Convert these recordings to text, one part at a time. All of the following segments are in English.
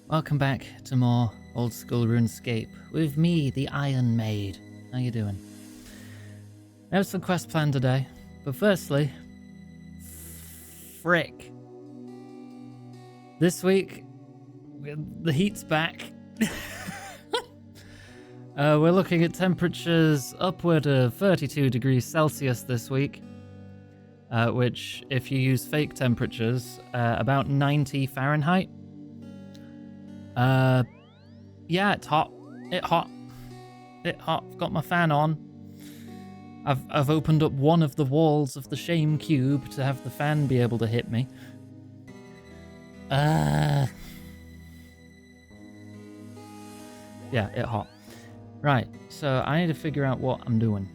Welcome back to more old school RuneScape with me, the Iron Maid. How you doing? I have some quest planned today, but firstly, frick. This week, the heat's back. We're looking at temperatures upward of 32 degrees Celsius this week, which, if you use fake temperatures, about 90 Fahrenheit. Yeah, it's hot. It hot. I've got my fan on. I've opened up one of the walls of the shame cube to have the fan be able to hit me. Yeah, it hot. Right, so I need to figure out what I'm doing.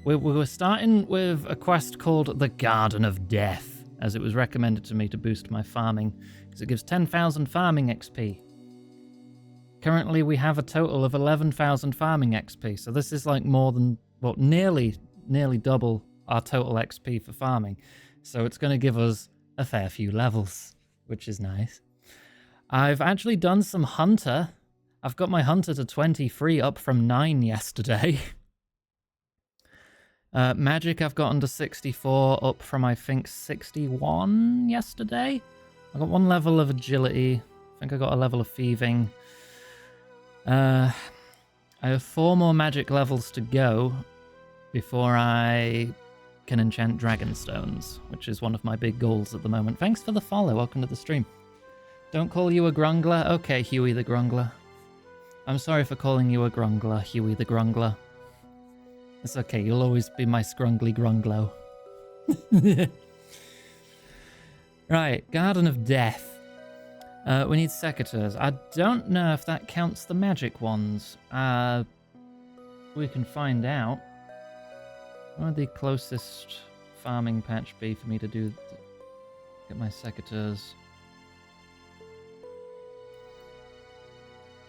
We're starting with a quest called the Garden of Death, as it was recommended to me to boost my farming, because it gives 10,000 farming XP. Currently, we have a total of 11,000 farming XP, so this is like more than, well, nearly double our total XP for farming. So it's going to give us a fair few levels, which is nice. I've actually done some Hunter. I've got my Hunter to 23, up from 9 yesterday. Magic I've gotten to 64, up from I think 61 yesterday. I got one level of Agility. I think I got a level of Thieving. I have 4 more magic levels to go before I can enchant Dragonstones, which is one of my big goals at the moment. Thanks for the follow. Welcome to the stream. Don't call you a Grungler? Okay, Huey the Grungler. I'm sorry for calling you a Grungler, Huey the Grungler. It's okay, you'll always be my scrungly Grunglo. Right, Garden of Death. We need secateurs. I don't know if that counts the magic ones. We can find out. Where would the closest farming patch be for me to get my secateurs?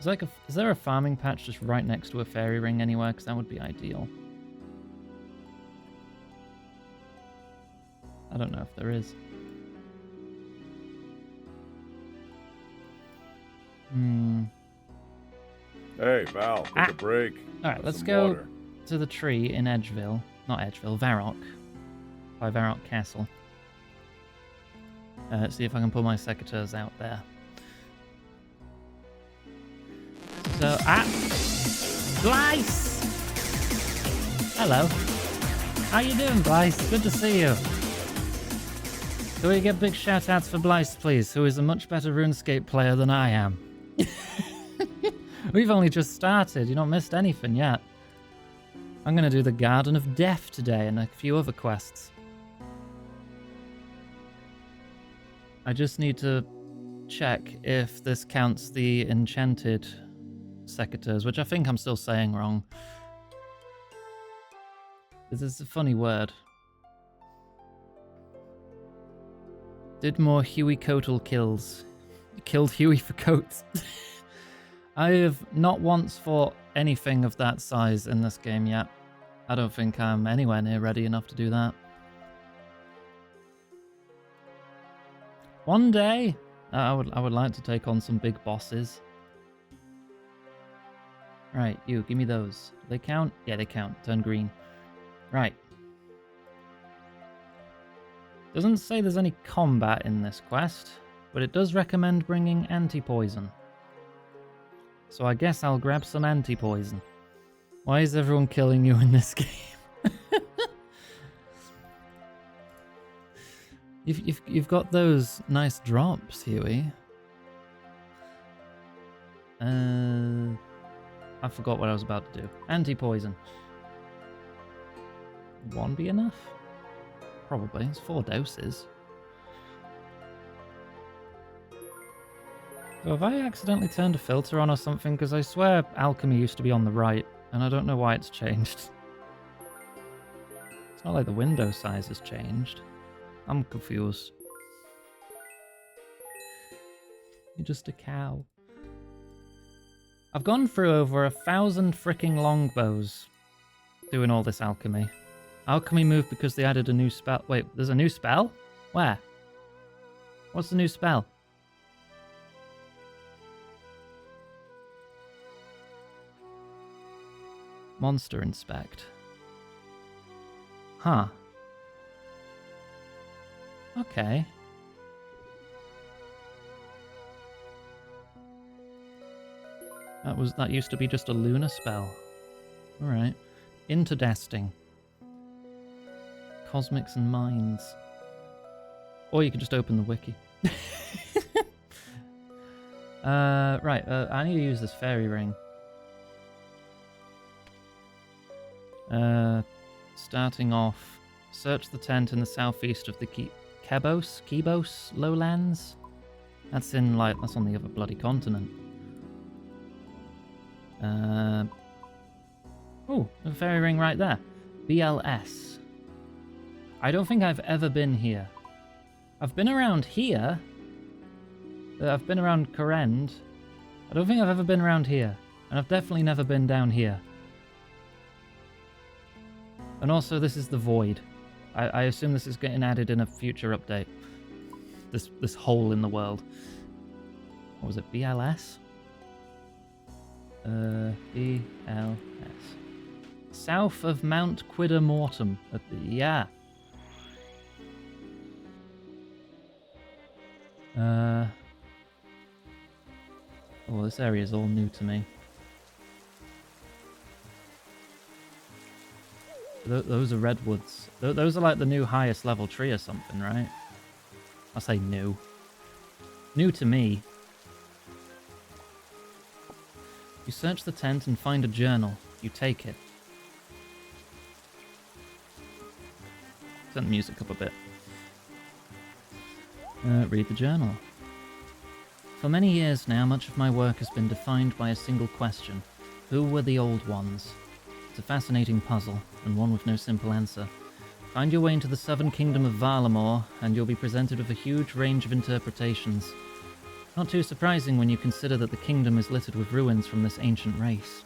Is there a farming patch just right next to a fairy ring anywhere? Because that would be ideal. I don't know if there is. Hey, Val, take a break. Alright, let's go to the tree in Edgeville. Not Edgeville, Varrock. By Varrock Castle. See if I can pull my secateurs out there. So, Blyce! Hello. How you doing, Blyce? Good to see you. Can we get big shout-outs for Blyce, please, who is a much better RuneScape player than I am? We've only just started. You've not missed anything yet. I'm going to do the Garden of Death today and a few other quests. I just need to check if this counts the enchanted secateurs, which I think I'm still saying wrong. This is a funny word. Did more Huey Coatal kills. Killed Huey for coats. I have not once fought anything of that size in this game yet. I don't think I'm anywhere near ready enough to do that. One day, I would like to take on some big bosses. Right, you, give me those. Do they count? Yeah, they count. Turn green. Right. Doesn't say there's any combat in this quest, but it does recommend bringing anti-poison. So I guess I'll grab some anti-poison. Why is everyone killing you in this game? You've got those nice drops, Huey. I forgot what I was about to do. Anti-poison. 1 be enough? Probably. It's 4 doses. So have I accidentally turned a filter on or something? Because I swear alchemy used to be on the right, and I don't know why it's changed. It's not like the window size has changed. I'm confused. You're just a cow. I've gone through over 1,000 fricking longbows doing all this alchemy. Alchemy moved because they added a new spell. Wait, there's a new spell? Where? What's the new spell? Monster inspect. Huh. Okay. That used to be just a lunar spell. Alright. Interdesting. Cosmics and Minds. Or you could just open the wiki. Right, I need to use this fairy ring. Starting off, search the tent in the southeast of the Kebos lowlands? That's on the other bloody continent. Oh, a fairy ring right there. BLS. I don't think I've ever been here. I've been around here. I've been around Korend. I don't think I've ever been around here. And I've definitely never been down here. And also, this is the Void. I assume this is getting added in a future update. This hole in the world. What was it? BLS? BLS. South of Mount Quidder Mortem. Yeah. Oh, this area is all new to me. Those are redwoods. Those are like the new highest level tree or something, right? I'll say new. New to me. You search the tent and find a journal. You take it. Turn the music up a bit. Read the journal. For many years now, much of my work has been defined by a single question. Who were the Old Ones? It's a fascinating puzzle, and one with no simple answer. Find your way into the southern kingdom of Varlamore, and you'll be presented with a huge range of interpretations. Not too surprising when you consider that the kingdom is littered with ruins from this ancient race.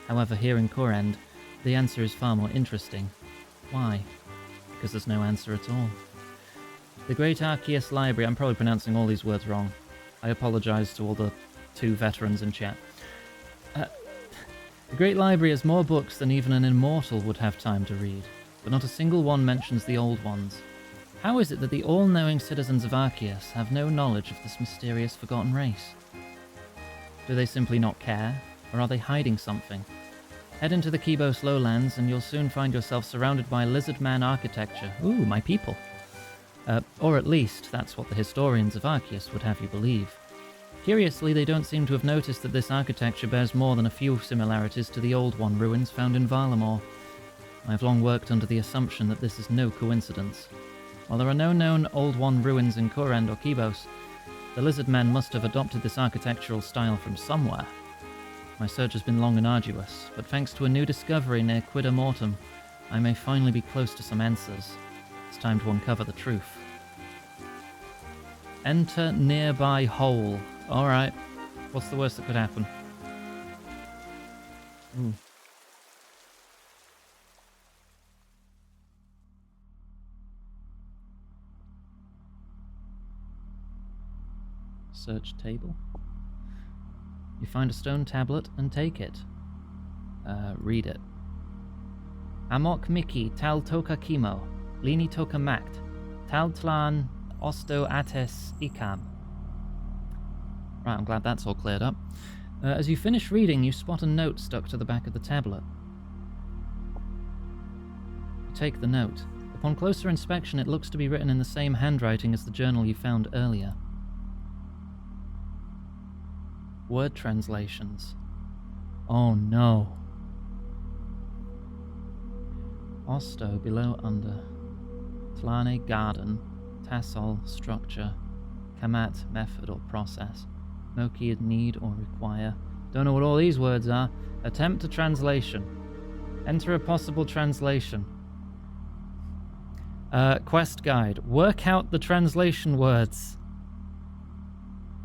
However, here in Korend, the answer is far more interesting. Why? Because there's no answer at all. The Great Arceus Library, I'm probably pronouncing all these words wrong. I apologise to all the 2 veterans in chat. The Great Library has more books than even an immortal would have time to read, but not a single one mentions the Old Ones. How is it that the all-knowing citizens of Arceus have no knowledge of this mysterious forgotten race? Do they simply not care, or are they hiding something? Head into the Kebos lowlands and you'll soon find yourself surrounded by lizard man architecture. Ooh, my people. Or at least, that's what the historians of Arceus would have you believe. Curiously, they don't seem to have noticed that this architecture bears more than a few similarities to the Old One ruins found in Varlamore. I've long worked under the assumption that this is no coincidence. While there are no known Old One ruins in Korend or Kebos, the lizard men must have adopted this architectural style from somewhere. My search has been long and arduous, but thanks to a new discovery near Quidder Mortem, I may finally be close to some answers. It's time to uncover the truth. Enter nearby hole. Alright. What's the worst that could happen? Ooh. Search table. You find a stone tablet and take it. Read it. Amok Miki tal toka kimo, lini toka makt, tal tlan osto ates ikam. Right, I'm glad that's all cleared up. As you finish reading, you spot a note stuck to the back of the tablet. You take the note. Upon closer inspection, it looks to be written in the same handwriting as the journal you found earlier. Word translations. Oh no. Osto, below, under. Tlane, garden. Tassol, structure. Kamat, method or process. Moki, need or require. Don't know what all these words are. Attempt a translation. Enter a possible translation. Quest guide. Work out the translation words.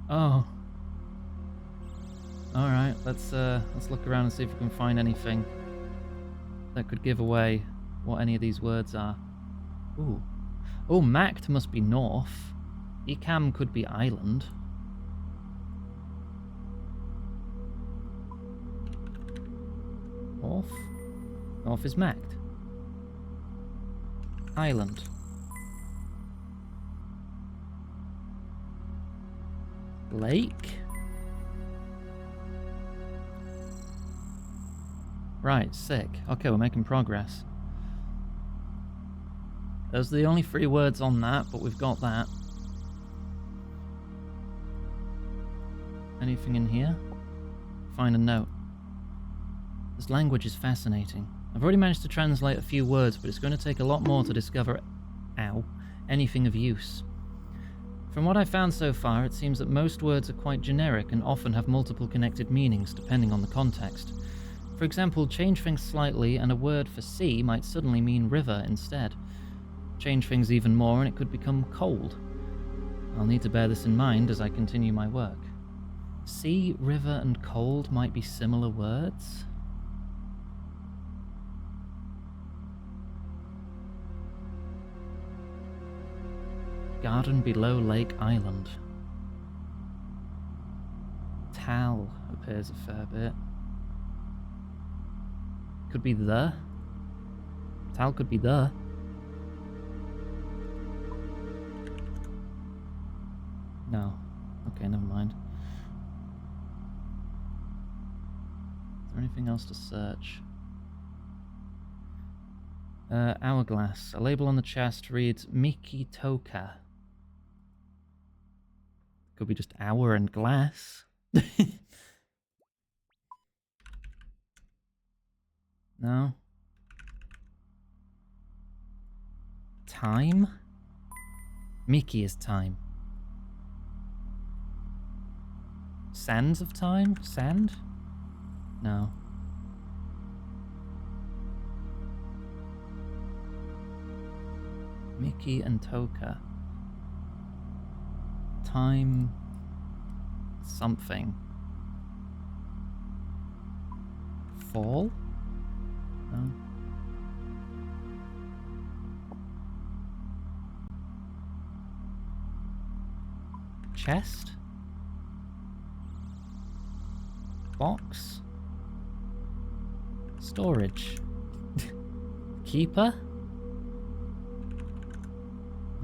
Oh. Alright, let's look around and see if we can find anything that could give away what any of these words are. Ooh. Oh, Mact must be north. Ikam could be island. North? North is marked. Island. Lake? Right, sick. Okay, we're making progress. Those are the only 3 words on that, but we've got that. Anything in here? Find a note. This language is fascinating. I've already managed to translate a few words, but it's going to take a lot more to discover, anything of use. From what I've found so far, it seems that most words are quite generic and often have multiple connected meanings depending on the context. For example, change things slightly and a word for sea might suddenly mean river instead. Change things even more and it could become cold. I'll need to bear this in mind as I continue my work. Sea, river, and cold might be similar words? Garden below Lake Island. Tal appears a fair bit. Could be the. Tal could be the. No. Okay, never mind. Is there anything else to search? Hourglass. A label on the chest reads Miki Toka. Could be just hour and glass. No. Time? Miki is time. Sands of time? Sand? No. Miki and Toka. Time... something. Fall? No. Chest? Box? Storage? Keeper?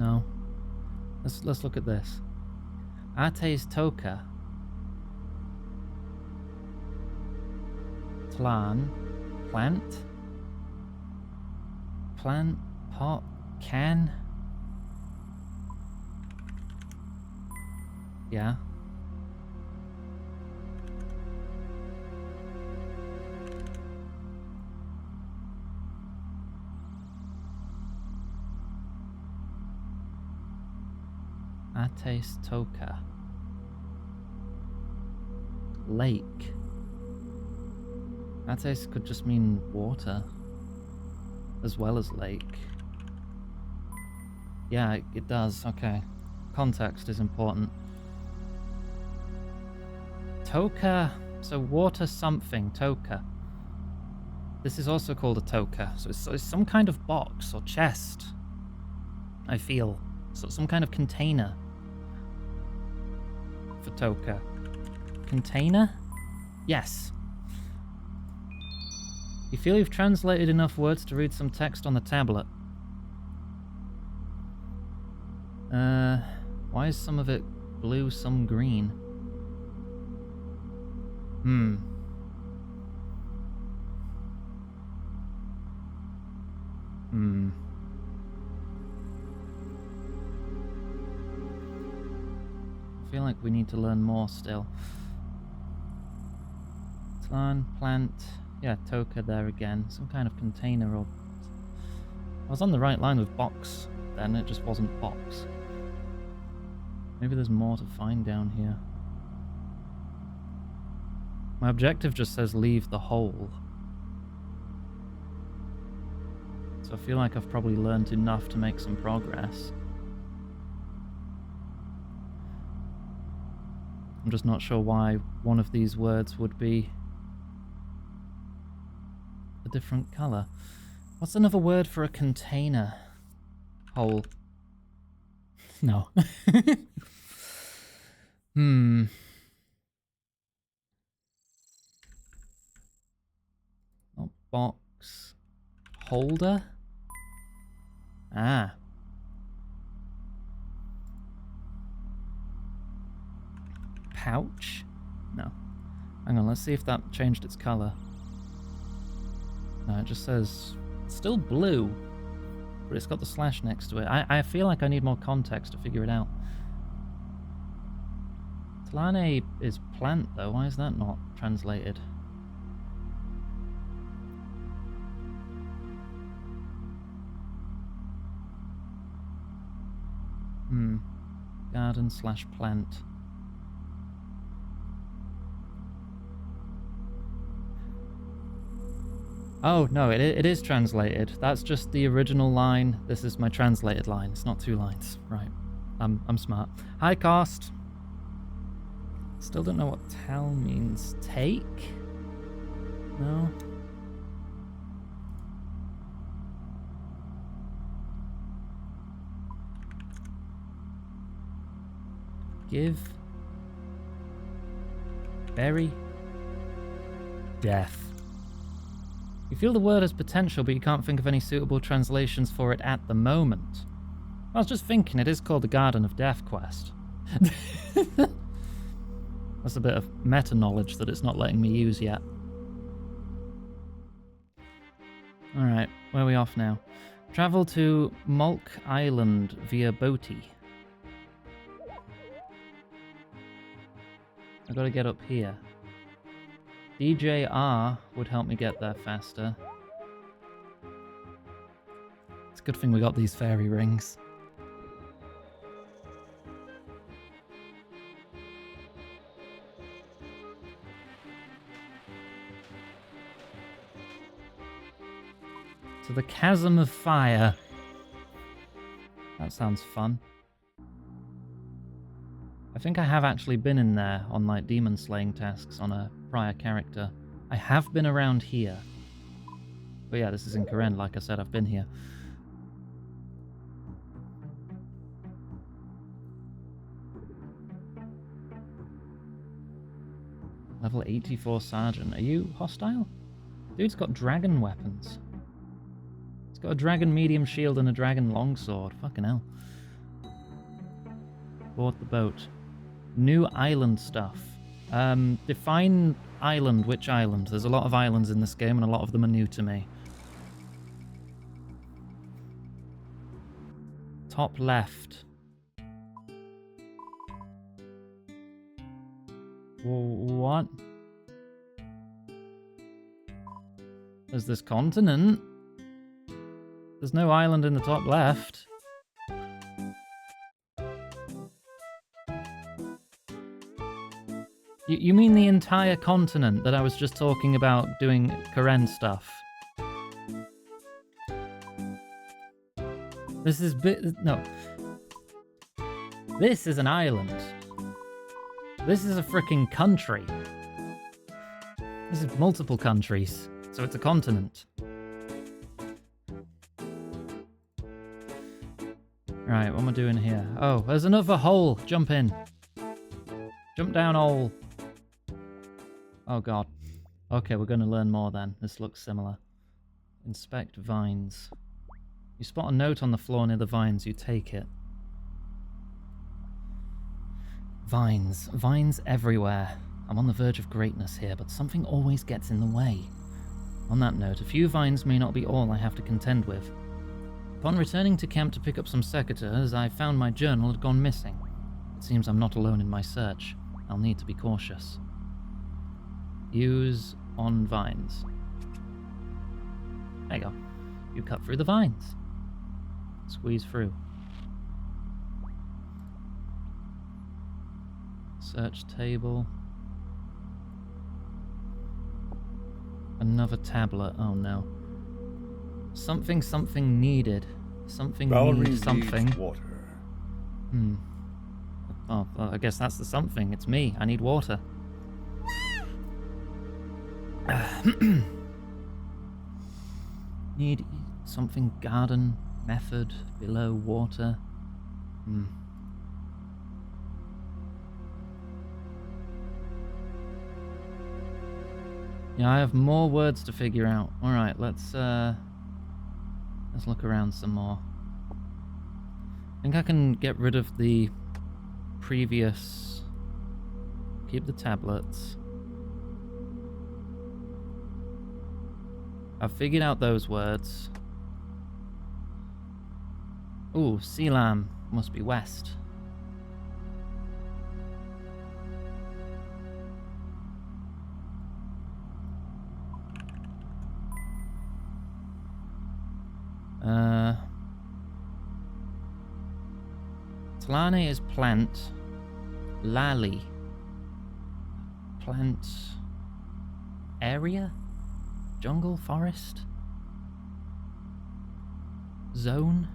No. Let's look at this. Ate's Toka. Tlan. Plant? Plant? Pot? Can? Yeah. Ate's Toka. Lake. Ates could just mean water, as well as lake. Yeah, it does. Okay. Context is important. Toka. So water something. Toka. This is also called a toka. So it's some kind of box or chest. I feel. So some kind of container. For toka. Container? Yes. You feel you've translated enough words to read some text on the tablet. Why is some of it blue, some green? I feel like we need to learn more still. Tlan, plant, yeah, toka there again. Some kind of container or... I was on the right line with box, then it just wasn't box. Maybe there's more to find down here. My objective just says leave the hole. So I feel like I've probably learned enough to make some progress. I'm just not sure why one of these words would be a different colour. What's another word for a container? Hole. No. Not box. Holder? Ah. Pouch? No. Hang on, let's see if that changed its color. No, it just says... It's still blue, but it's got the slash next to it. I feel like I need more context to figure it out. Tlane is plant, though. Why is that not translated? Garden / plant. Oh, no, it is translated. That's just the original line. This is my translated line. It's not 2 lines. Right. I'm smart. High cost. Still don't know what tell means. Take? No? Give. Bury. Death. You feel the word has potential, but you can't think of any suitable translations for it at the moment. I was just thinking it is called the Garden of Death quest. That's a bit of meta-knowledge that it's not letting me use yet. Alright, where are we off now? Travel to Mulk Island via Boaty. I gotta get up here. DJR would help me get there faster. It's a good thing we got these fairy rings. To the Chasm of Fire. That sounds fun. I think I have actually been in there on like demon slaying tasks on a prior character. I have been around here. But yeah, this is in Karen, like I said, I've been here. Level 84 Sergeant. Are you hostile? Dude's got dragon weapons. He's got a dragon medium shield and a dragon longsword. Fucking hell. Board the boat. New island stuff. Define island. Which island? There's a lot of islands in this game and a lot of them are new to me. Top left. What? There's this continent. There's no island in the top left. You mean the entire continent that I was just talking about doing Karen stuff? This is no. This is an island. This is a freaking country. This is multiple countries, so it's a continent. Right, what am I doing here? Oh, there's another hole. Jump in. Jump down hole. Oh god. Okay, we're going to learn more then. This looks similar. Inspect vines. You spot a note on the floor near the vines, you take it. Vines. Vines everywhere. I'm on the verge of greatness here, but something always gets in the way. On that note, a few vines may not be all I have to contend with. Upon returning to camp to pick up some secateurs, I found my journal had gone missing. It seems I'm not alone in my search. I'll need to be cautious. Use on vines. There you go. You cut through the vines. Squeeze through. Search table. Another tablet. Oh no. Something needed. Something needs something. Needs water. Oh, well, I guess that's the something. It's me. I need water. Need something garden method below water. Yeah, I have more words to figure out. Alright, let's Let's look around some more. I think I can get rid of the previous... Keep the tablets. I've figured out those words. Ooh, sea lamb. Must be west. Tlane is plant. Lali. Plant... area? Jungle? Forest? Zone?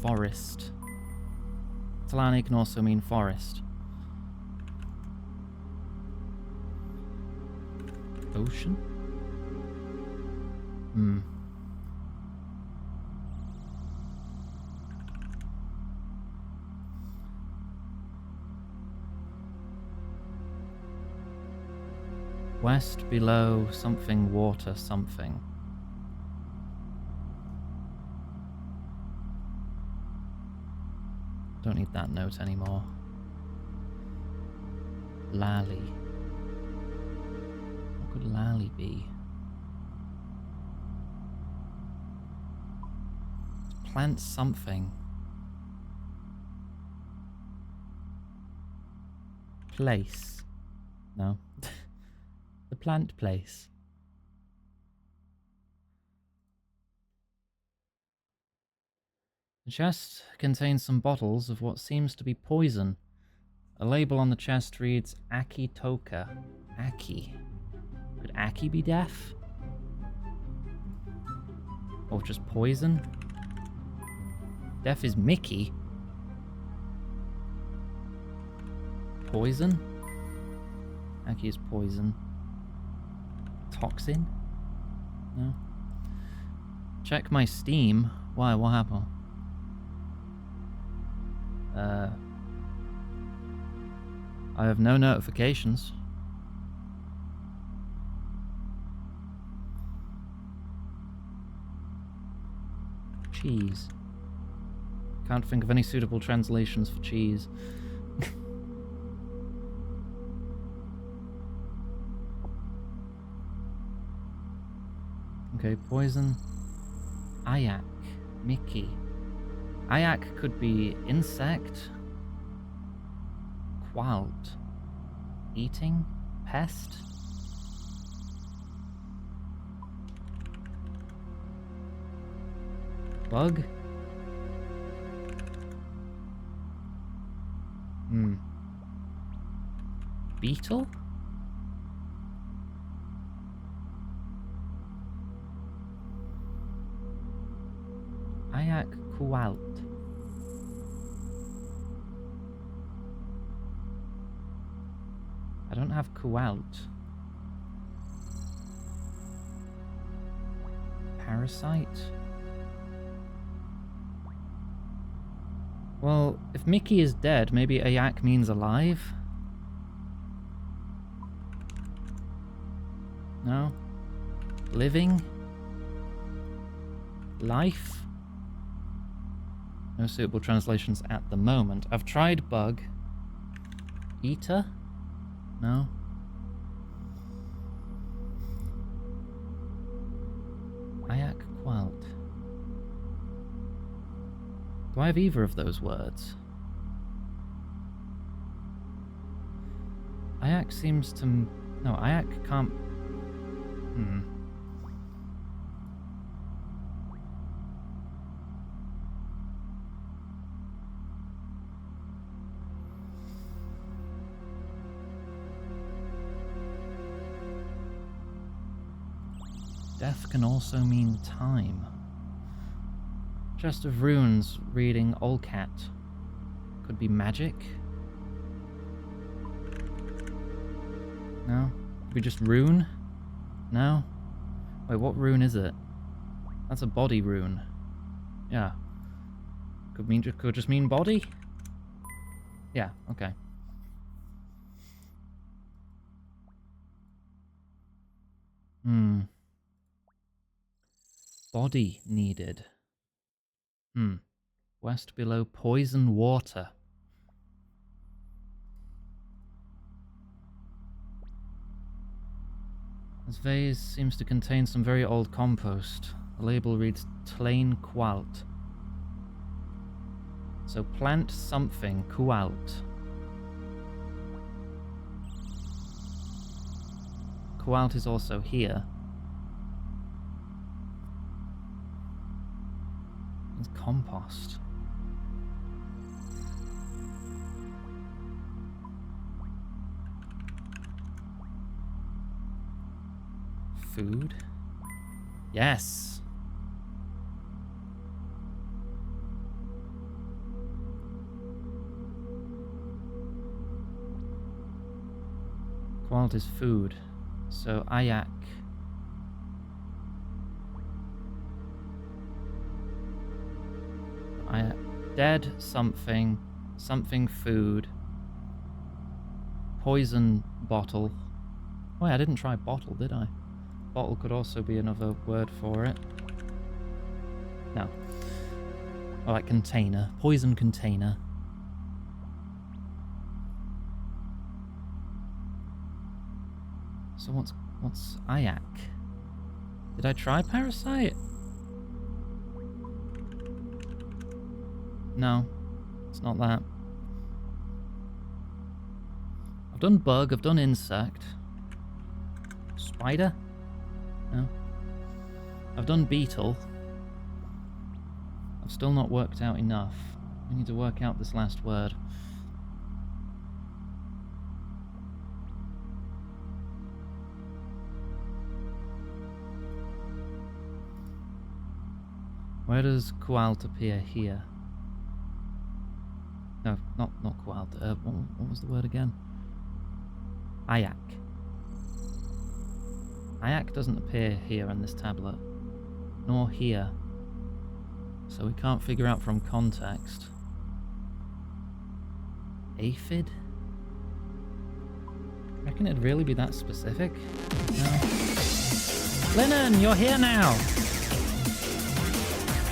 Forest. Tlane can also mean forest. Ocean? West, below, something, water, something. Don't need that note anymore. Lally. What could Lally be? Plant something. Place. No. The plant place. The chest contains some bottles of what seems to be poison. A label on the chest reads Aki Toka. Aki. Could Aki be deaf? Or just poison? Deaf is Mickey. Poison? Aki is poison. Toxin? No. Check my Steam. Why? What happened? I have no notifications. Cheese. Can't think of any suitable translations for cheese. Okay, poison. Ayak. Mickey. Ayak could be insect. Qualt. Eating. Pest. Bug. Beetle? Ayak Qualt. I don't have Qualt. Parasite? Well, if Mickey is dead, maybe Ayak means alive? No? Living? Life? No suitable translations at the moment. I've tried bug. Eater? No? Ayak Qualt. Do I have either of those words? Ayak seems to... No, Ayak can't... Death can also mean time. Chest of runes reading Olcat. Could be magic? No? Could be just rune? No? Wait, what rune is it? That's a body rune. Yeah. Could just mean body? Yeah, okay. Hmm. Body needed. West below poison water. This vase seems to contain some very old compost. The label reads Tlain Qualt. So plant something, Qualt. Qualt is also here. It's compost. Food? Yes! Qualt is food. So Ayak. Dead something. Something food. Poison bottle. Oh, yeah, I didn't try bottle, did I? Bottle could also be another word for it. No. Or like container. Poison container. So what's Ayak? Did I try parasite? No. It's not that. I've done bug, I've done insect. Spider? No. I've done beetle. I've still not worked out enough. I need to work out this last word. Where does Qualt appear here? No, not Qualt. What was the word again? Ayak. Ayak doesn't appear here on this tablet. Nor here. So we can't figure out from context. Aphid? Reckon it'd really be that specific? No. Lennon, you're here now!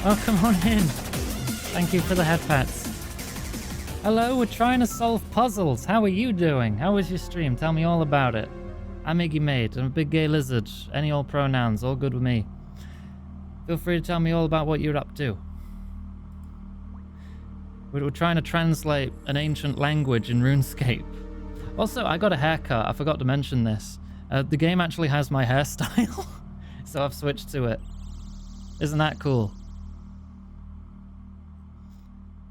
Oh, come on in. Thank you for the head pats. Hello, we're trying to solve puzzles. How are you doing? How was your stream? Tell me all about it. I'm Iggy Mate. I'm a big gay lizard. Any old pronouns, all good with me. Feel free to tell me all about what you're up to. We're trying to translate an ancient language in RuneScape. Also, I got a haircut. I forgot to mention this. The game actually has my hairstyle, so I've switched to it. Isn't that cool?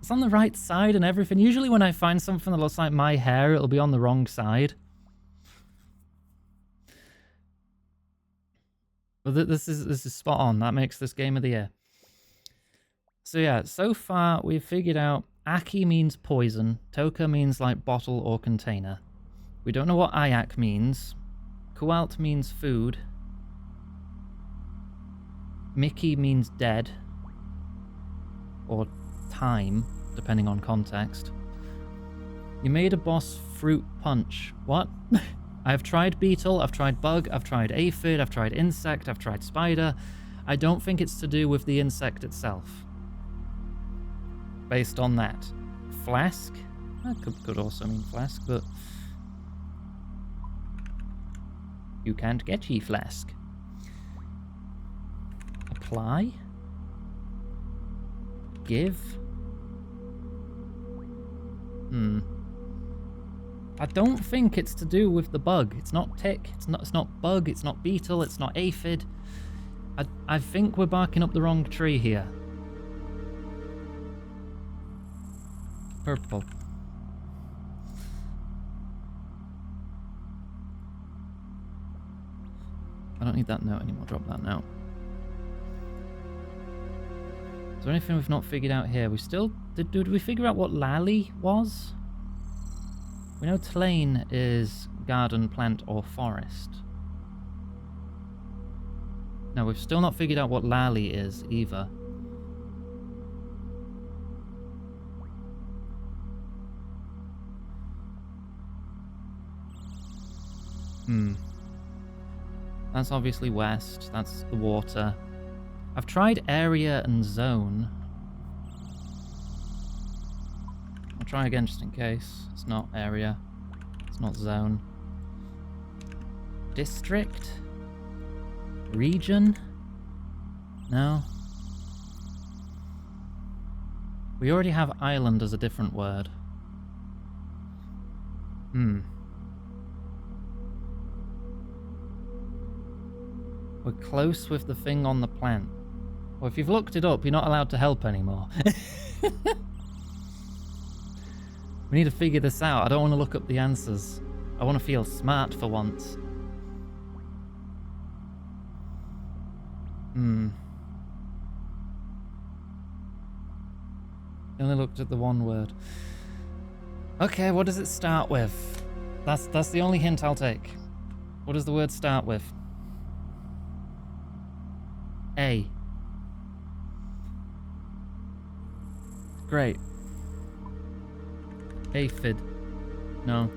It's on the right side and everything. Usually when I find something that looks like my hair, it'll be on the wrong side. But this is spot on. That makes this game of the year. So yeah, so far we've figured out Aki means poison. Toka means like bottle or container. We don't know what Ayak means. Qualt means food. Mickey means dead. Or time, depending on context. You made a boss fruit punch. What? I've tried beetle, I've tried bug, I've tried aphid, I've tried insect, I've tried spider. I don't think it's to do with the insect itself. Based on that. Flask? That could also mean flask, but... You can't get ye flask. Apply? Give? I don't think it's to do with the bug. It's not tick, it's not bug, it's not beetle, it's not aphid. I think we're barking up the wrong tree here. Purple. I don't need that note anymore, drop that note. Is there anything we've not figured out here? We still... Did we figure out what Lally was? We know Tlain is garden, plant, or forest. No, we've still not figured out what Lally is, either. That's obviously west. That's the water. I've tried area and zone. I'll try again just in case. It's not area. It's not zone. District? Region? No. We already have island as a different word. We're close with the thing on the plant. Well, if you've looked it up, you're not allowed to help anymore. We need to figure this out. I don't want to look up the answers. I want to feel smart for once. I only looked at the one word. Okay, what does it start with? That's the only hint I'll take. What does the word start with? A. Great. Aphid. No.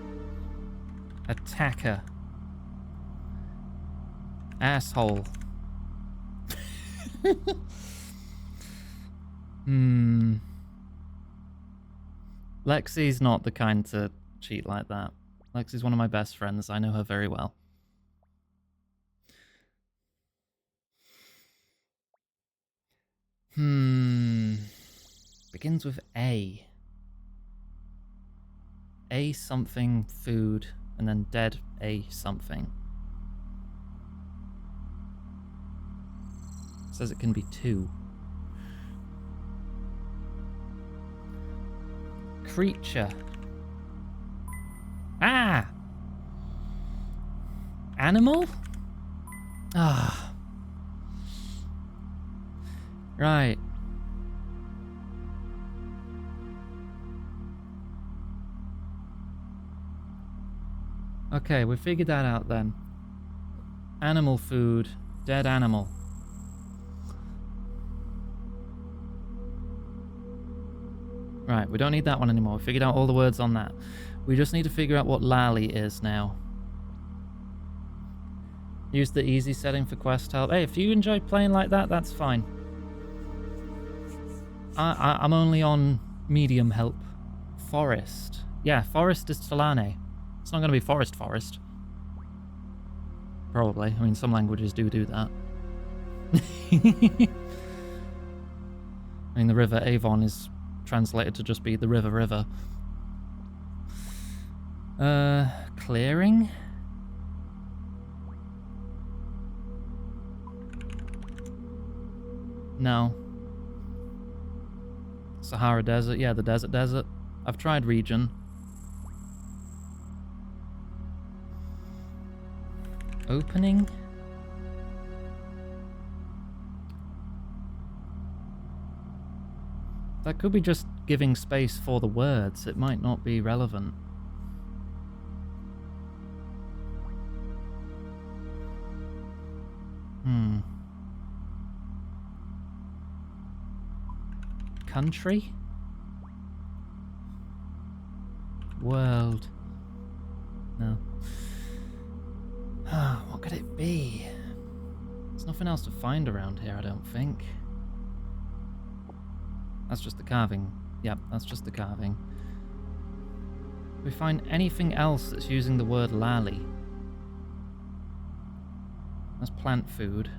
Attacker. Asshole. Lexi's not the kind to cheat like that. Lexi's one of my best friends. I know her very well. Begins with A. A something food, and then dead A something. It says it can be 2. Creature. Ah! Animal? Ah. Right. Okay, we figured that out then. Animal food. Dead animal. Right, we don't need that one anymore. We figured out all the words on that. We just need to figure out what lally is now. Use the easy setting for quest help. Hey, if you enjoy playing like that, that's fine. I'm only on medium help. Forest. Yeah, forest is Talane. It's not going to be forest. Probably. I mean, some languages do that. I mean, the river Avon is translated to just be the river. Clearing? No. Sahara Desert, yeah, the desert. I've tried region. Opening? That could be just giving space for the words. It might not be relevant. Country? World? No. What could it be? There's nothing else to find around here, I don't think. That's just the carving. Yep, that's just the carving. Do we find anything else that's using the word lally? That's plant food.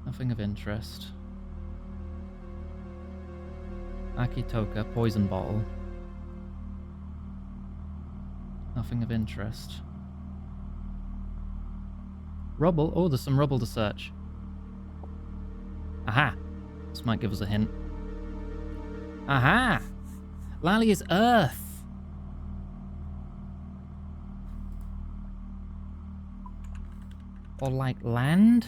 Nothing of interest. Akitoka, poison bottle. Nothing of interest. Rubble? Oh, there's some rubble to search. Aha! This might give us a hint. Aha! Lally is earth! Or like land?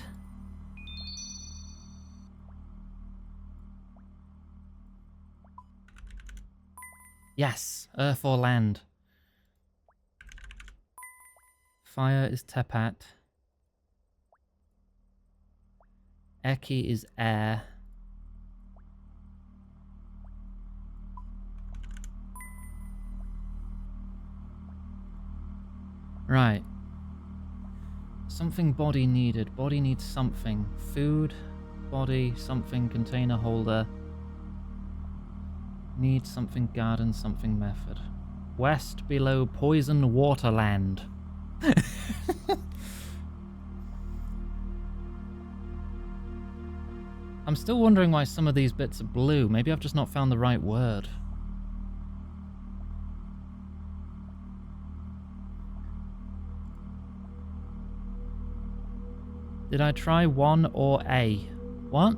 Yes, earth or land. Fire is Tepat. Eki is air. Right. Something body needed. Body needs something. Food, body, something, container holder. Need something garden, something method. West below poison waterland. I'm still wondering why some of these bits are blue. Maybe I've just not found the right word. Did I try 1 or A? What?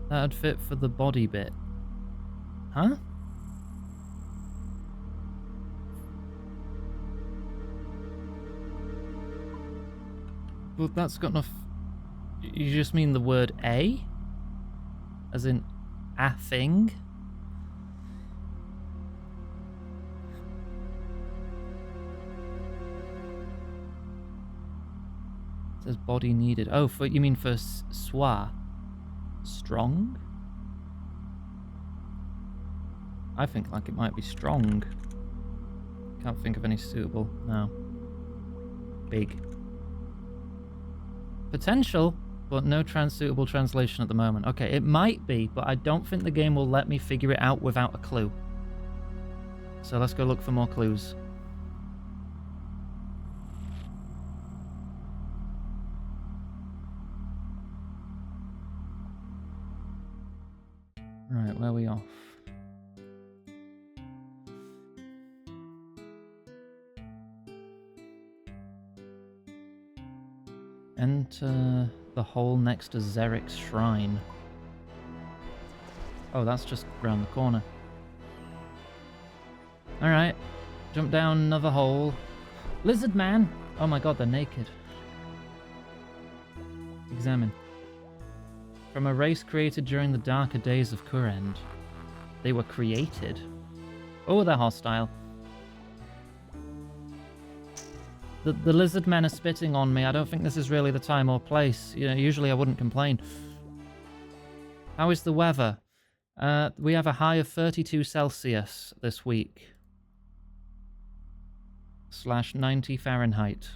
That'd fit for the body bit. Huh? Well, that's got enough... You just mean the word A? As in a thing? It says body needed. Oh, for you mean for swa? Strong? I think like it might be strong. Can't think of any suitable. No. Big. Potential, but no suitable translation at the moment. Okay, it might be, but I don't think the game will let me figure it out without a clue. So let's go look for more clues. Right, where are we off? Enter the hole next to Zerik's shrine. Oh, that's just round the corner. Alright. Jump down another hole. Lizard man! Oh my god, they're naked. Examine. From a race created during the darker days of Kurend. They were created. Oh, they're hostile. The lizard men are spitting on me. I don't think this is really the time or place. You know, usually I wouldn't complain. How is the weather? We have a high of 32 Celsius this week. / 90 Fahrenheit.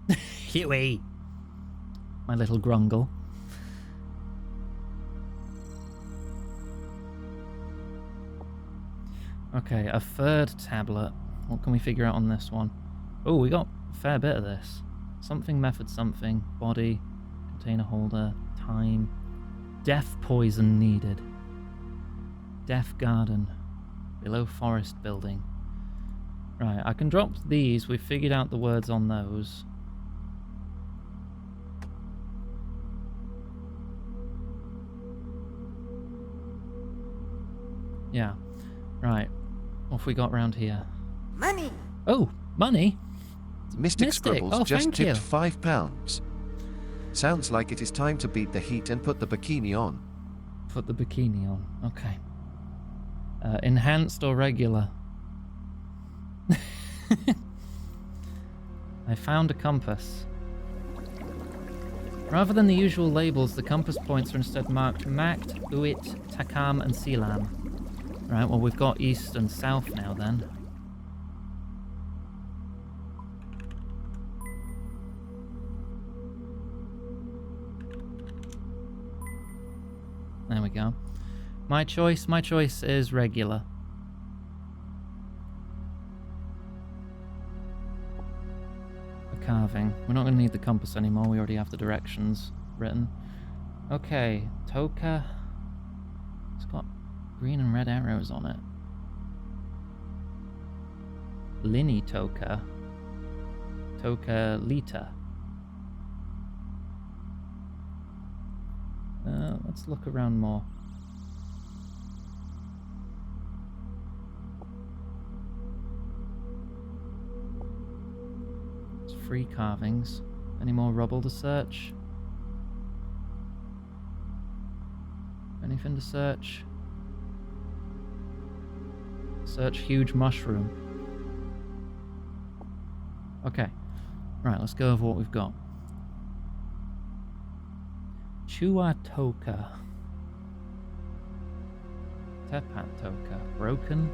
Huey! My little grungle. Okay, a third tablet. What can we figure out on this one? Oh, we got a fair bit of this. Something method something. Body. Container holder. Time. Death poison needed. Death garden. Below forest building. Right, I can drop these. We've figured out the words on those. Yeah. Right. What have we got around here? Money! Oh, money? Mystic Scribbles just thank tipped you. £5. Sounds like it is time to beat the heat and put the bikini on. Put the bikini on. Okay. Enhanced or regular? I found a compass. Rather than the usual labels, the compass points are instead marked Makt, Uit, Takam, and Selam. Right, well, we've got east and south now, then. There we go. My choice is regular. A carving. We're not going to need the compass anymore, we already have the directions written. Okay, Toka. It's got green and red arrows on it. Lini Toka. Toka Lita. Let's look around more. It's free carvings. Any more rubble to search? Anything to search? Search huge mushroom. Okay. Right, let's go over what we've got. Chuatoka. Tepat Toka. Broken.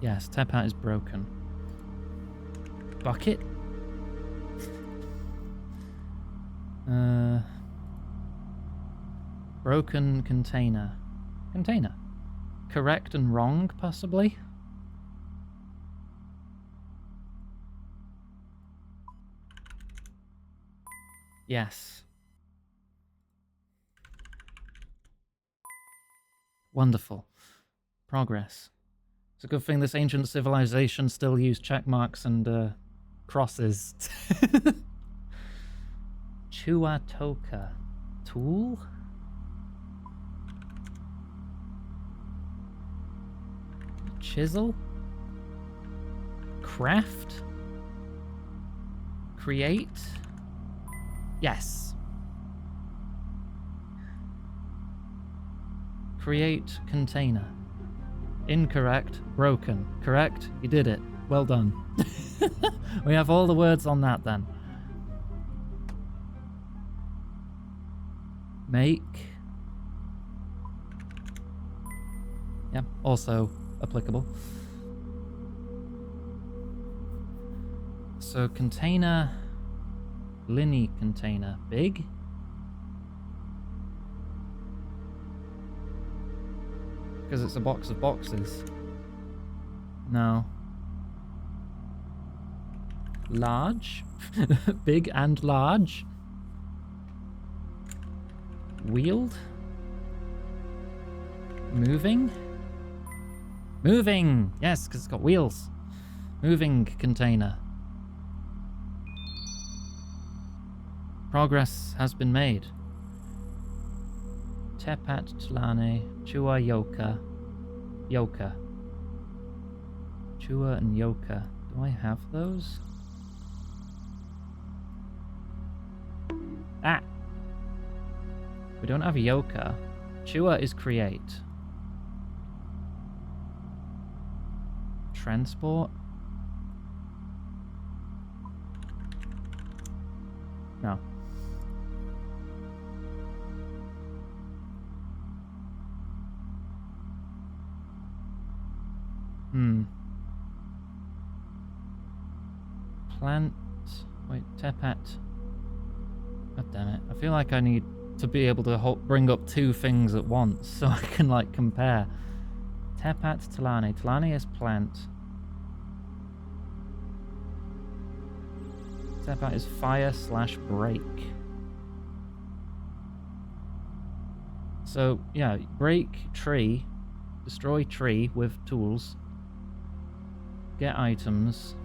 Yes, Tepat is broken. Bucket? Broken container. Container. Correct and wrong, possibly? Yes. Wonderful. Progress. It's a good thing this ancient civilization still used check marks and crosses. Chuatoka. Tool? Chisel? Craft? Create? Yes. Create container. Incorrect. Broken. Correct. You did it. Well done. We have all the words on that then. Make. Yeah, also applicable. So container, Linny container, big? Because it's a box of boxes. No. Large? Big and large? Wheeled? Moving? Moving! Yes, because it's got wheels. Moving container. Progress has been made. Tepat Tlane, Chua Yoka. Yoka. Chua and Yoka. Do I have those? Ah! We don't have Yoka. Chua is create. Transport? No. Plant. Wait, Tepat. God damn it. I feel like I need to be able to bring up two things at once so I can, like, compare. Tepat Talane. Talane is plant. Tepat is fire/break. So, yeah, break tree. Destroy tree with tools. Get items.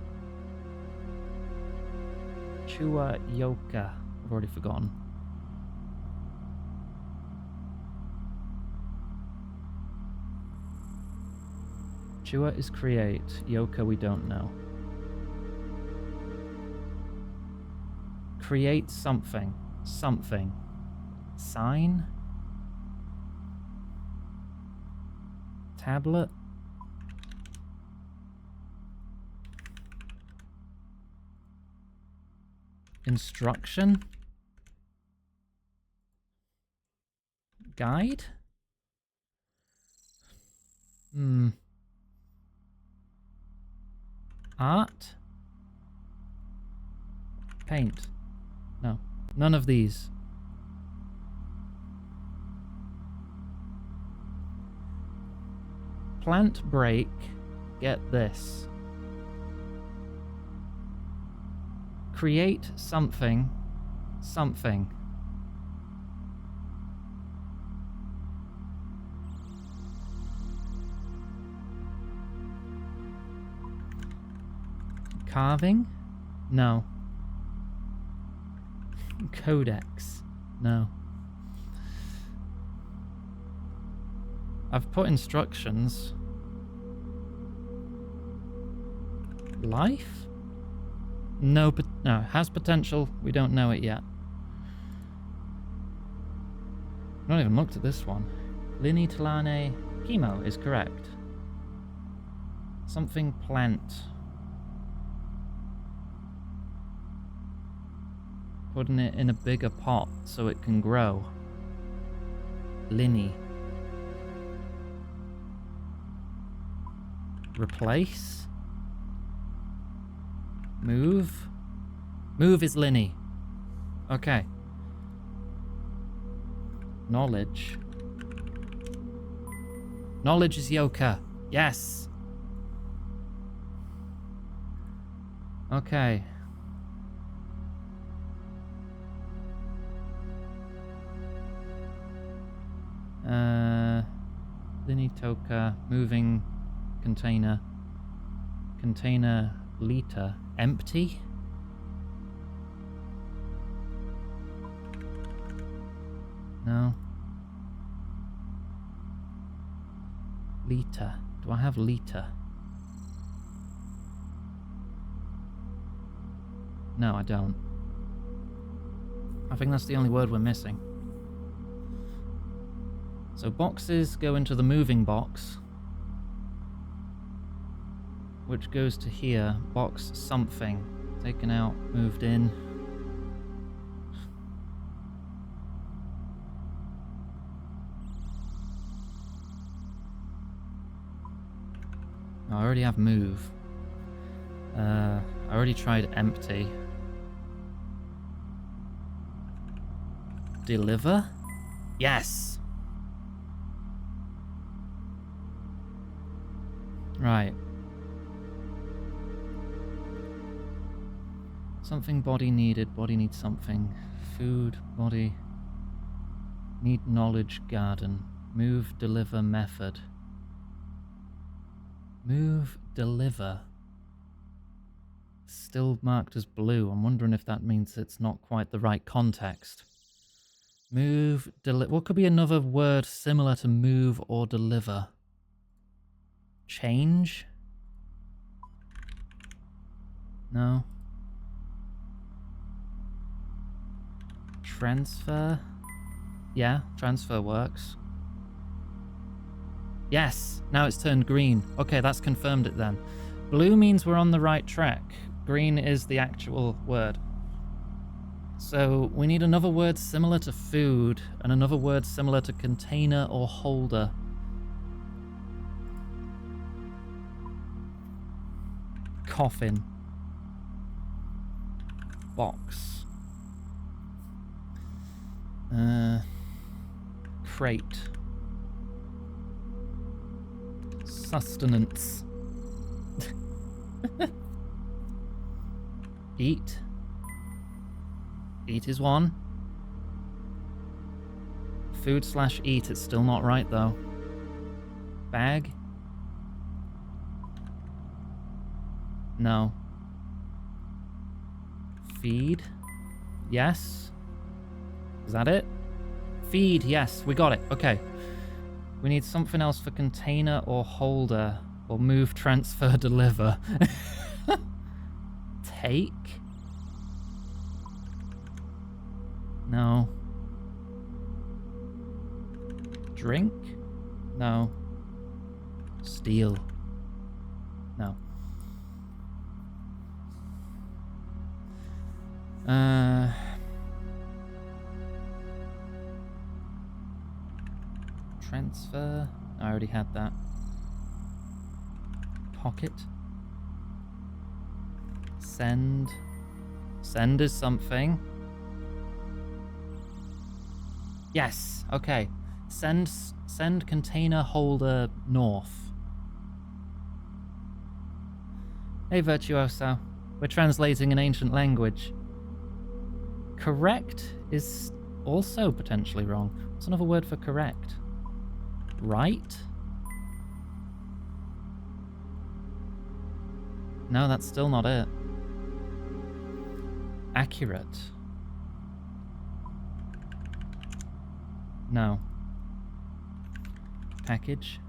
Chua Yoka. I've already forgotten. Chua is create. Yoka we don't know. Create something. Something. Sign? Tablet? Instruction? Guide? Art? Paint? No. None of these. Plant break. Get this. Create something. Something. Carving? No. Codex? No. I've put instructions. Life? No, but no, has potential. We don't know it yet. I've not even looked at this one. Linny Talane chemo is correct. Something plant. Putting it in a bigger pot so it can grow. Linny. Replace. Move. Move is Linny. Okay. Knowledge. Knowledge is Yoka. Yes. Okay. Linny Toka. Moving container. Container liter. Empty? No. Liter. Do I have liter? No, I don't. I think that's the only word we're missing. So boxes go into the moving box, which goes to here. Box something. Taken out, moved in. I already have move. I already tried empty. Deliver? Yes! Right. Something body needed, body needs something. Food, body. Need knowledge, garden. Move, deliver, method. Move, deliver. Still marked as blue. I'm wondering if that means it's not quite the right context. Move, deliver. What could be another word similar to move or deliver? Change? No. Transfer? Yeah, transfer works. Yes, now it's turned green. Okay, that's confirmed it then. Blue means we're on the right track. Green is the actual word. So we need another word similar to food and another word similar to container or holder. Coffin. Box. Crate. Sustenance. Eat. Eat is one. Food / eat, it's still not right though. Bag? No. Feed? Yes. Is that it? Feed, yes, we got it. Okay. We need something else for container or holder. Or move, transfer, deliver. Take? No. Drink? No. Steal? No. Transfer? I already had that. Pocket? Send? Send is something. Yes, okay. Send container holder north. Hey, Virtuoso. We're translating an ancient language. Correct is also potentially wrong. What's another word for correct? Right? No, that's still not it. Accurate. No. Package?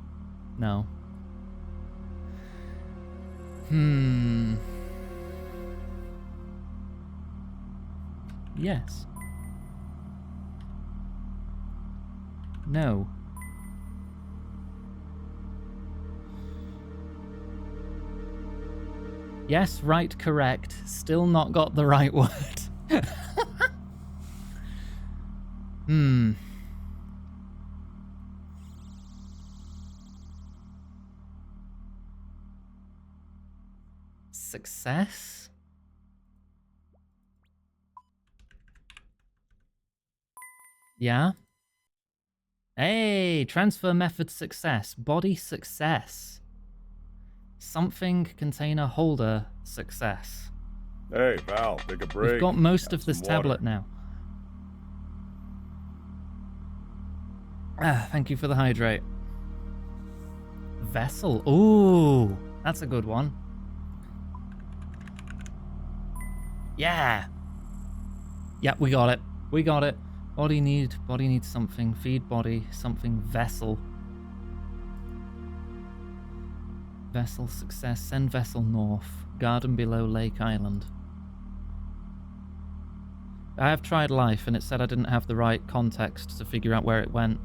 No. Yes. No. Yes, right, correct. Still not got the right word. Hmm. Success? Yeah. Hey, transfer method success. Body success. Something container holder success. Hey, Val, take a break. We've got most Have of this some tablet water. now. Ah, thank you for the hydrate. Vessel. Ooh, that's a good one. Yeah. Yeah, we got it. We got it. Body needs something. Feed body, something vessel. Vessel success. Send vessel north. Garden below Lake Island. I have tried life and it said I didn't have the right context to figure out where it went.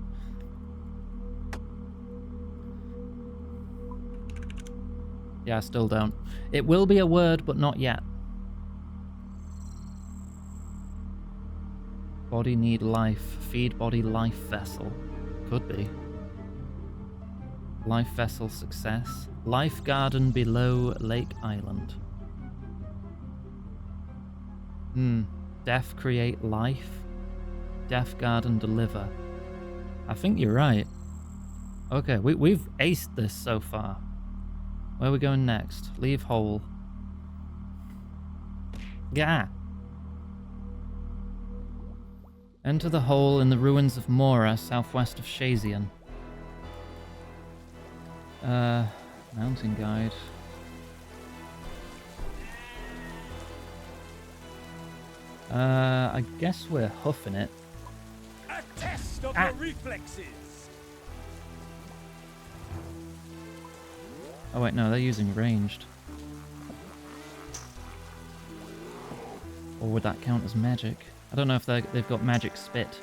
Yeah, I still don't. It will be a word, but not yet. Body need life. Feed body life vessel. Could be. Life vessel success. Life garden below Lake Island. Death create life. Death garden deliver. I think you're right. Okay, we've aced this so far. Where are we going next? Leave hole. Yeah. Enter the hole in the ruins of Mora, southwest of Shazian. Mountain guide. I guess we're huffing it. A test of your reflexes. Oh wait, no, they're using ranged. Or would that count as magic? I don't know if they've got magic spit.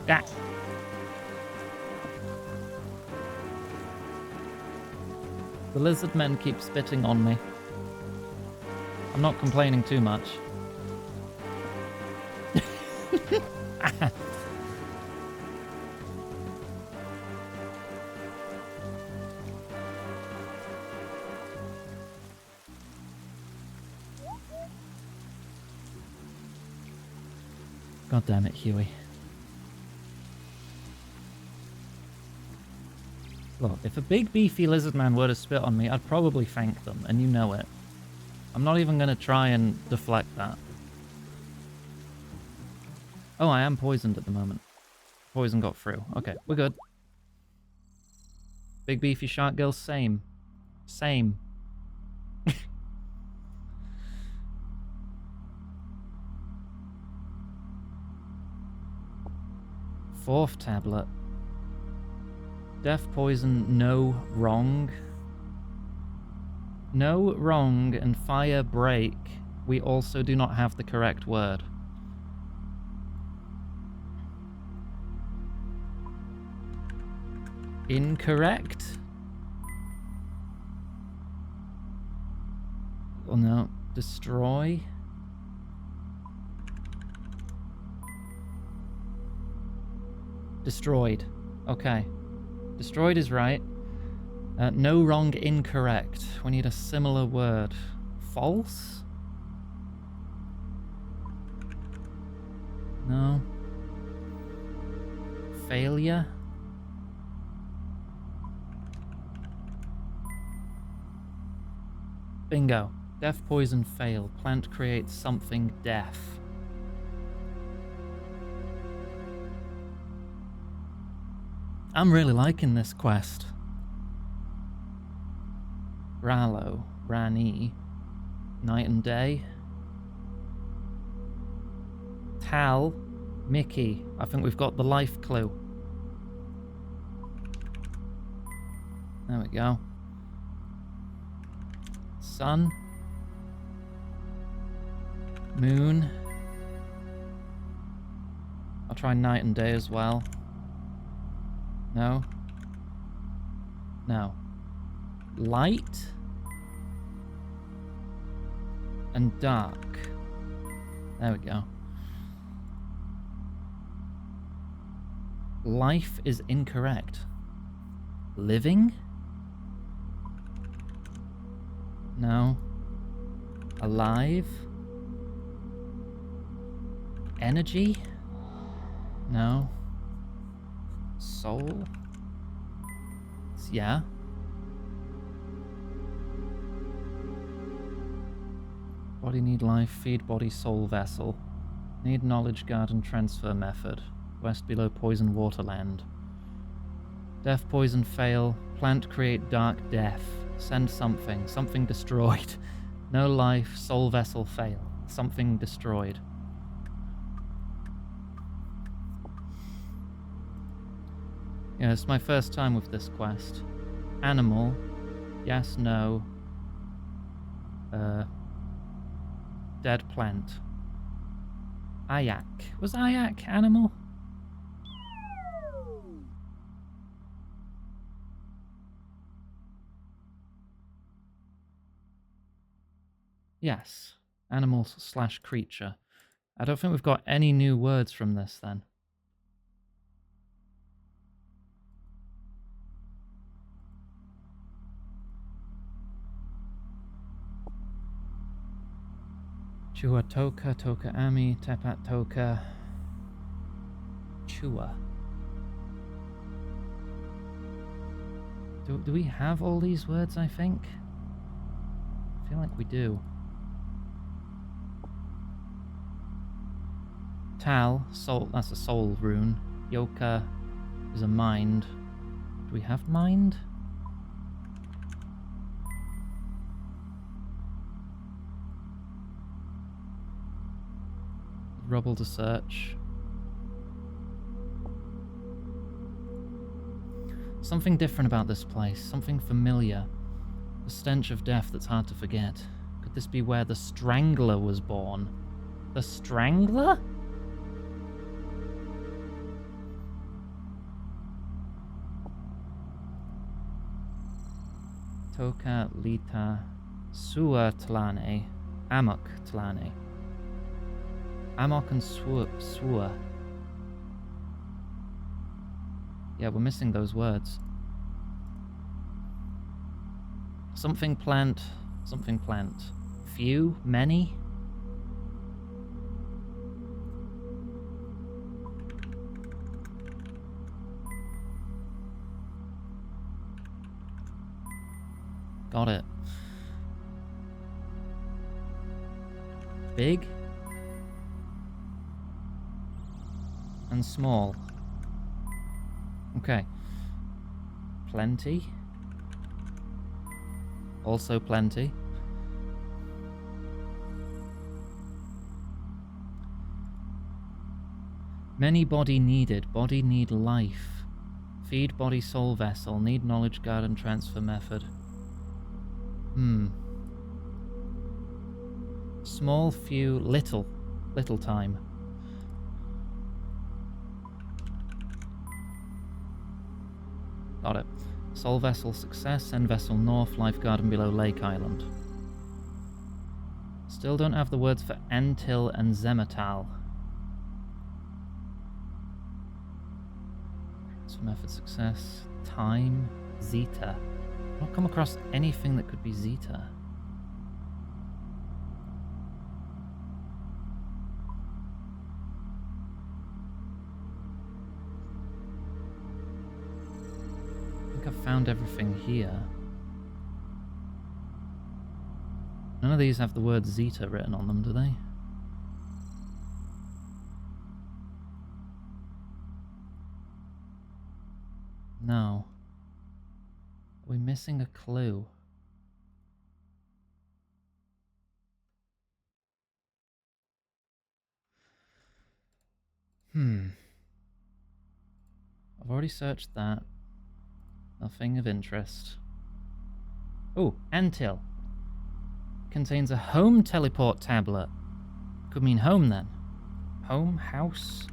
Ah. The lizard men keep spitting on me. I'm not complaining too much. God damn it, Huey. Look, if a big beefy lizard man were to spit on me, I'd probably thank them, and you know it. I'm not even going to try and deflect that. Oh, I am poisoned at the moment. Poison got through. Okay, we're good. Big beefy shark girl, same. Same. Fourth tablet. Death poison, no wrong. No wrong and fire break. We also do not have the correct word. Incorrect? Oh no. Destroy? Destroyed. Okay. Destroyed is right. No wrong, incorrect. We need a similar word. False? No. Failure? Bingo. Death, poison, fail. Plant creates something death. I'm really liking this quest. Rallo, Rani, Night and Day. Tal, Mickey. I think we've got the life clue. There we go. Sun. Moon. I'll try night and day as well. No. No. Light and dark. There we go. Life is incorrect. Living? No. Alive? Energy? No. Soul? Yeah. Body need life, feed body soul vessel. Need knowledge garden transfer method. West below poison waterland. Death poison fail. Plant create dark death. Send something. Something destroyed. No life, soul vessel fail. Something destroyed. Yeah, it's my first time with this quest. Animal. Yes, no. Dead plant. Ayak. Was Ayak animal? Yes. Animal / creature. I don't think we've got any new words from this then. Chua toka, toka ami, tepat toka. Chua. Do we have all these words, I think? I feel like we do. Tal, soul, that's a soul rune. Yoka is a mind. Do we have mind? Rubble to search. Something different about this place, something familiar. The stench of death that's hard to forget. Could this be where the Strangler was born? The Strangler? Toka Lita Sua Tlane Amok Tlane Amok and Sua. Yeah, we're missing those words. Something plant, something plant. Few, many. Got it. Big and small. Okay. Plenty. Also plenty. Many body needed. Body need life. Feed body soul vessel. Need knowledge garden transfer method. Small, few, little. Little time. Got it. Soul vessel success, send vessel north, life garden below Lake Island. Still don't have the words for Entil and Zemetal. So method success, time, Zeta. I've not come across anything that could be Zeta. I've found everything here. None of these have the word Zeta written on them, do they? No. Are we missing a clue? I've already searched that. Nothing of interest. Oh, Antil. Contains a home teleport tablet. Could mean home then. Home, house.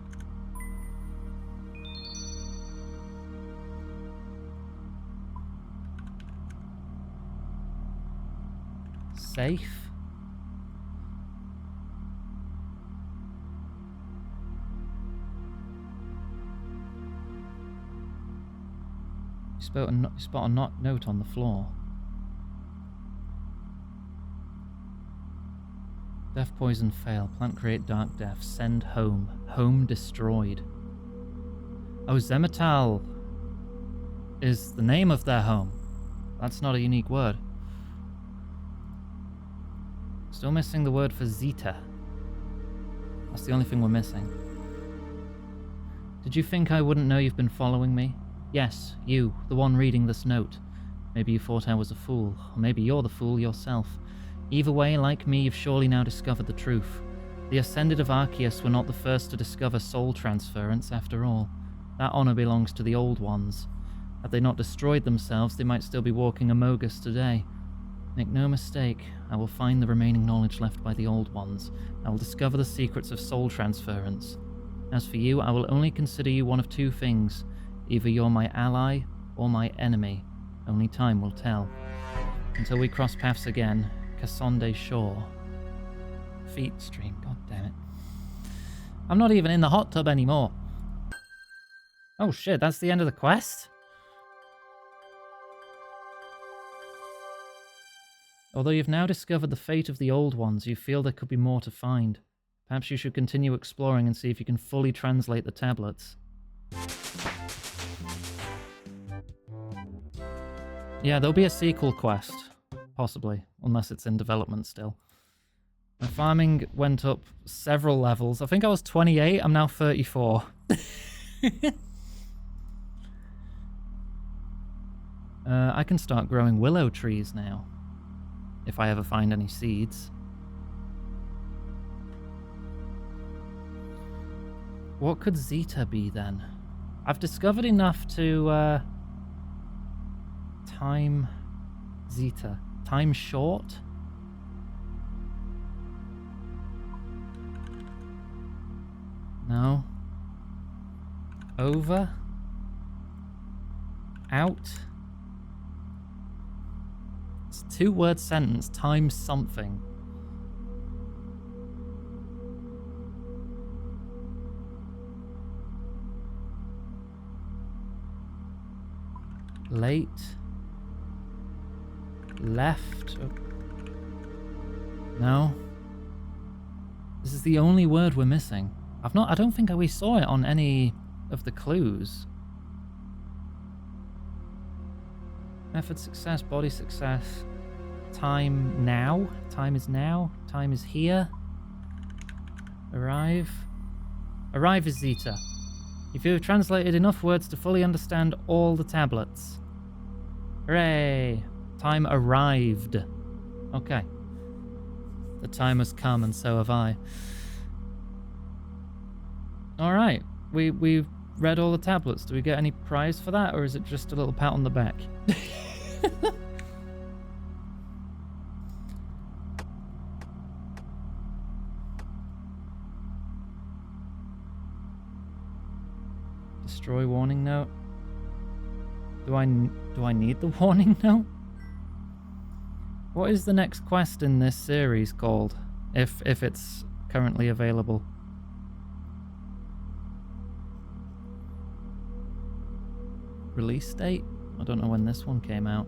safe. You spot a note on the floor. Death, poison, fail. Plant create dark death. Send home. Home destroyed. Oh, Zemital is the name of their home. That's not a unique word. Still missing the word for Zeta. That's the only thing we're missing. Did you think I wouldn't know you've been following me? Yes, you, the one reading this note. Maybe you thought I was a fool, or maybe you're the fool yourself. Either way, like me, you've surely now discovered the truth. The Ascended of Arceus were not the first to discover soul transference, after all. That honor belongs to the Old Ones. Had they not destroyed themselves, they might still be walking Amogus today. Make no mistake, I will find the remaining knowledge left by the Old Ones. I will discover the secrets of soul transference. As for you, I will only consider you one of two things. Either you're my ally, or my enemy. Only time will tell. Until we cross paths again, Cassonde Shore. Feet stream, god damn it. I'm not even in the hot tub anymore. Oh shit, that's the end of the quest? Although you've now discovered the fate of the Old Ones, you feel there could be more to find. Perhaps you should continue exploring and see if you can fully translate the tablets. Yeah, there'll be a sequel quest. Possibly, unless it's in development still. My farming went up several levels. I think I was 28, I'm now 34. I can start growing willow trees now. If I ever find any seeds. What could Zeta be then? I've discovered enough to time Zeta. Time short? No. Over? Out? It's a two-word sentence, time something. Late. Left. Oh. No. This is the only word we're missing. I don't think we saw it on any of the clues. Method success, body success. Time now. Time is now. Time is here. Arrive. Arrive is Zeta. If you have translated enough words to fully understand all the tablets. Hooray! Time arrived. Okay. The time has come and so have I. Alright. We read all the tablets. Do we get any prize for that, or is it just a little pat on the back? Destroy warning note. Do I need the warning note? What is the next quest in this series called? If it's currently available. Release date? I don't know when this one came out.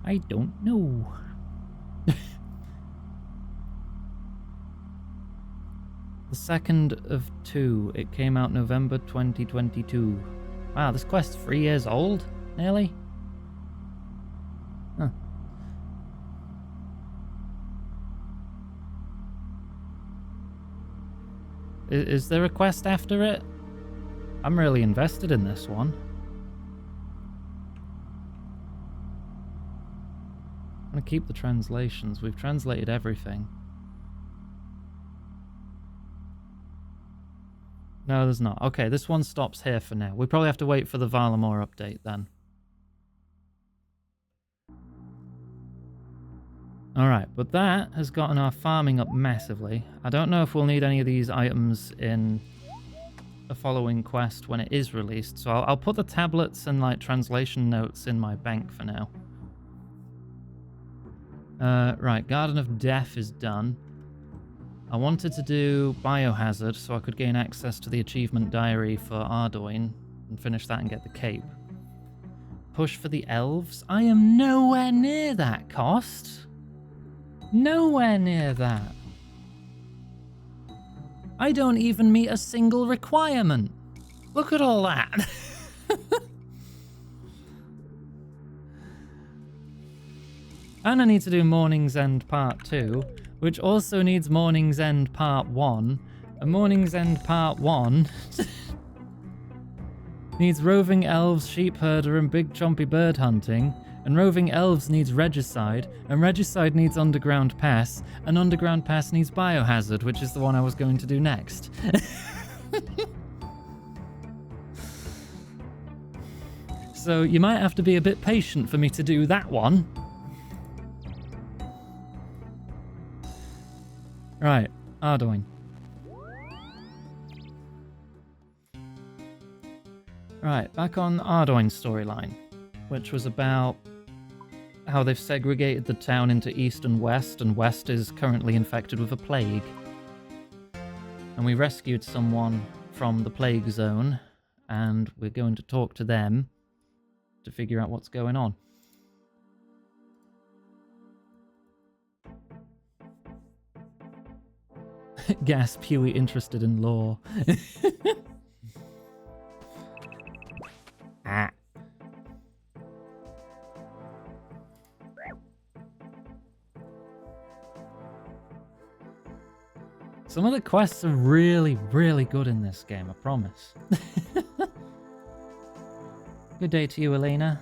I don't know. The second of two. It came out November 2022. Wow, this quest's 3 years old? Nearly? Huh. Is there a quest after it? I'm really invested in this one. I'm gonna keep the translations. We've translated everything. No, there's not. Okay, this one stops here for now. We probably have to wait for the Valamore update then. Alright, but that has gotten our farming up massively. I don't know if we'll need any of these items in the following quest when it is released, so I'll put the tablets and like translation notes in my bank for now. Right, Garden of Death is done. I wanted to do Biohazard so I could gain access to the achievement diary for Ardoin and finish that and get the cape. Push for the elves. I am nowhere near that cost. Nowhere near that. I don't even meet a single requirement. Look at all that. And I need to do Morning's End Part 2, which also needs Morning's End Part 1. And Morning's End Part 1 needs roving elves, sheep herder, and big chompy bird hunting. And roving elves needs regicide, and regicide needs underground pass, and underground pass needs biohazard, which is the one I was going to do next. So you might have to be a bit patient for me to do that one. Right, Ardoin. Right, back on Ardoin's storyline, which was about how they've segregated the town into East and West is currently infected with a plague. And we rescued someone from the plague zone, and we're going to talk to them to figure out what's going on. Gasp, Huey interested in lore. Ah. Some of the quests are really, really good in this game, I promise. Good day to you, Elena.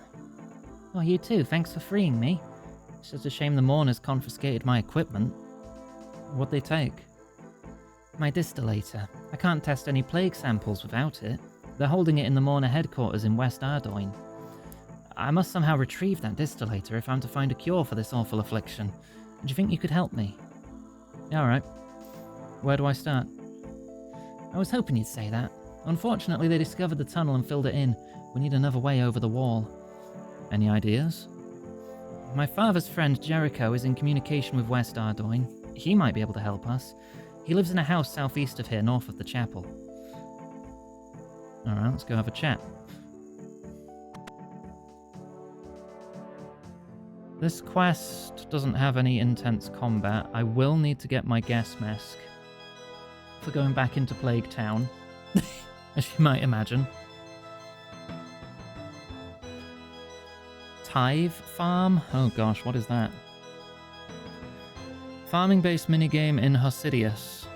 Oh, you too. Thanks for freeing me. It's just a shame the Mourners confiscated my equipment. What'd they take? My distillator. I can't test any plague samples without it. They're holding it in the Mourner headquarters in West Ardoin. I must somehow retrieve that distillator if I'm to find a cure for this awful affliction. Do you think you could help me? Yeah, alright. Where do I start? I was hoping you'd say that. Unfortunately, they discovered the tunnel and filled it in. We need another way over the wall. Any ideas? My father's friend Jericho is in communication with West Ardoin. He might be able to help us. He lives in a house southeast of here, north of the chapel. Alright, let's go have a chat. This quest doesn't have any intense combat. I will need to get my gas mask for going back into Plague Town, as you might imagine. Tithe Farm? Oh gosh, what is that? Farming-based minigame in Hosidius.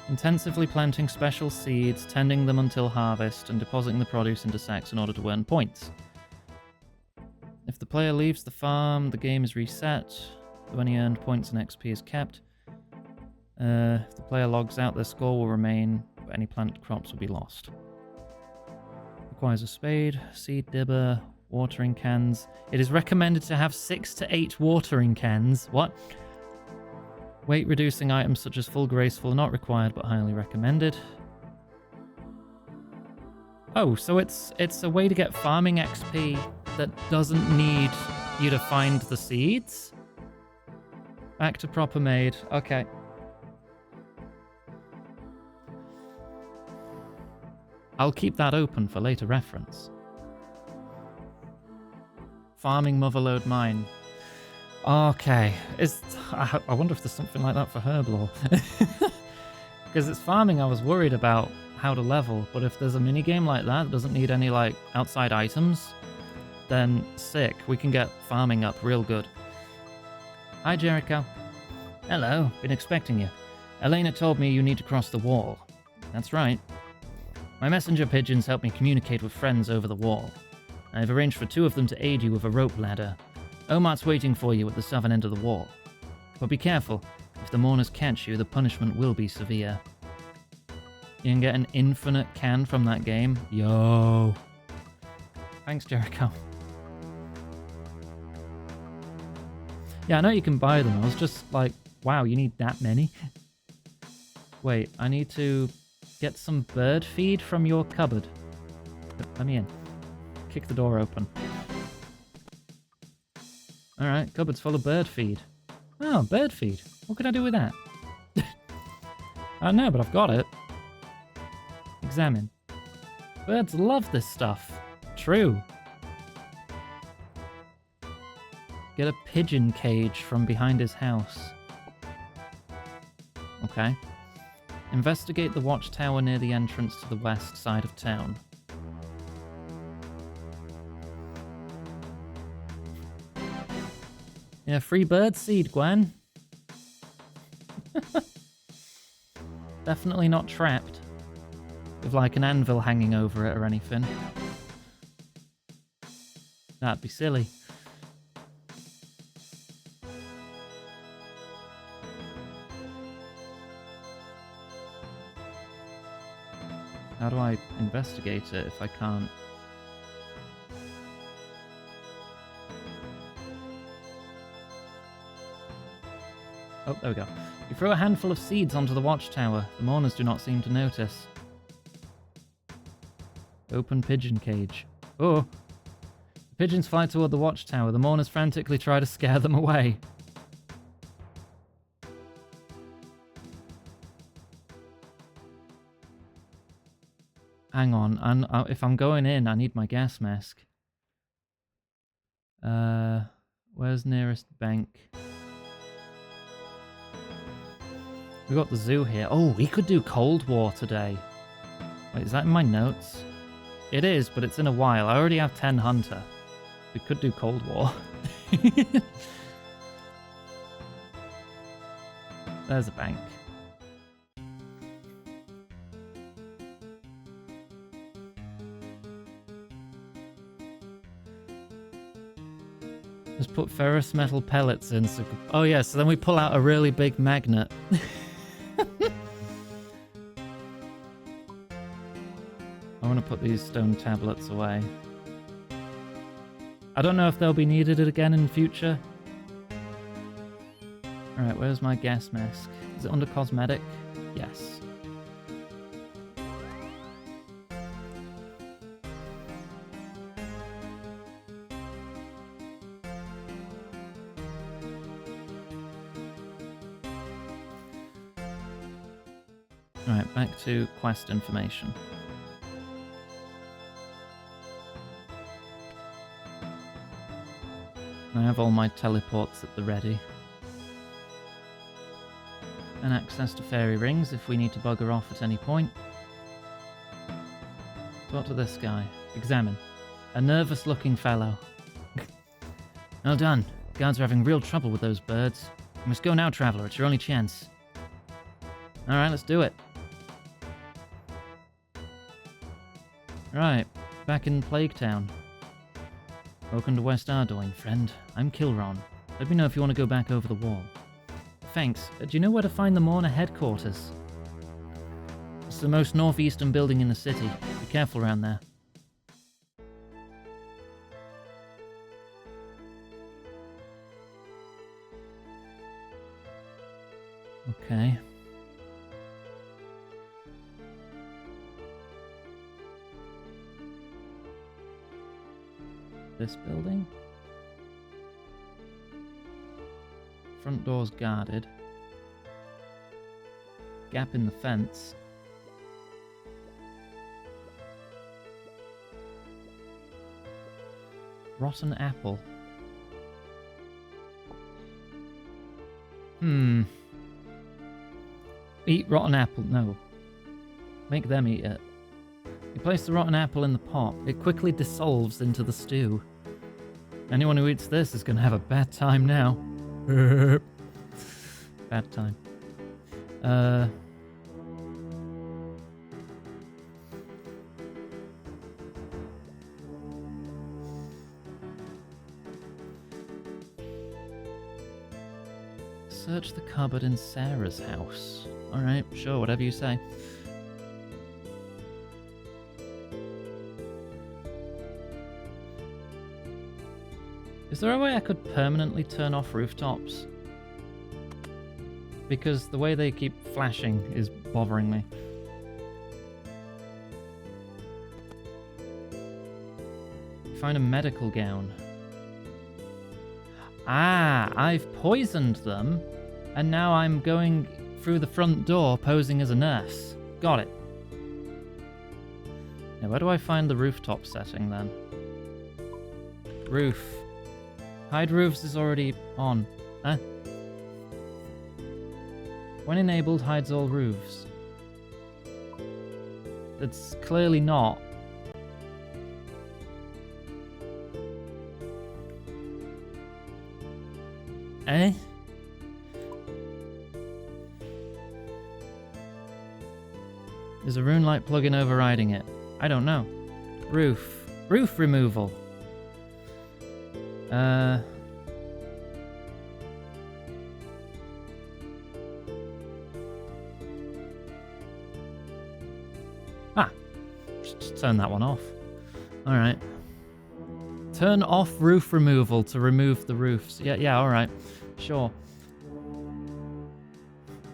Intensively planting special seeds, tending them until harvest, and depositing the produce into sacks in order to earn points. If the player leaves the farm, the game is reset. Though any earned points and XP is kept. If the player logs out, their score will remain, but any planted crops will be lost. Requires a spade, seed dibber, watering cans. It is recommended to have 6 to 8 watering cans. What? Weight reducing items such as full graceful are not required but highly recommended. Oh, so it's a way to get farming XP that doesn't need you to find the seeds? Back to proper made. Okay. I'll keep that open for later reference. Farming Motherlode Mine. Okay. I wonder if there's something like that for Herblore. Because it's farming I was worried about how to level, but if there's a minigame like that that doesn't need any like outside items, then sick. We can get farming up real good. Hi Jericho. Hello, been expecting you. Elena told me you need to cross the wall. That's right. My messenger pigeons help me communicate with friends over the wall. I've arranged for 2 of them to aid you with a rope ladder. Omart's waiting for you at the southern end of the wall. But be careful, if the Mourners catch you, the punishment will be severe. You can get an infinite can from that game. Yo. Thanks, Jericho. Yeah, I know you can buy them. I was just like, wow, you need that many? Wait, I need to get some bird feed from your cupboard. Let me in. Kick the door open. Alright, cupboard's full of bird feed. Oh, bird feed. What can I do with that? I don't know, but I've got it. Examine. Birds love this stuff. True. Get a pigeon cage from behind his house. Okay. Investigate the watchtower near the entrance to the west side of town. Yeah, free bird seed, Gwen. Definitely not trapped. With like an anvil hanging over it or anything. That'd be silly. How do I investigate it if I can't? Oh, there we go. You throw a handful of seeds onto the watchtower. The mourners do not seem to notice. Open pigeon cage. Oh! The pigeons fly toward the watchtower. The mourners frantically try to scare them away. Hang on, and if I'm going in, I need my gas mask. Where's nearest bank? We got the zoo here. Oh, we could do Cold War today. Wait, is that in my notes? It is, but it's in a while. I already have 10 Hunter. We could do Cold War. There's a bank. Just put ferrous metal pellets in. So, oh yeah, so then we pull out a really big magnet. I want to put these stone tablets away. I don't know if they'll be needed again in future. Alright, where's my gas mask? Is it under cosmetic? Yes. Alright, back to quest information. I have all my teleports at the ready. And access to fairy rings if we need to bugger off at any point. Talk to this guy. Examine. A nervous looking fellow. Well done. Guards are having real trouble with those birds. You must go now, traveller. It's your only chance. Alright, let's do it. Right, back in Plague Town. Welcome to West Ardoyne, friend. I'm Kilron. Let me know if you want to go back over the wall. Thanks. Do you know where to find the Mourner headquarters? It's the most northeastern building in the city. Be careful around there. Okay. This building. Front door's guarded. Gap in the fence. Rotten apple. Eat rotten apple. No. Make them eat it. You place the rotten apple in the pot. It quickly dissolves into the stew. Anyone who eats this is going to have a bad time now. Bad time. Search the cupboard in Sarah's house. Alright, sure, whatever you say. Is there a way I could permanently turn off rooftops? Because the way they keep flashing is bothering me. Find a medical gown. Ah, I've poisoned them, and now I'm going through the front door posing as a nurse. Got it. Now, where do I find the rooftop setting then? Roof. Hide roofs is already on. Huh? When enabled, hides all roofs. It's clearly not. Eh? Is a rune light plugin overriding it? I don't know. Roof. Roof removal. Just turn that one off. Alright. Turn off roof removal to remove the roofs. Yeah, alright. Sure.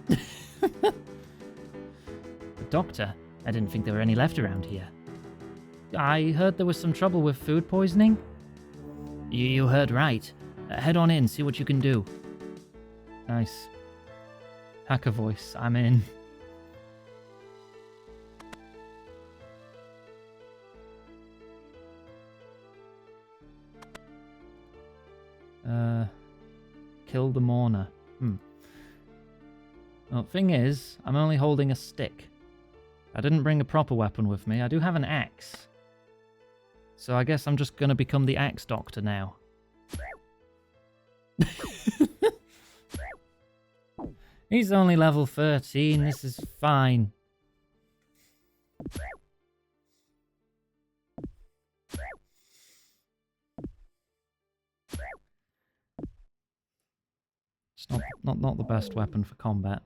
The doctor? I didn't think there were any left around here. I heard there was some trouble with food poisoning. You heard right. Head on in, see what you can do. Nice. Hacker voice, I'm in. Kill the mourner. Well, thing is, I'm only holding a stick. I didn't bring a proper weapon with me. I do have an axe. So I guess I'm just gonna become the axe doctor now. He's only level 13. This is fine. It's not the best weapon for combat.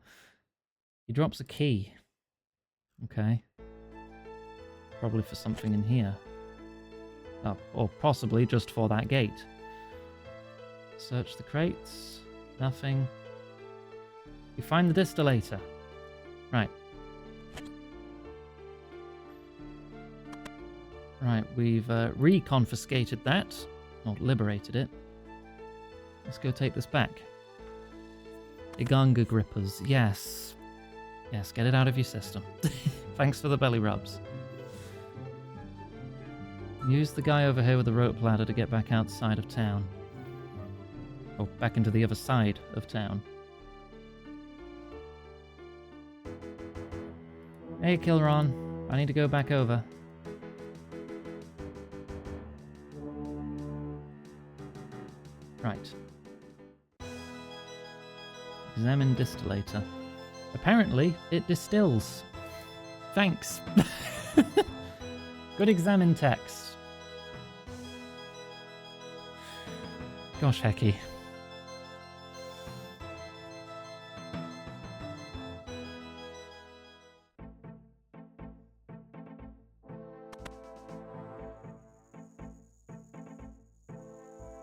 He drops a key. Okay. Probably for something in here. Oh, or possibly just for that gate. Search the crates. Nothing. You find the distillator. Right. Right, we've reconfiscated that. Not liberated it. Let's go take this back. Iganga grippers. Yes. Yes, get it out of your system. Thanks for the belly rubs. Use the guy over here with the rope ladder to get back outside of town. Or back into the other side of town. Hey, Kilron. I need to go back over. Right. Examine distillator. Apparently, it distills. Thanks. Good examine text. Gosh, hecky.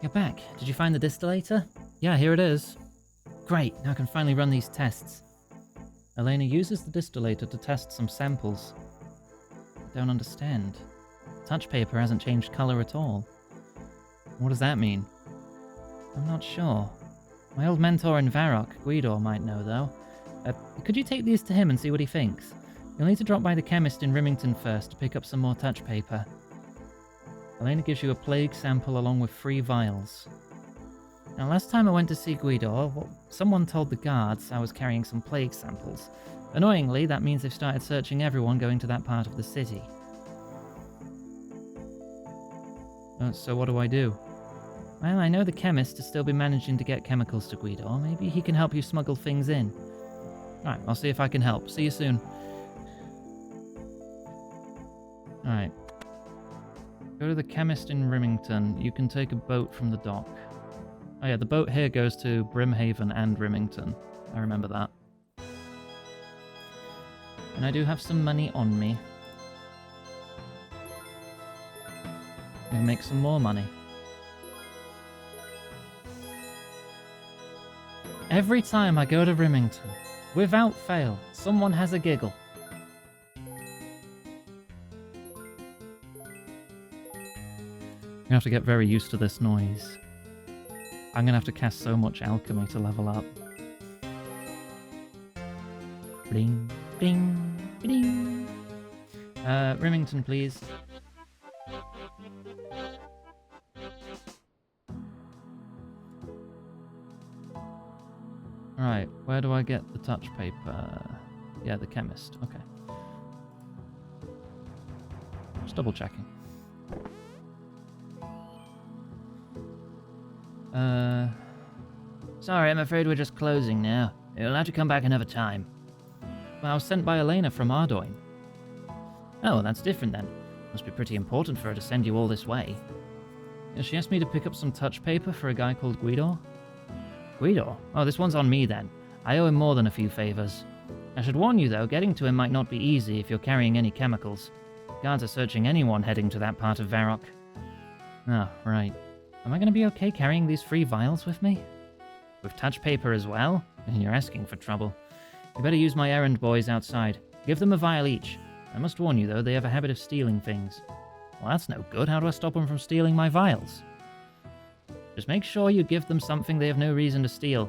You're back. Did you find the distillator? Yeah, here it is. Great, now I can finally run these tests. Elena uses the distillator to test some samples. I don't understand. Touch paper hasn't changed color at all. What does that mean? I'm not sure. My old mentor in Varrock, Guido, might know though. Could you take these to him and see what he thinks? You'll need to drop by the chemist in Rimington first to pick up some more touch paper. Elena gives you a plague sample along with 3 vials. Now, last time I went to see Guido, someone told the guards I was carrying some plague samples. Annoyingly, that means they've started searching everyone going to that part of the city. So what do I do? Well, I know the chemist has still been managing to get chemicals to Guido. Maybe he can help you smuggle things in. Alright, I'll see if I can help. See you soon. Alright. Go to the chemist in Rimington. You can take a boat from the dock. Oh yeah, the boat here goes to Brimhaven and Rimington. I remember that. And I do have some money on me. I'll make some more money. Every time I go to Rimington, without fail, someone has a giggle. I'm gonna have to get very used to this noise. I'm gonna have to cast so much alchemy to level up. Bling, bling, bling. Rimington, please. Right, where do I get the touch paper? Yeah, the chemist. Okay. Just double checking. Sorry, I'm afraid we're just closing now. You'll have to come back another time. Well, I was sent by Elena from Ardoin. Oh, that's different then. Must be pretty important for her to send you all this way. Yeah, she asked me to pick up some touch paper for a guy called Guido. Guido? Oh, this one's on me then. I owe him more than a few favors. I should warn you though, getting to him might not be easy if you're carrying any chemicals. Guards are searching anyone heading to that part of Varrock. Oh, right. Am I going to be okay carrying these 3 vials with me? With touch paper as well? You're asking for trouble. You better use my errand boys outside. Give them a vial each. I must warn you though, they have a habit of stealing things. Well, that's no good. How do I stop them from stealing my vials? Just make sure you give them something they have no reason to steal.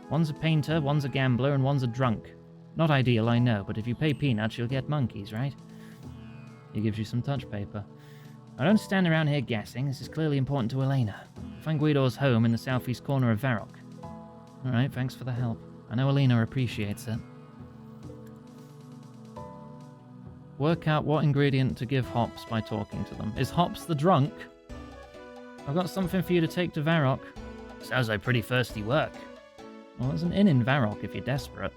One's a painter, one's a gambler, and one's a drunk. Not ideal, I know, but if you pay peanuts, you'll get monkeys, right? He gives you some touch paper. I don't stand around here guessing. This is clearly important to Elena. Find Guido's home in the southeast corner of Varrock. Alright, thanks for the help. I know Elena appreciates it. Work out what ingredient to give Hops by talking to them. Is Hops the drunk? I've got something for you to take to Varrock. Sounds like pretty thirsty work. Well, there's an inn in Varrock if you're desperate.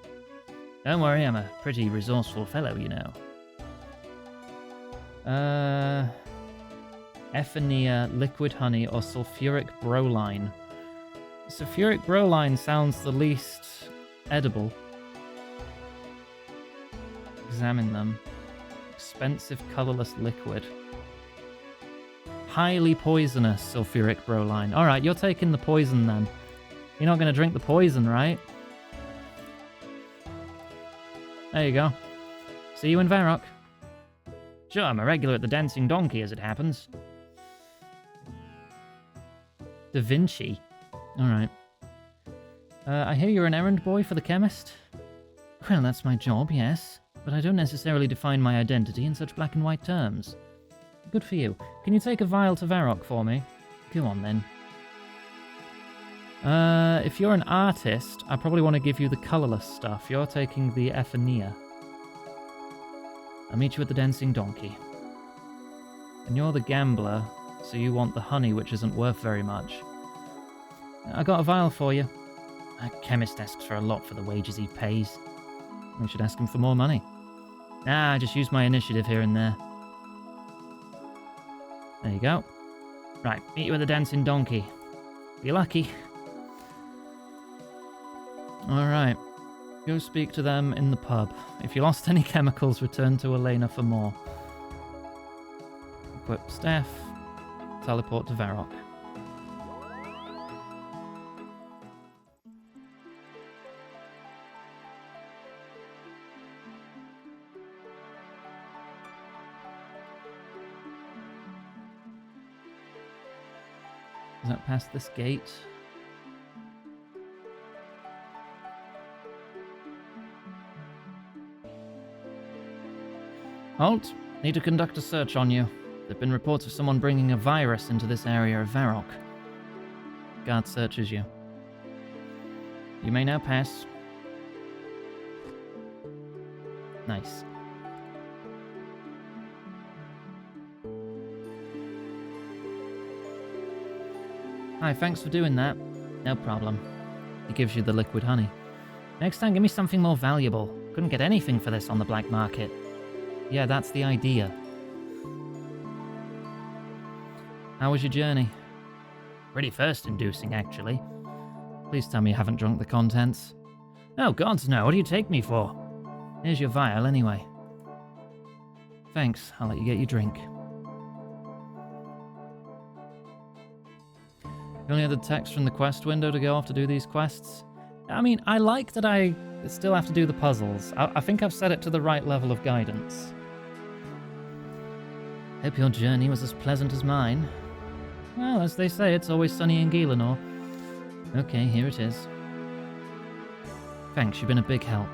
Don't worry, I'm a pretty resourceful fellow, you know. Ephenia, liquid honey, or sulfuric broline. Sulfuric broline sounds the least edible. Examine them. Expensive, colorless liquid. Highly poisonous sulfuric broline. Alright, you're taking the poison then. You're not going to drink the poison, right? There you go. See you in Varrock. Sure, I'm a regular at the Dancing Donkey, as it happens. Da Vinci. Alright. I hear you're an errand boy for the chemist? Well, that's my job, yes. But I don't necessarily define my identity in such black and white terms. Good for you. Can you take a vial to Varrock for me? Go on, then. If you're an artist, I probably want to give you the colourless stuff. You're taking the Ephenia. I'll meet you at the Dancing Donkey. And you're the gambler, so you want the honey, which isn't worth very much. I got a vial for you. A chemist asks for a lot for the wages he pays. We should ask him for more money. Nah, I just use my initiative here and there. There you go. Right, meet you at the Dancing Donkey. Be lucky. Alright. Go speak to them in the pub. If you lost any chemicals, return to Elena for more. Equip staff. Teleport to Varrock. Is that past this gate? Halt! Need to conduct a search on you. There have been reports of someone bringing a virus into this area of Varrock. Guard searches you. You may now pass. Nice. Hi, thanks for doing that. No problem. He gives you the liquid honey. Next time, give me something more valuable. Couldn't get anything for this on the black market. Yeah, that's the idea. How was your journey? Pretty thirst-inducing, actually. Please tell me you haven't drunk the contents. Oh, gods no, what do you take me for? Here's your vial, anyway. Thanks, I'll let you get your drink. You only had the text from the quest window to go off to do these quests? I mean, I like that I still have to do the puzzles. I think I've set it to the right level of guidance. Hope your journey was as pleasant as mine. Well, as they say, it's always sunny in Gielinor. Okay, here it is. Thanks, you've been a big help.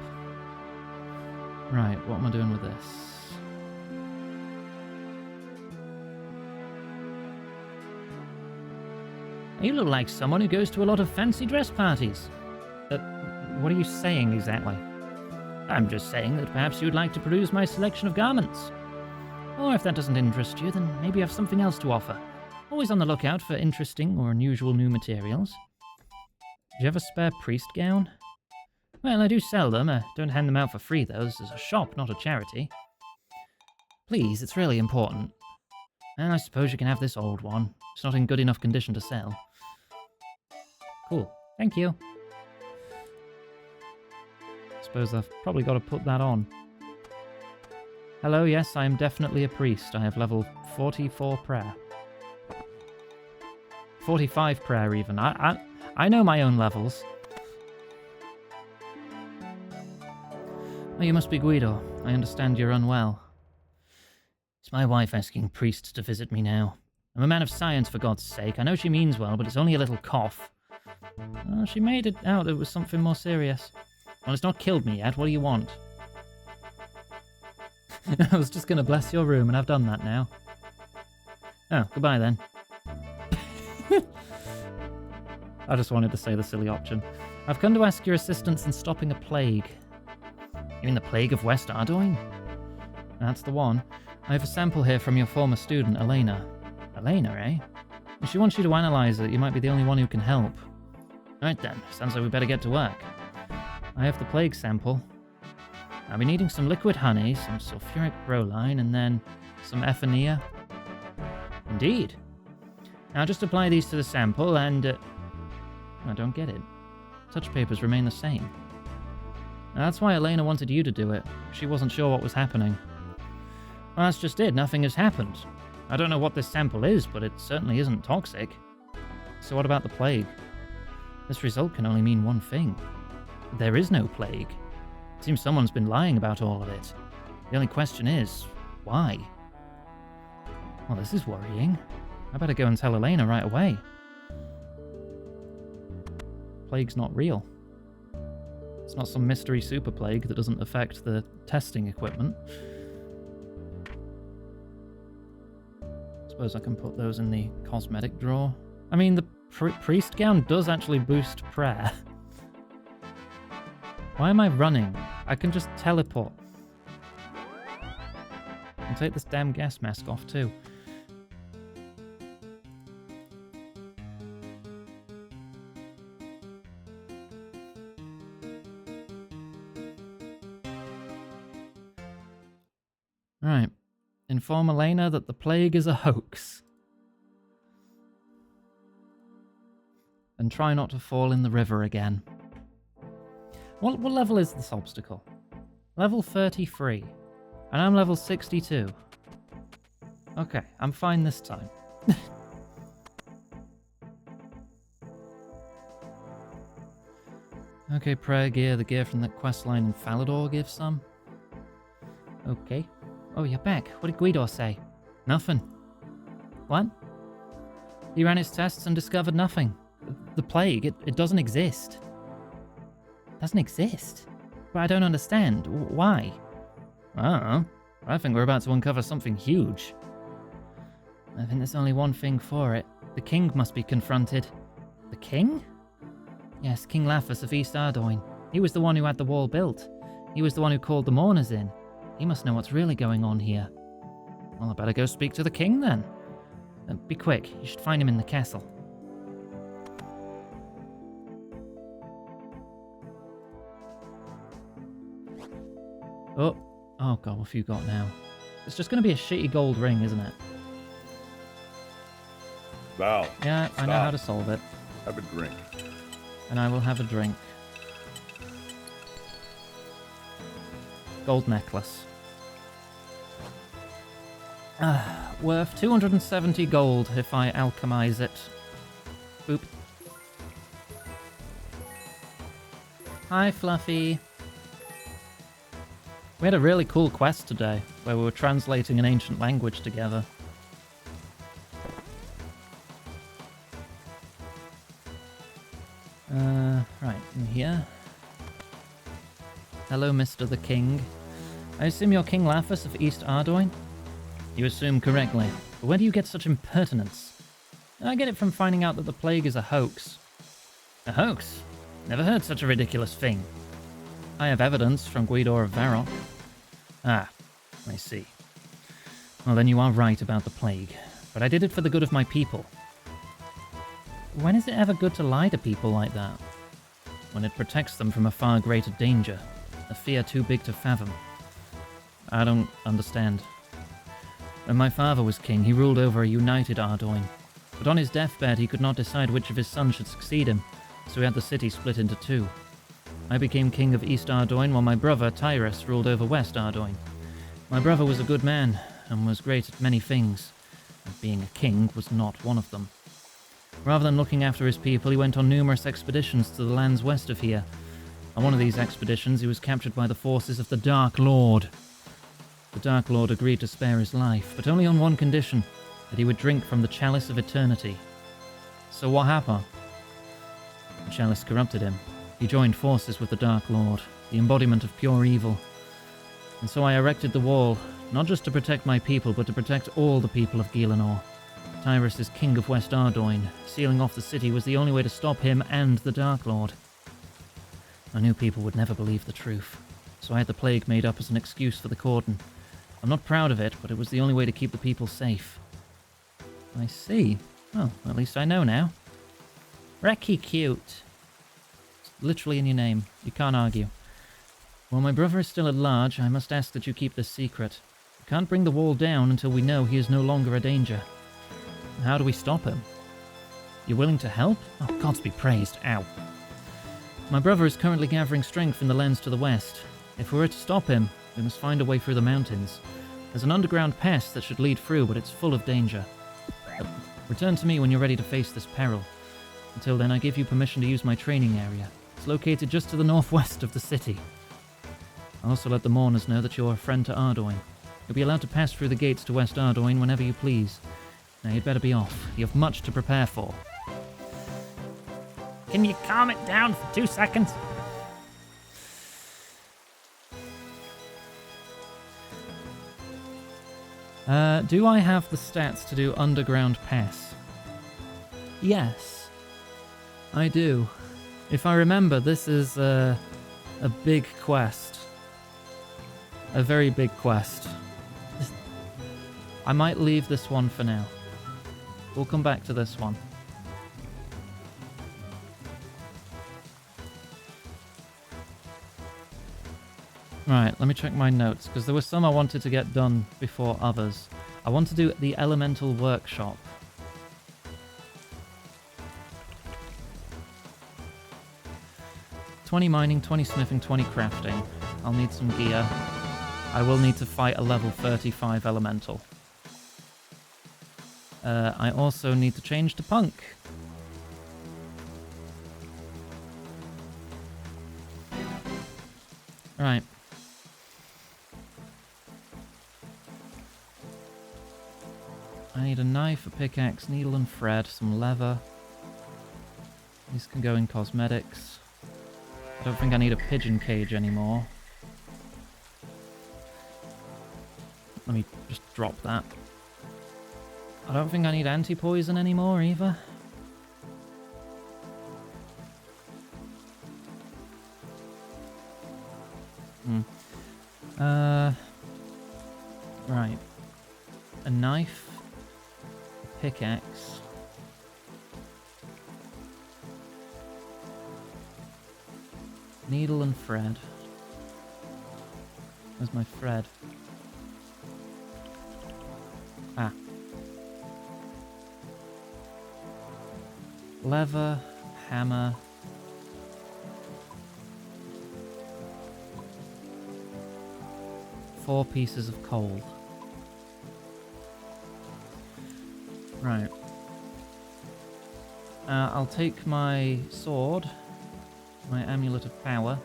Right, what am I doing with this? You look like someone who goes to a lot of fancy dress parties. What are you saying exactly? I'm just saying that perhaps you'd like to peruse my selection of garments. Or if that doesn't interest you, then maybe you have something else to offer. Always on the lookout for interesting or unusual new materials. Do you have a spare priest gown? Well, I do sell them. I don't hand them out for free, though. This is a shop, not a charity. Please, it's really important. Well, I suppose you can have this old one. It's not in good enough condition to sell. Cool. Thank you. Suppose I've probably got to put that on. Hello, yes, I am definitely a priest. I have level 44 prayer. 45 prayer, even. I know my own levels. Oh, you must be Guido. I understand you're unwell. It's my wife asking priests to visit me now. I'm a man of science, for God's sake. I know she means well, but it's only a little cough. Oh, she made it out it was something more serious. Well, it's not killed me yet. What do you want? I was just going to bless your room, and I've done that now. Oh, goodbye then. I just wanted to say the silly option. I've come to ask your assistance in stopping a plague. You mean the plague of West Ardoyne? That's the one. I have a sample here from your former student, Elena. Elena, eh? If she wants you to analyze it, you might be the only one who can help. Right then, sounds like we better get to work. I have the plague sample. I'll be needing some liquid honey, some sulfuric bromine, and then some ephenea. Indeed. Now just apply these to the sample and... I don't get it. Touch papers remain the same. Now, that's why Elena wanted you to do it. She wasn't sure what was happening. Well, that's just it. Nothing has happened. I don't know what this sample is, but it certainly isn't toxic. So what about the plague? This result can only mean one thing. There is no plague. It seems someone's been lying about all of it. The only question is, why? Well, this is worrying. I better go and tell Elena right away. Plague's not real. It's not some mystery super plague that doesn't affect the testing equipment. Suppose I can put those in the cosmetic drawer. I mean, the priest gown does actually boost prayer. Why am I running? I can just teleport. And take this damn gas mask off too. Right. Inform Elena that the plague is a hoax. And try not to fall in the river again. What level is this obstacle? Level 33. And I'm level 62. Okay, I'm fine this time. Okay, prayer gear, the gear from the questline in Falador gives some. Okay. Oh, you're back. What did Guido say? Nothing. What? He ran his tests and discovered nothing. The plague, it doesn't exist. Doesn't exist? But I don't understand. Why? I don't know. I think we're about to uncover something huge. I think there's only one thing for it. The king must be confronted. The king? Yes, King Laphus of East Ardoyne. He was the one who had the wall built. He was the one who called the mourners in. He must know what's really going on here. Well, I better go speak to the king then. Be quick. You should find him in the castle. Oh god, what have you got now? It's just going to be a shitty gold ring, isn't it? Val. Yeah, I know stop. how to solve it. Have a drink. And I will have a drink. Gold necklace. Worth 270 gold if I alchemize it. Boop. Hi, Fluffy. We had a really cool quest today, where we were translating an ancient language together. Right, in here. Hello, Mr. the King. I assume you're King Laphus of East Ardoin? You assume correctly, but where do you get such impertinence? I get it from finding out that the plague is a hoax. A hoax? Never heard such a ridiculous thing. I have evidence from Guidor of Varrock. Ah, I see. Well, then you are right about the plague, but I did it for the good of my people. When is it ever good to lie to people like that? When it protects them from a far greater danger, a fear too big to fathom. I don't understand. When my father was king, he ruled over a united Ardoin, but on his deathbed he could not decide which of his sons should succeed him, so he had the city split into two. I became king of East Ardoin while my brother, Tyrus, ruled over West Ardoin. My brother was a good man, and was great at many things, and being a king was not one of them. Rather than looking after his people, he went on numerous expeditions to the lands west of here. On one of these expeditions, he was captured by the forces of the Dark Lord. The Dark Lord agreed to spare his life, but only on one condition, that he would drink from the Chalice of Eternity. So what happened? The Chalice corrupted him. He joined forces with the Dark Lord, the embodiment of pure evil. And so I erected the wall, not just to protect my people, but to protect all the people of Gielinor. Tyrus is king of West Ardoin. Sealing off the city was the only way to stop him and the Dark Lord. I knew people would never believe the truth, so I had the plague made up as an excuse for the cordon. I'm not proud of it, but it was the only way to keep the people safe. I see. Well, at least I know now. Recky cute. It's literally in your name. You can't argue. While my brother is still at large, I must ask that you keep this secret. We can't bring the wall down until we know he is no longer a danger. How do we stop him? You're willing to help? Oh, gods be praised. Ow. My brother is currently gathering strength in the lands to the west. If we were to stop him, we must find a way through the mountains. There's an underground pass that should lead through, but it's full of danger. Return to me when you're ready to face this peril. Until then, I give you permission to use my training area. It's located just to the northwest of the city. I'll also let the mourners know that you're a friend to Ardoin. You'll be allowed to pass through the gates to West Ardoin whenever you please. Now you'd better be off. You have much to prepare for. Can you calm it down for 2 seconds? Do I have the stats to do Underground Pass? Yes, I do. If I remember, this is a big quest. A very big quest. I might leave this one for now. We'll come back to this one. Right, let me check my notes, because there were some I wanted to get done before others. I want to do the Elemental Workshop. $20 mining, 20 smithing, 20 crafting. I'll need some gear. I will need to fight a level 35 elemental. I also need to change to punk. Right. I need a knife, a pickaxe, needle and thread, some leather. These can go in cosmetics. I don't think I need a pigeon cage anymore. Let me just drop that. I don't think I need anti-poison anymore either. Right. A knife. A pickaxe. Needle and thread. Where's my thread? Ah. Leather, hammer. Four pieces of coal. Right. I'll take my sword. my amulet of power.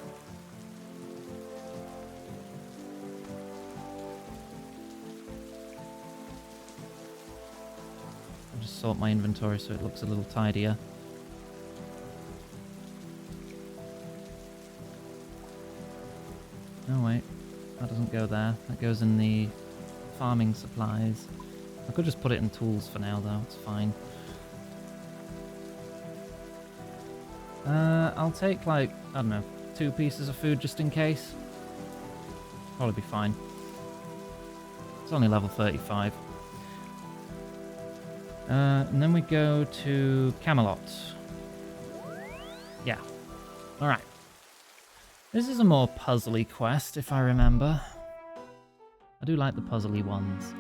I'll just sort my inventory so it looks a little tidier. Oh wait, that doesn't go there. That goes in the farming supplies. I could just put it in tools for now though, it's fine. I'll take like, I don't know, 2 pieces of food just in case. Probably be fine. It's only level 35. And then we go to Camelot. Yeah. Alright. This is a more puzzly quest, if I remember. I do like the puzzly ones.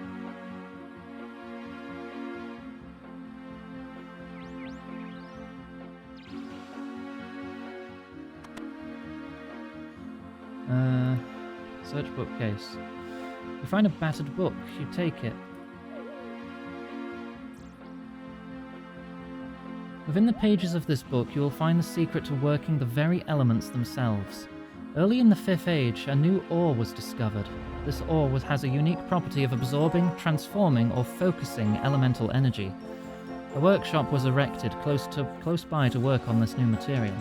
Search bookcase. You find a battered book, you take it. Within the pages of this book, you will find the secret to working the very elements themselves. Early in the 5th Age, a new ore was discovered. This ore has a unique property of absorbing, transforming, or focusing elemental energy. A workshop was erected close by to work on this new material.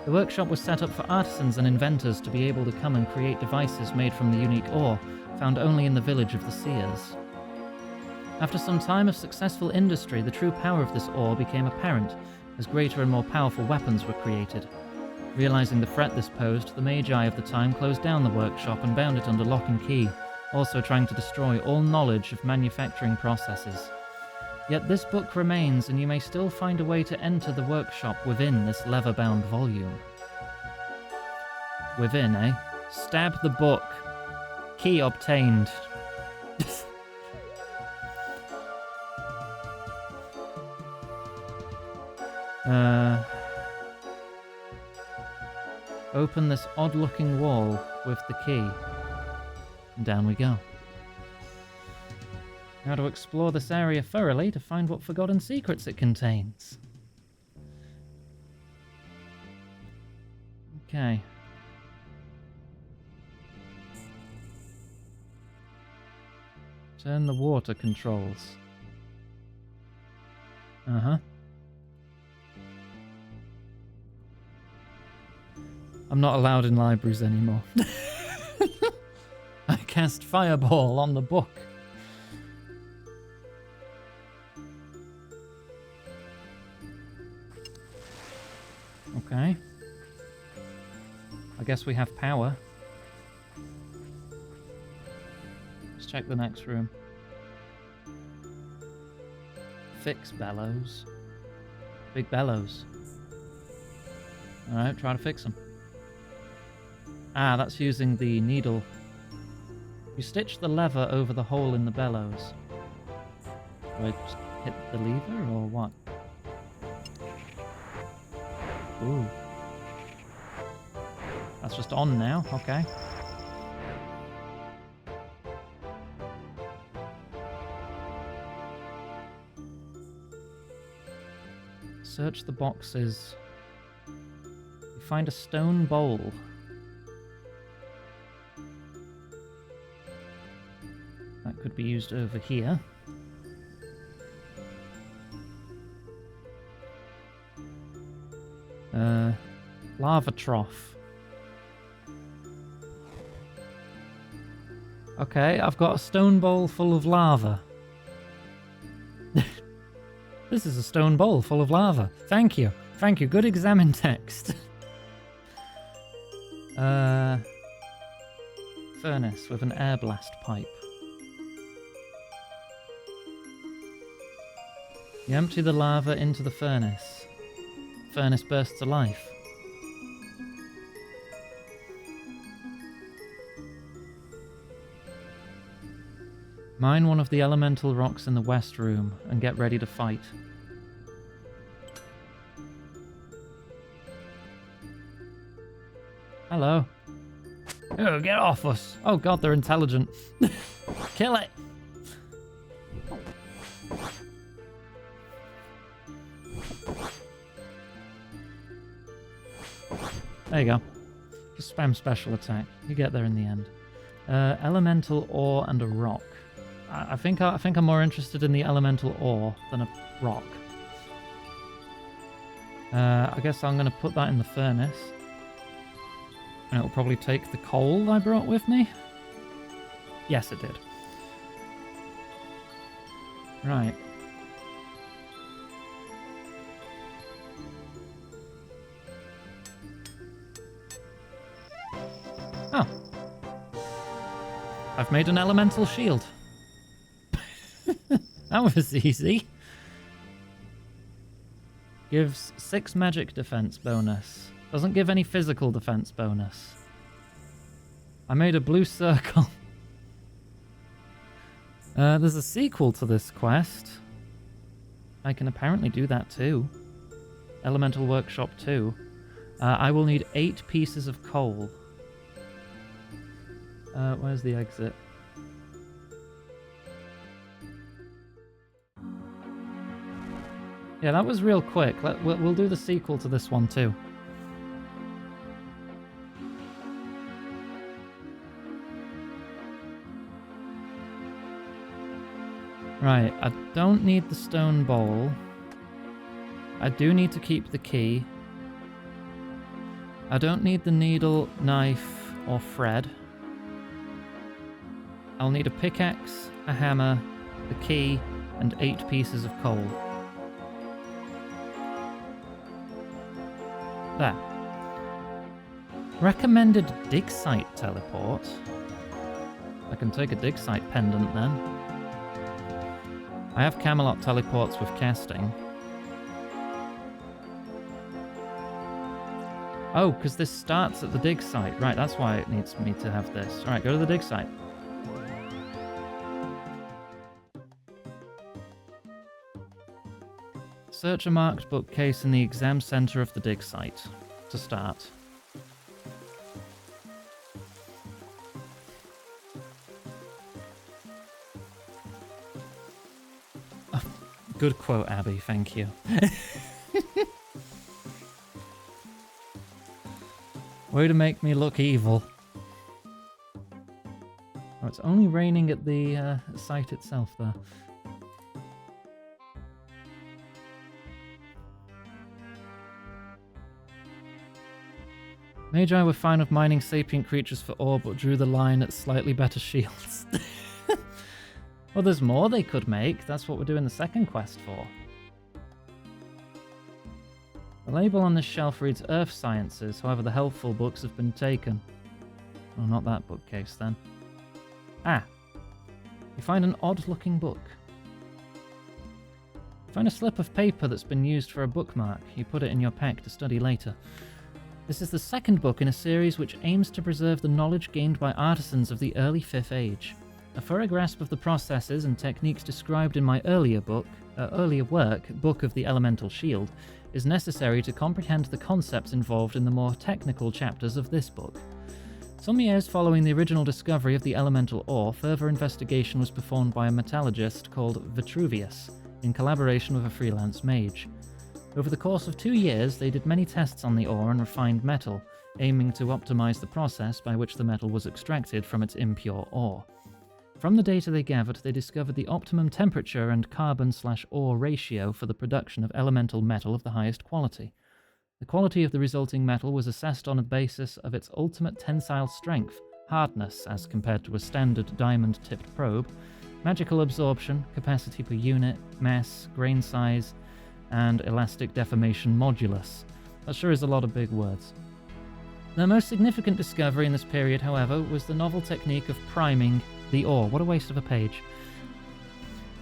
The workshop was set up for artisans and inventors to be able to come and create devices made from the unique ore, found only in the village of the Seers. After some time of successful industry, the true power of this ore became apparent, as greater and more powerful weapons were created. Realizing the threat this posed, the Magi of the time closed down the workshop and bound it under lock and key, also trying to destroy all knowledge of manufacturing processes. Yet this book remains, and you may still find a way to enter the workshop within this leather-bound volume. Within, eh? Stab the book. Key obtained. Open this odd-looking wall with the key. And down we go. Now to explore this area thoroughly to find what forgotten secrets it contains. Okay. Turn the water controls. Uh-huh. I'm not allowed in libraries anymore. I cast Fireball on the book. Okay. I guess we have power. Let's check the next room. Fix bellows. Big bellows. Alright, try to fix them. Ah, that's using the needle. You stitch the lever over the hole in the bellows. Do I just hit the lever or what? Ooh. That's just on now, okay. Search the boxes. You find a stone bowl. That could be used over here. Lava trough. Okay, I've got a stone bowl full of lava. This is a stone bowl full of lava. Thank you. Thank you. Good examine text. Furnace with an air blast pipe. You empty the lava into the furnace. Furnace bursts to life. Mine one of the elemental rocks in the west room and get ready to fight. Hello. Oh, get off us. Oh god, they're intelligent. Kill it. There you go. Just spam special attack. You get there in the end. Elemental ore and a rock. I think I'm more interested in the elemental ore than a rock. I guess I'm going to put that in the furnace. And it will probably take the coal I brought with me. Yes, it did. Right. Oh. I've made an elemental shield. That was easy. Gives 6 magic defense bonus. Doesn't give any physical defense bonus. I made a blue circle. There's a sequel to this quest. I can apparently do that too. Elemental Workshop 2. I will need 8 pieces of coal. Where's the exit? Yeah, that was real quick. We'll do the sequel to this one too. Right, I don't need the stone bowl. I do need to keep the key. I don't need the needle, knife, or thread. I'll need a pickaxe, a hammer, the key, and 8 pieces of coal. There. Recommended dig site teleport. I can take a dig site pendant then. I have Camelot teleports with casting. Oh, because this starts at the dig site. Right, that's why it needs me to have this. Alright, go to the dig site. Search a marked bookcase in the exam center of the dig site to start. Oh, good quote, Abby. Thank you. Way to make me look evil. Oh, it's only raining at the site itself there. Magi were fine with mining sapient creatures for ore, but drew the line at slightly better shields. Well, there's more they could make. That's what we're doing the second quest for. The label on this shelf reads Earth Sciences, however the helpful books have been taken. Oh, not that bookcase then. Ah! You find an odd-looking book. You find a slip of paper that's been used for a bookmark. You put it in your pack to study later. This is the second book in a series which aims to preserve the knowledge gained by artisans of the early 5th Age. A thorough grasp of the processes and techniques described in my earlier work, Book of the Elemental Shield, is necessary to comprehend the concepts involved in the more technical chapters of this book. Some years following the original discovery of the elemental ore, further investigation was performed by a metallurgist called Vitruvius, in collaboration with a freelance mage. Over the course of 2 years, they did many tests on the ore and refined metal, aiming to optimize the process by which the metal was extracted from its impure ore. From the data they gathered, they discovered the optimum temperature and carbon/ore ratio for the production of elemental metal of the highest quality. The quality of the resulting metal was assessed on a basis of its ultimate tensile strength, hardness as compared to a standard diamond-tipped probe, magical absorption, capacity per unit, mass, grain size, and elastic deformation modulus. That sure is a lot of big words. The most significant discovery in this period, however, was the novel technique of priming the ore. What a waste of a page.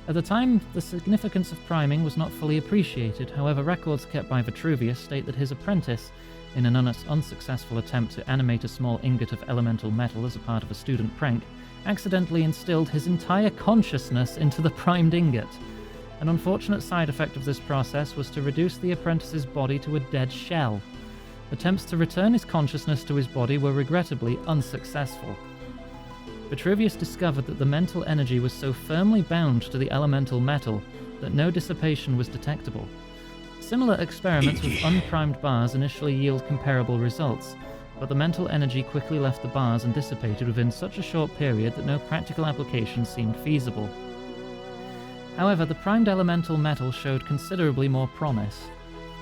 At the time, the significance of priming was not fully appreciated. However, records kept by Vitruvius state that his apprentice, in an unsuccessful attempt to animate a small ingot of elemental metal as a part of a student prank, accidentally instilled his entire consciousness into the primed ingot. An unfortunate side effect of this process was to reduce the apprentice's body to a dead shell. Attempts to return his consciousness to his body were regrettably unsuccessful. Vitruvius discovered that the mental energy was so firmly bound to the elemental metal that no dissipation was detectable. Similar experiments with unprimed bars initially yield comparable results, but the mental energy quickly left the bars and dissipated within such a short period that no practical application seemed feasible. However, the primed elemental metal showed considerably more promise.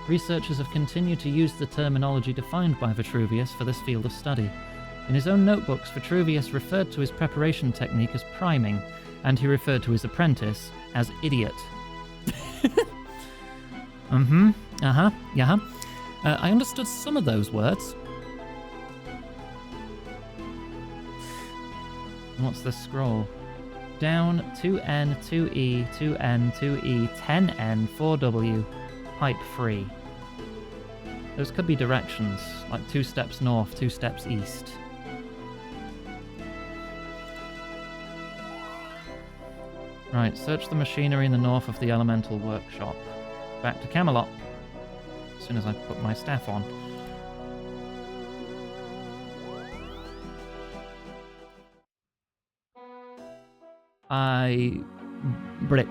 Researchers have continued to use the terminology defined by Vitruvius for this field of study. In his own notebooks, Vitruvius referred to his preparation technique as priming, and he referred to his apprentice as idiot. I understood some of those words. What's the scroll? Down 2N, 2E, 2N, 2E, 10N, 4W, pipe 3. Those could be directions, like 2 steps north, 2 steps east. Right, search the machinery in the north of the elemental workshop. Back to Camelot. As soon as I put my staff on. Brick.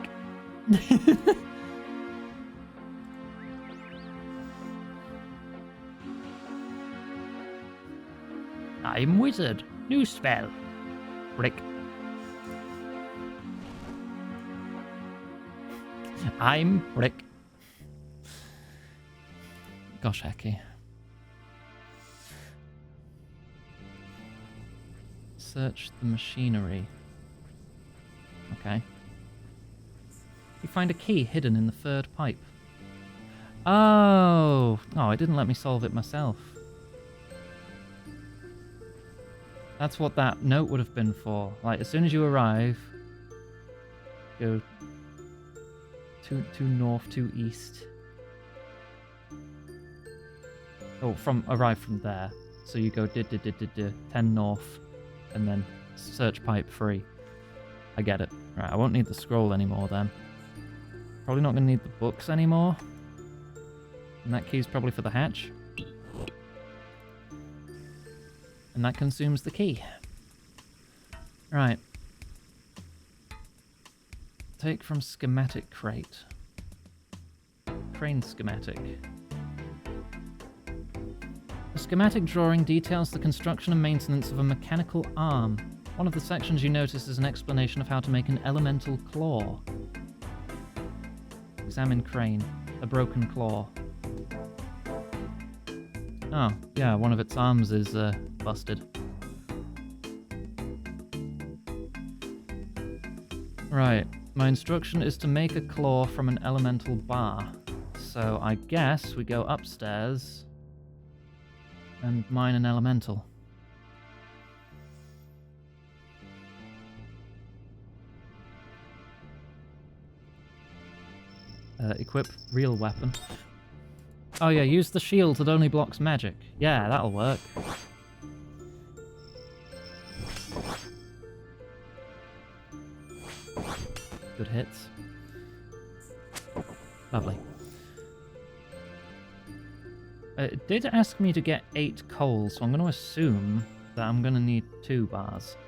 I'm wizard. New spell. Brick. I'm Brick. Gosh, hecky. Search the machinery. Okay. You find a key hidden in the third pipe. Oh, it didn't let me solve it myself. That's what that note would have been for. Like, as soon as you arrive, go 2 north, 2 east. Oh, arrive from there. So you go 10 north, and then search pipe 3. I get it. Right, I won't need the scroll anymore then. Probably not going to need the books anymore. And that key's probably for the hatch. And that consumes the key. Right. Take from schematic crate. Crane schematic. The schematic drawing details the construction and maintenance of a mechanical arm. One of the sections you notice is an explanation of how to make an elemental claw. Examine crane. A broken claw. Oh, yeah, one of its arms is busted. Right, my instruction is to make a claw from an elemental bar. So I guess we go upstairs and mine an elemental. Equip real weapon. Oh yeah, use the shield that only blocks magic. Yeah, that'll work. Good hits. Lovely. It did ask me to get 8 coal, so I'm going to assume that I'm going to need 2 bars.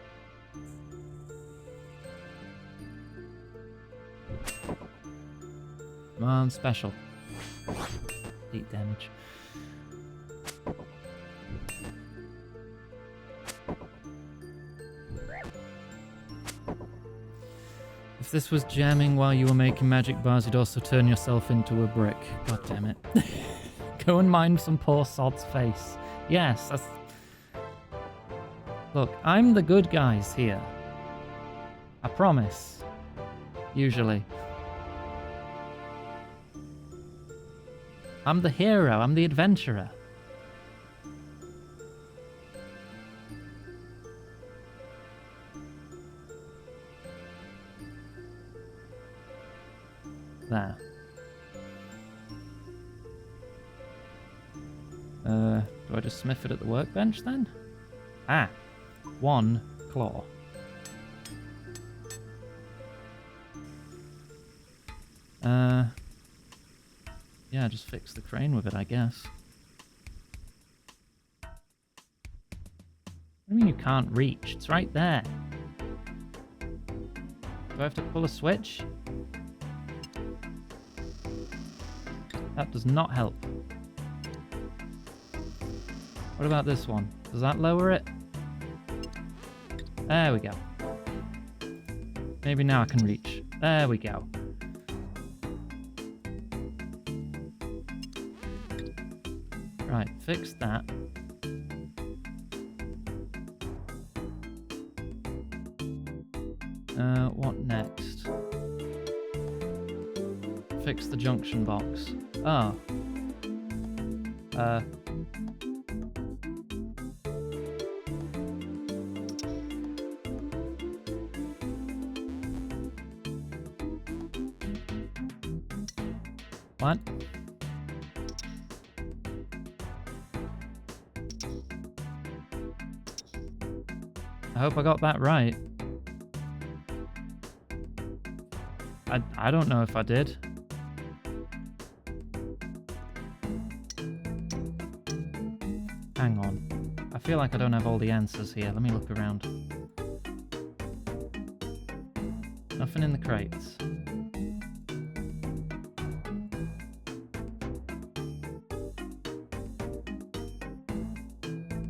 Come on, special. 8 damage. If this was jamming while you were making magic bars, you'd also turn yourself into a brick. God damn it. Go and mine some poor sod's face. Yes, that's... Look, I'm the good guys here. I promise. Usually. I'm the hero, I'm the adventurer. There. Do I just smith it at the workbench then? Ah, 1 claw. Yeah, just fix the crane with it, I guess. What do you mean you can't reach? It's right there. Do I have to pull a switch? That does not help. What about this one? Does that lower it? There we go. Maybe now I can reach. There we go. Right, fix that. What next? Fix the junction box. Oh. What? I hope I got that right. I don't know if I did. Hang on. I feel like I don't have all the answers here. Let me look around. Nothing in the crates.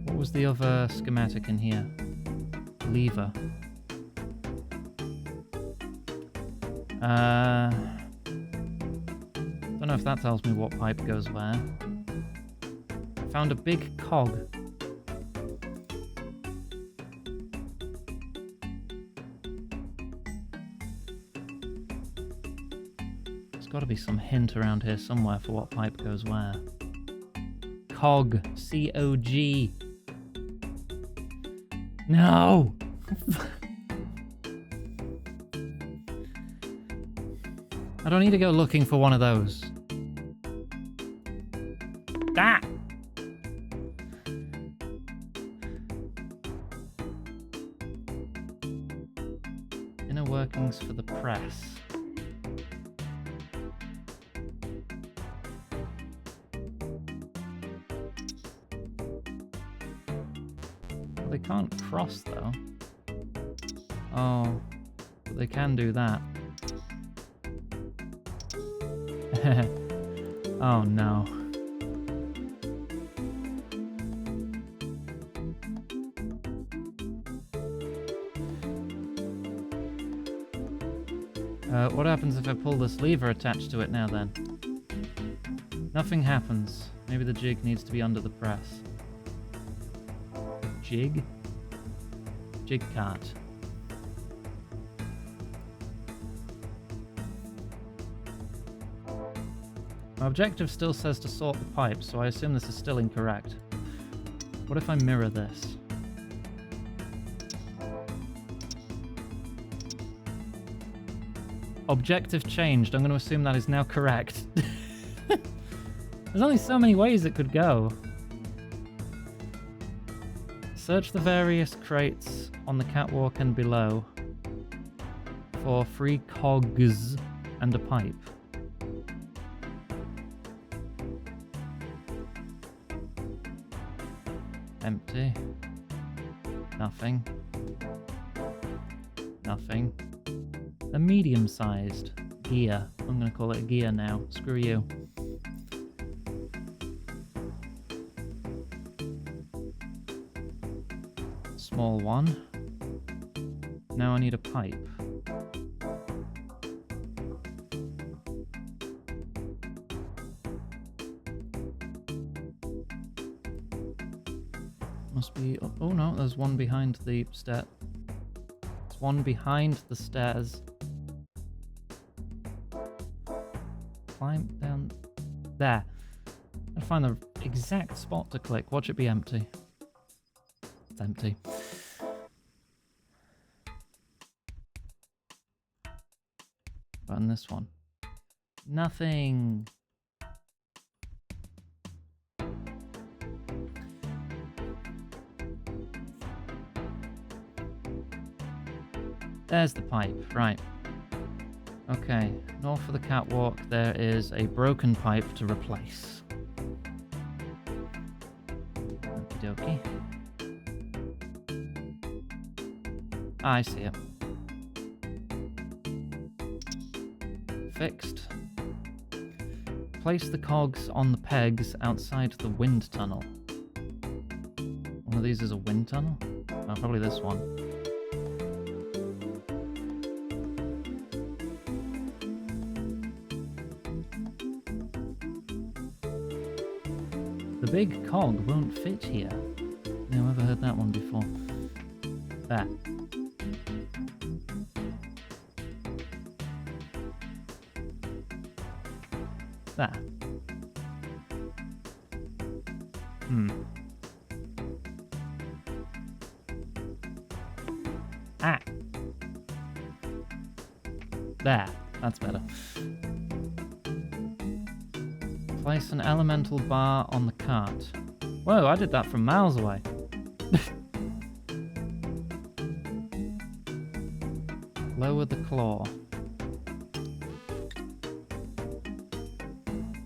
What was the other schematic in here? Lever. Don't know if that tells me what pipe goes where. I found a big cog. There's got to be some hint around here somewhere for what pipe goes where. Cog. C-O-G. No! I don't need to go looking for one of those. Ah! Inner workings for the press. Well, they can't cross though. Oh, but they can do that. Oh no. What happens if I pull this lever attached to it now then? Nothing happens. Maybe the jig needs to be under the press. Jig? Jig cart. My objective still says to sort the pipe, so I assume this is still incorrect. What if I mirror this? Objective changed. I'm going to assume that is now correct. There's only so many ways it could go. Search the various crates on the catwalk and below for free cogs and a pipe. Empty. Nothing. Nothing. A medium-sized gear. I'm going to call it a gear now. Screw you. Small one. Now I need a pipe. Must be... Oh no, there's one behind the stair. There's one behind the stairs. Climb down... There. I'll find the exact spot to click. Watch it be empty. It's empty. But on this one. Nothing. There's the pipe, right. Okay, north of the catwalk there is a broken pipe to replace. Okie dokie. I see it. Place the cogs on the pegs outside the wind tunnel. One of these is a wind tunnel? Oh, probably this one. The big cog won't fit here. No, I've never heard that one before. There. There. Ah. There. That's better. Place an elemental bar on the cart. Whoa, I did that from miles away. Lower the claw.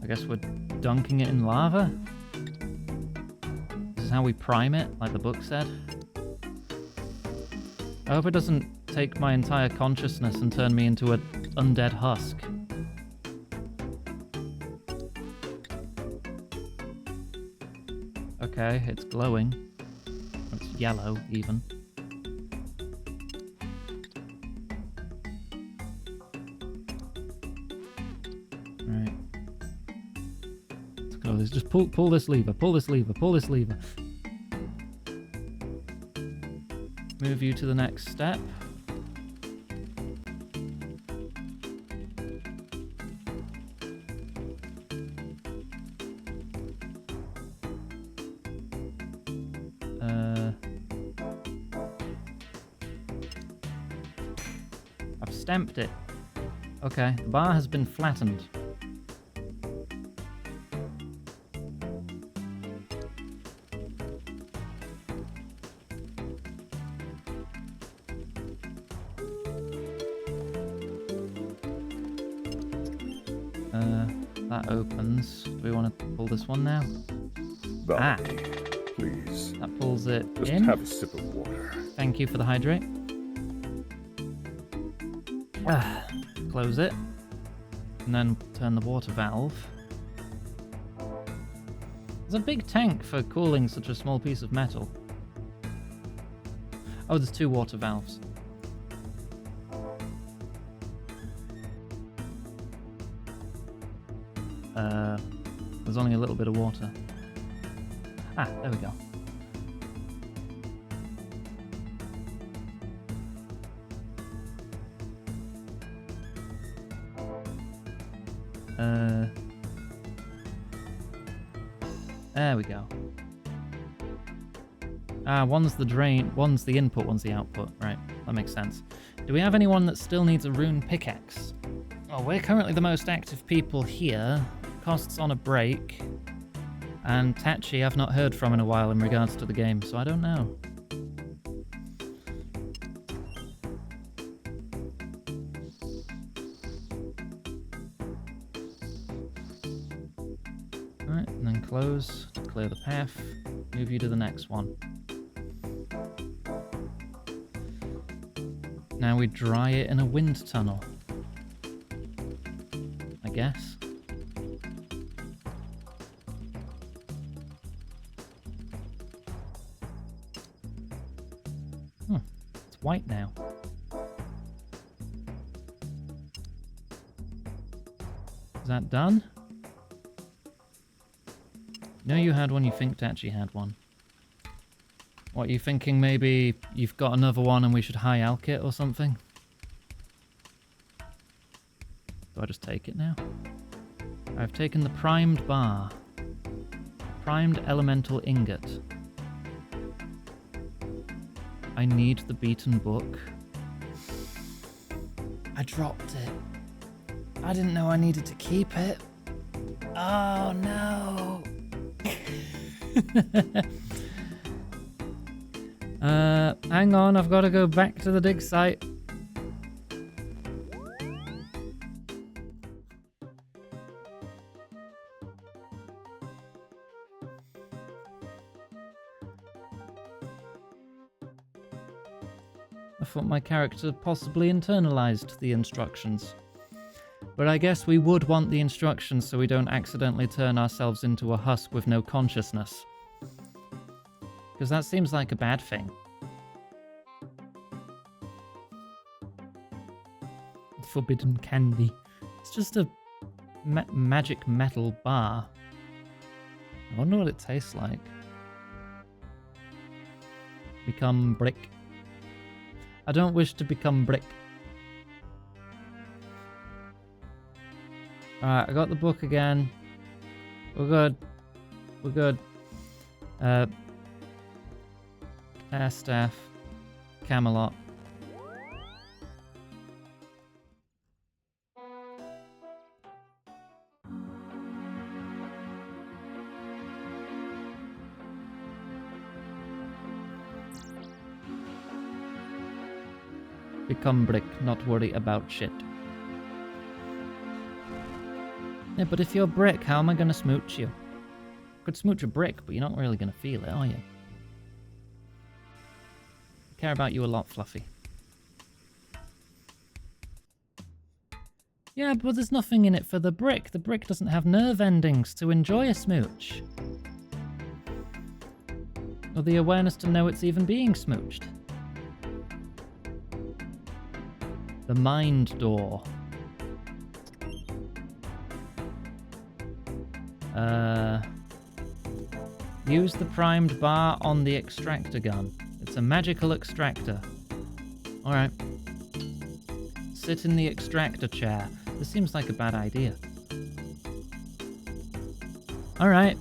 I guess we're dunking it in lava? This is how we prime it, like the book said. I hope it doesn't take my entire consciousness and turn me into an undead husk. Okay, it's glowing. It's yellow, even. Right. Let's go. Let's just pull this lever, pull this lever, pull this lever. Move you to the next step. I've stamped it. Okay, the bar has been flattened. That opens. Do we want to pull this one now? Val, please. That pulls it Just in. have a sip of water. Thank you for the hydrate. Close it. And then turn the water valve. There's a big tank for cooling such a small piece of metal. Oh, there's 2 water valves. There's only a little bit of water. Ah, there we go. There we go. Ah, one's the drain, one's the input, one's the output. Right, that makes sense. Do we have anyone that still needs a rune pickaxe? Oh, we're currently the most active people here. Costs on a break. And Tachi I've not heard from in a while in regards to the game, so I don't know. Alright, and then close to clear the path. Move you to the next one. Now we dry it in a wind tunnel. I guess. It's white now. Is that done? No, you had one, you think Tachi had one. What, you thinking maybe you've got another one and we should high alch it or something? Do I just take it now? I've taken the primed bar. Primed elemental ingot. I need the beaten book. I dropped it. I didn't know I needed to keep it. Oh no! Hang on, I've got to go back to the dig site. I thought my character possibly internalized the instructions. But I guess we would want the instructions so we don't accidentally turn ourselves into a husk with no consciousness. Because that seems like a bad thing. Forbidden candy. It's just a magic metal bar. I wonder what it tastes like. Become brick. I don't wish to become brick. Alright, I got the book again. We're good. We're good. Air staff. Camelot. Become brick, not worry about shit. Yeah, but if you're brick, how am I gonna smooch you? I could smooch a brick, but you're not really gonna feel it, are you? I care about you a lot, Fluffy. Yeah, but there's nothing in it for the brick. The brick doesn't have nerve endings to enjoy a smooch. Or the awareness to know it's even being smooched. The mind door. Use the primed bar on the extractor gun. It's a magical extractor. Alright. Sit in the extractor chair. This seems like a bad idea. Alright.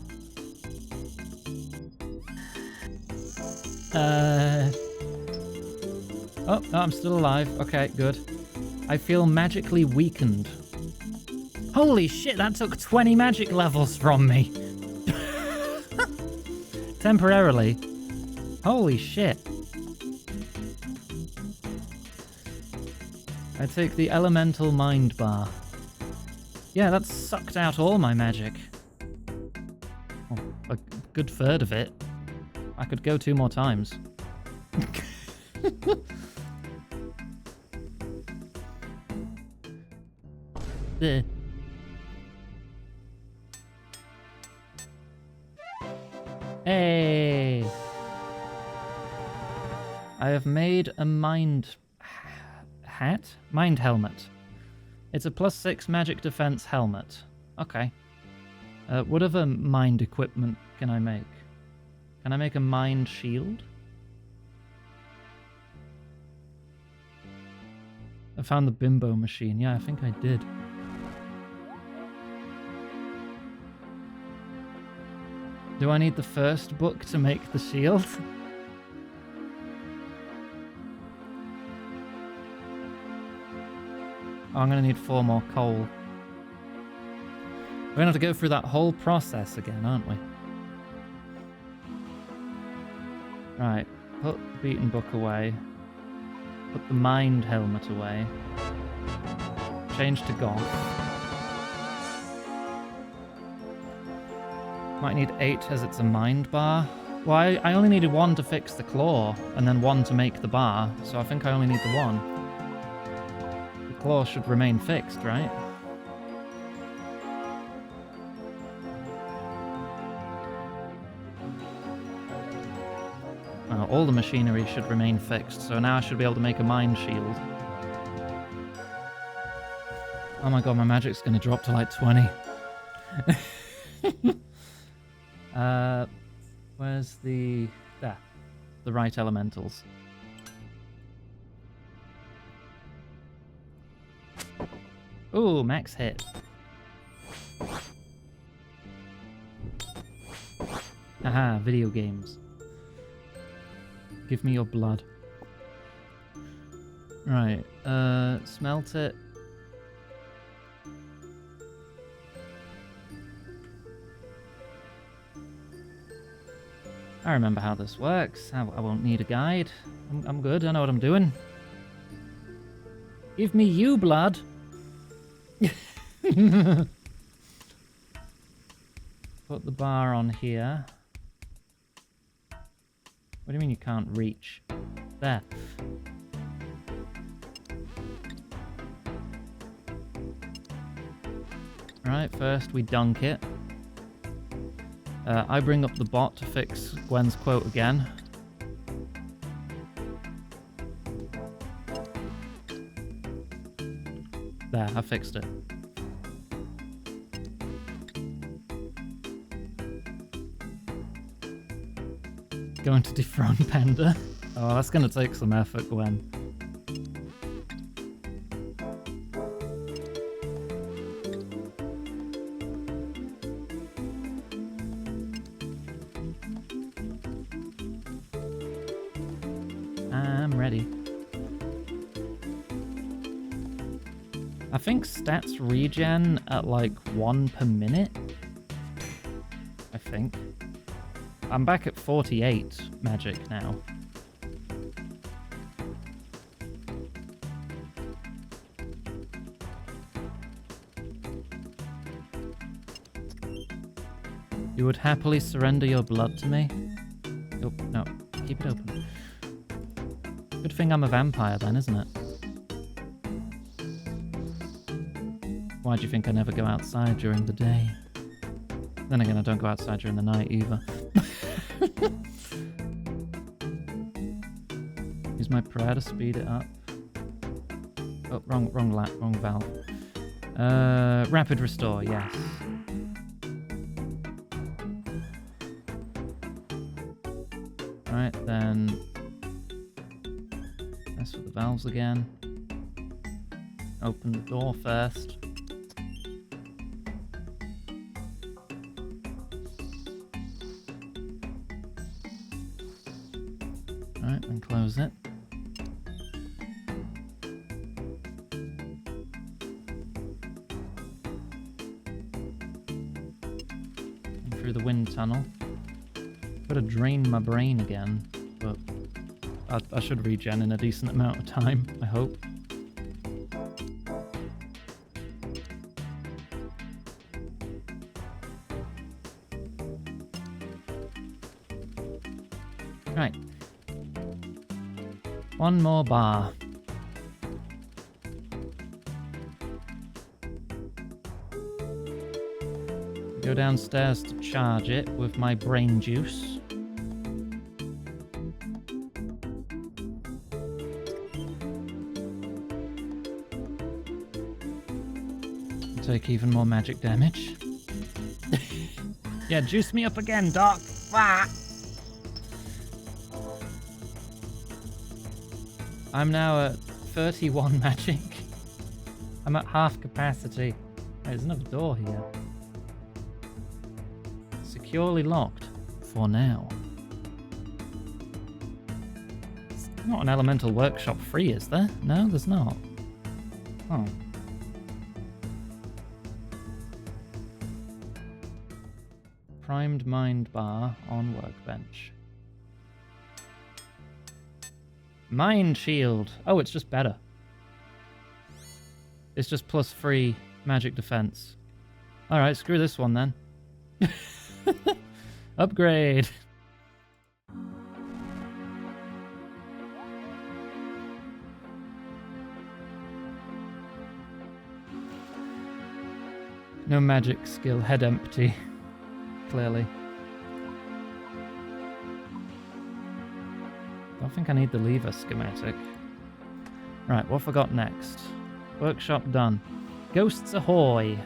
Oh, no, I'm still alive. Okay, good. I feel magically weakened. Holy shit, that took 20 magic levels from me. Temporarily. Holy shit. I take the elemental mind bar. Yeah, that sucked out all my magic. Oh, a good third of it. I could go 2 more times. There. Hey! I have made a mind hat? Mind helmet. It's a +6 magic defense helmet. Okay. What other mind equipment can I make? Can I make a mind shield? I found the bimbo machine. Yeah, I think I did. Do I need the first book to make the shield? Oh, I'm going to need 4 more coal. We're going to have to go through that whole process again, aren't we? Right, put the beaten book away. Put the mind helmet away. Change to goth. Might need 8 as it's a mind bar. Well, I only needed 1 to fix the claw, and then 1 to make the bar, so I think I only need the 1. The claw should remain fixed, right? All the machinery should remain fixed, so now I should be able to make a mind shield. Oh my god, my magic's gonna drop to like 20. Where's the... there. The right elementals. Ooh, max hit. Haha, video games. Give me your blood. Right, smelt it. I remember how this works. I won't need a guide. I'm good, I know what I'm doing. Give me you blood! Put the bar on here. What do you mean you can't reach? There. Right, first we dunk it. I bring up the bot to fix Gwen's quote again. There, I fixed it. Going to dethrone Panda. Oh, that's going to take some effort, Gwen. I'm ready. I think stats regen at like 1 per minute. I think. I'm back at 48 magic now. You would happily surrender your blood to me? Oh, no. Keep it open. Good thing I'm a vampire then, isn't it? Why do you think I never go outside during the day? Then again, I don't go outside during the night either. Use my prayer to speed it up. Oh, wrong valve. Rapid restore, yes. Right, then mess with the valves again. Open the door first. Right, then close it. And through the wind tunnel. Gotta drain my brain again, but I should regen in a decent amount of time, I hope. Right. One more bar. Go downstairs to charge it with my brain juice. Take even more magic damage. Yeah, juice me up again, Doc. Ah! I'm now at 31 magic. I'm at half capacity. There's another door here. Securely locked for now. It's not an elemental workshop free, is there? No, there's not. Oh. Primed mind bar on workbench. Mind shield. Oh, it's just better. It's just +3 magic defense. Alright, screw this one then. Upgrade. No magic skill, head empty. Clearly. Don't think I need the lever schematic. Right, what have I got next? Workshop done. Ghosts ahoy!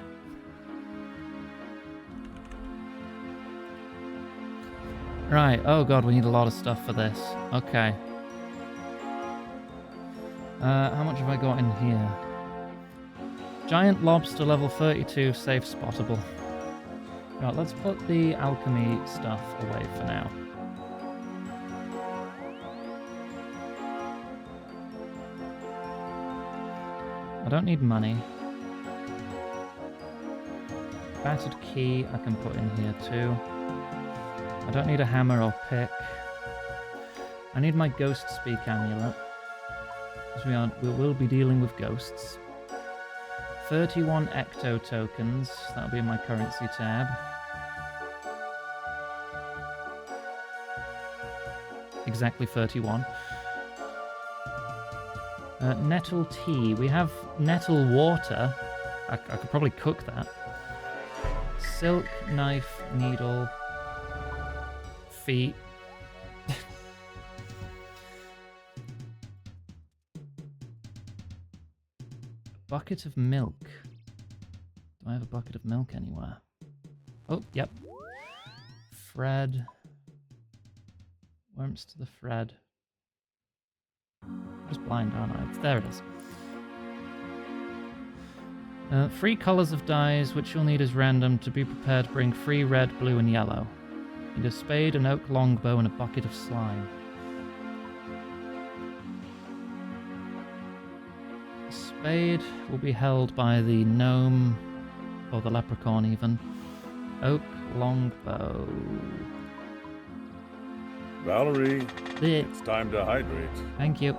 Right, oh god, we need a lot of stuff for this. Okay. How much have I got in here? Giant lobster level 32, safe spottable. Right, let's put the alchemy stuff away for now. I don't need money. Battered key I can put in here too. I don't need a hammer or pick. I need my ghost speak amulet. Because we will be dealing with ghosts. 31 ecto tokens. That'll be in my currency tab. Exactly 31. Nettle tea. We have nettle water. I could probably cook that. silk, knife, needle, feet. Bucket of milk. Do I have a bucket of milk anywhere? Oh, yep. Thread. Worms to the thread. I'm just blind, aren't I? There it is. 3 colors of dyes, which you'll need as random. To be prepared, bring 3 red, blue, and yellow. Need a spade, an oak longbow, and a bucket of slime. The spade will be held by the gnome, or the leprechaun even. Oak longbow. Valerie, There. it's time to hydrate. Thank you.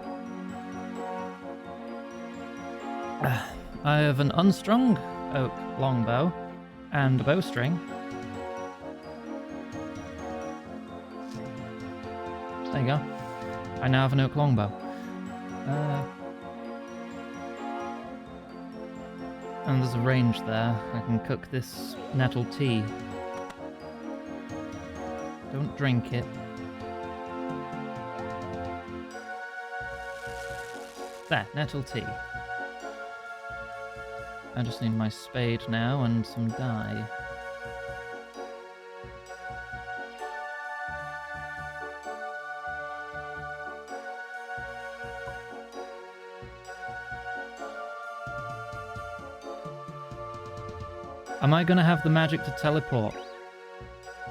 I have an unstrung oak longbow and a bowstring. There you go. I now have an oak longbow. And there's a range there. I can cook this nettle tea. Don't drink it. There, nettle tea. I just need my spade now and some dye. Am I going to have the magic to teleport?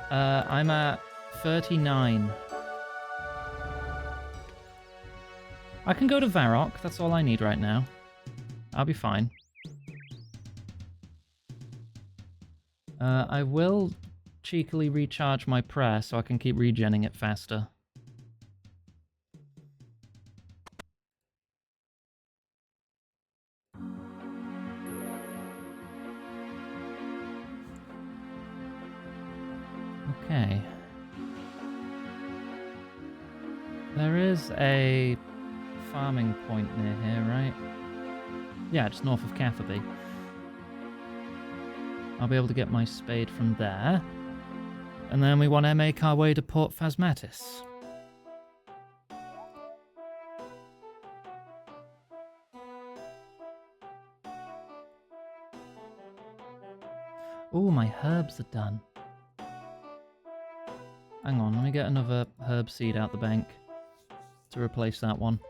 I'm at 39. I can go to Varrock, that's all I need right now. I'll be fine. I will cheekily recharge my prayer so I can keep regenning it faster. Okay. There is a farming point near here, right? Yeah, just north of Catherby. I'll be able to get my spade from there. And then we want to make our way to Port Phasmatis. Oh, my herbs are done. Hang on, let me get another herb seed out the bank to replace that one.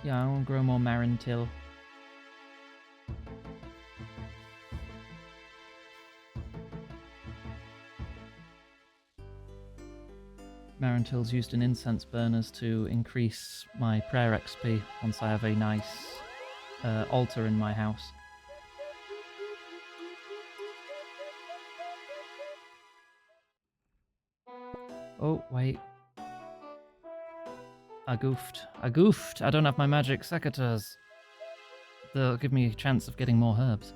Yeah, I want to grow more Marintil. Marintil's used in incense burners to increase my prayer XP once I have a nice altar in my house. Oh, wait. I goofed. I don't have my magic secateurs. They'll give me a chance of getting more herbs.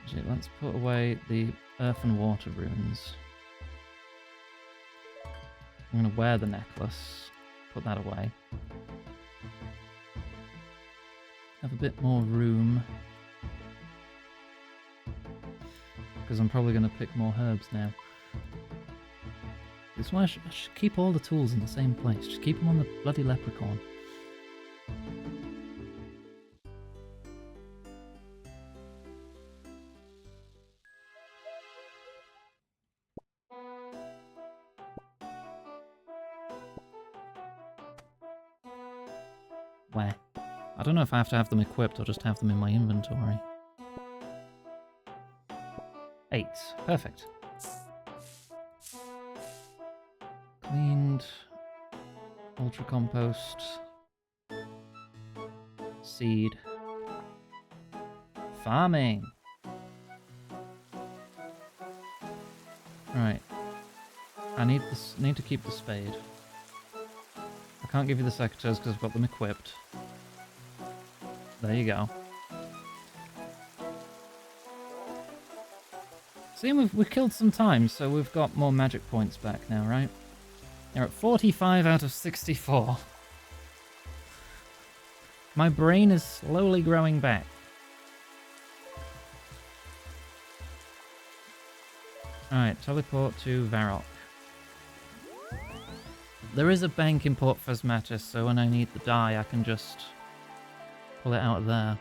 Actually, let's put away the earth and water runes. I'm going to wear the necklace. Put that away. Have a bit more room. Because I'm probably going to pick more herbs now. This is why I should keep all the tools in the same place. Just keep them on the bloody leprechaun. Where? I don't know if I have to have them equipped or just have them in my inventory. 8. Perfect. Cleaned. Ultra compost. Seed. Farming. Right. I need to keep the spade. I can't give you the secateurs because I've got them equipped. There you go. See, we've killed some time, so we've got more magic points back now, right? You're at 45 out of 64. My brain is slowly growing back. Alright, teleport to Varrock. There is a bank in Port Phasmatis, so when I need the die, I can just pull it out of there.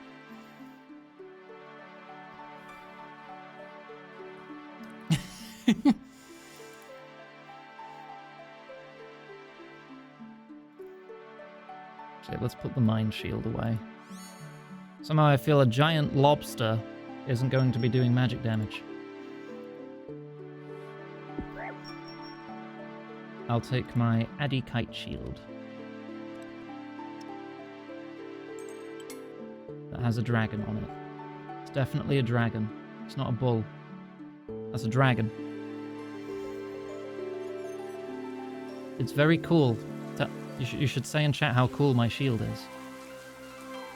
Okay, let's put the Mind Shield away. Somehow I feel a giant lobster isn't going to be doing magic damage. I'll take my Addy Kite Shield. That has a dragon on it. It's definitely a dragon. It's not a bull. That's a dragon. It's very cool. You should say in chat how cool my shield is.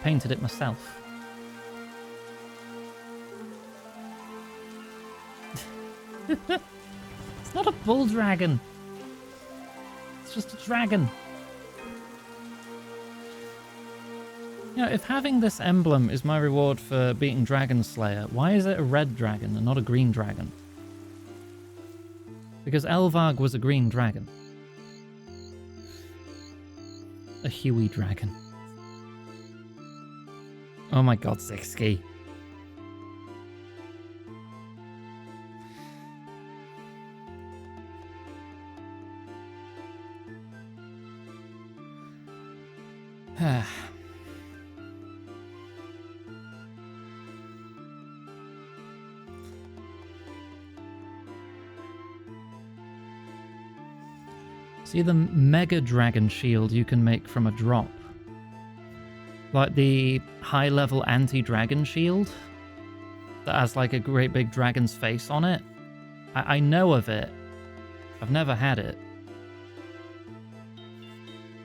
Painted it myself. It's not a bull dragon. It's just a dragon. You know, if having this emblem is my reward for beating Dragon Slayer, why is it a red dragon and not a green dragon? Because Elvarg was a green dragon. A Huey dragon. Oh my god, Zixki. See the Mega Dragon Shield you can make from a drop? Like the high-level anti-dragon shield that has like a great big dragon's face on it? I know of it. I've never had it.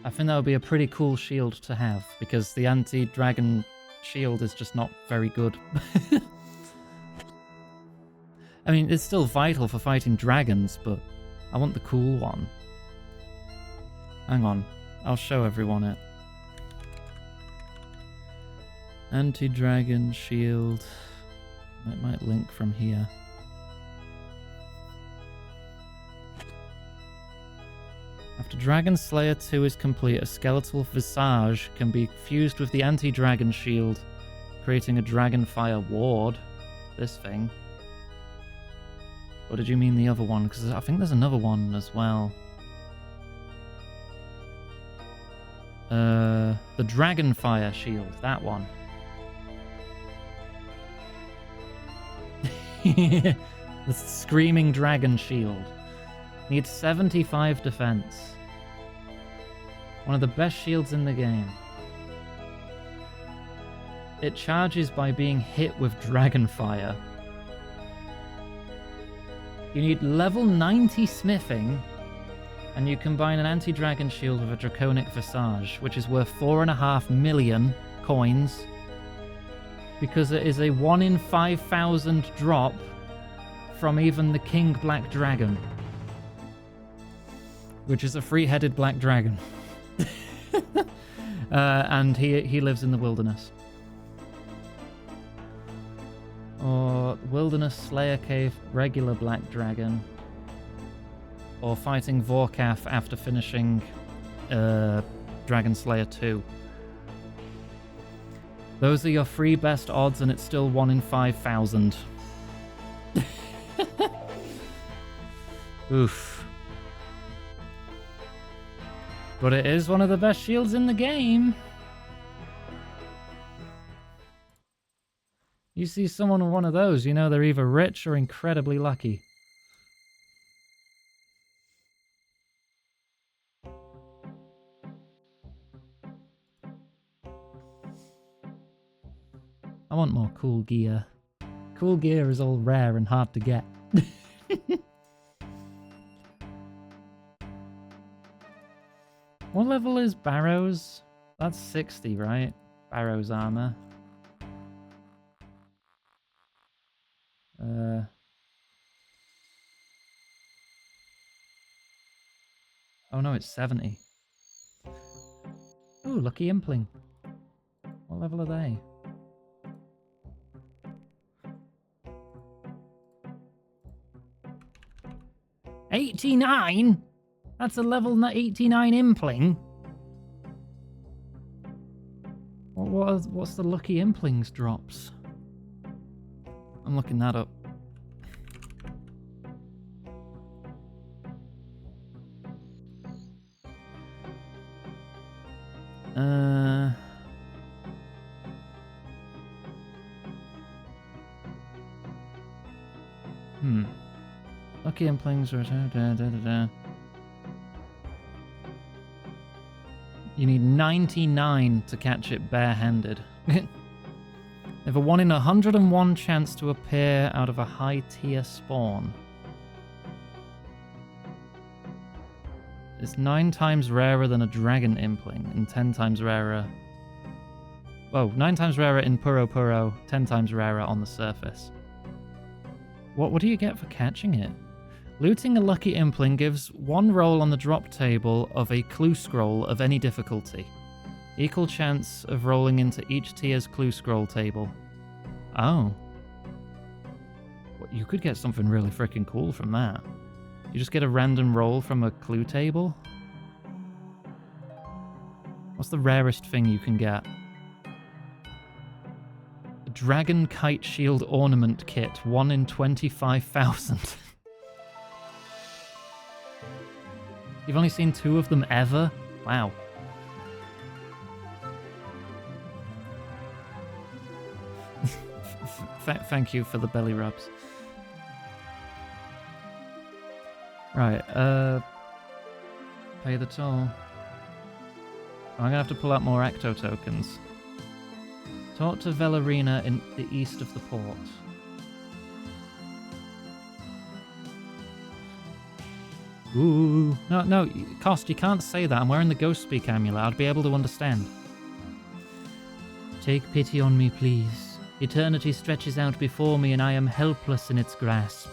I think that would be a pretty cool shield to have, because the anti-dragon shield is just not very good. I mean, it's still vital for fighting dragons, but I want the cool one. Hang on, I'll show everyone it. Anti-dragon shield. It might link from here. After Dragon Slayer 2 is complete, a skeletal visage can be fused with the anti-dragon shield, creating a Dragonfire ward. This thing. Or did you mean the other one? Because I think there's another one as well. The Dragonfire shield, that one. The Screaming Dragon shield. Needs 75 defense. One of the best shields in the game. It charges by being hit with Dragonfire. You need level 90 smithing, and you combine an anti-dragon shield with a draconic visage, which is worth 4.5 million coins, because it is a 1 in 5,000 drop from even the King Black Dragon, which is a three-headed black dragon. And he lives in the wilderness. Or Wilderness Slayer Cave, regular black dragon. Or fighting Vorkath after finishing Dragon Slayer 2. Those are your 3 best odds, and it's still 1 in 5,000. Oof. But it is one of the best shields in the game. You see someone with one of those, you know they're either rich or incredibly lucky. I want more cool gear. Cool gear is all rare and hard to get. What level is Barrow's? That's 60, right? Barrow's armor. it's 70. Ooh, lucky impling. What level are they? $89? That's a level 89 impling? What's the lucky implings drops? I'm looking that up. Lucky implings are... You need 99 to catch it barehanded. They have a 1 in 101 chance to appear out of a high tier spawn. It's 9 times rarer than a dragon impling and 10 times rarer... Whoa, 9 times rarer in Puro Puro, 10 times rarer on the surface. What do you get for catching it? Looting a lucky impling gives 1 roll on the drop table of a clue scroll of any difficulty. Equal chance of rolling into each tier's clue scroll table. Oh. Well, you could get something really freaking cool from that. You just get a random roll from a clue table? What's the rarest thing you can get? A Dragon Kite Shield Ornament Kit, 1 in 25,000. You've only seen 2 of them ever? Wow. Thank you for the belly rubs. Right, pay the toll. I'm gonna have to pull out more Ecto tokens. Talk to Velarina in the east of the port. Ooh. No, Cost, you can't say that. I'm wearing the Ghost Speak amulet. I'd be able to understand. Take pity on me, please. Eternity stretches out before me and I am helpless in its grasp.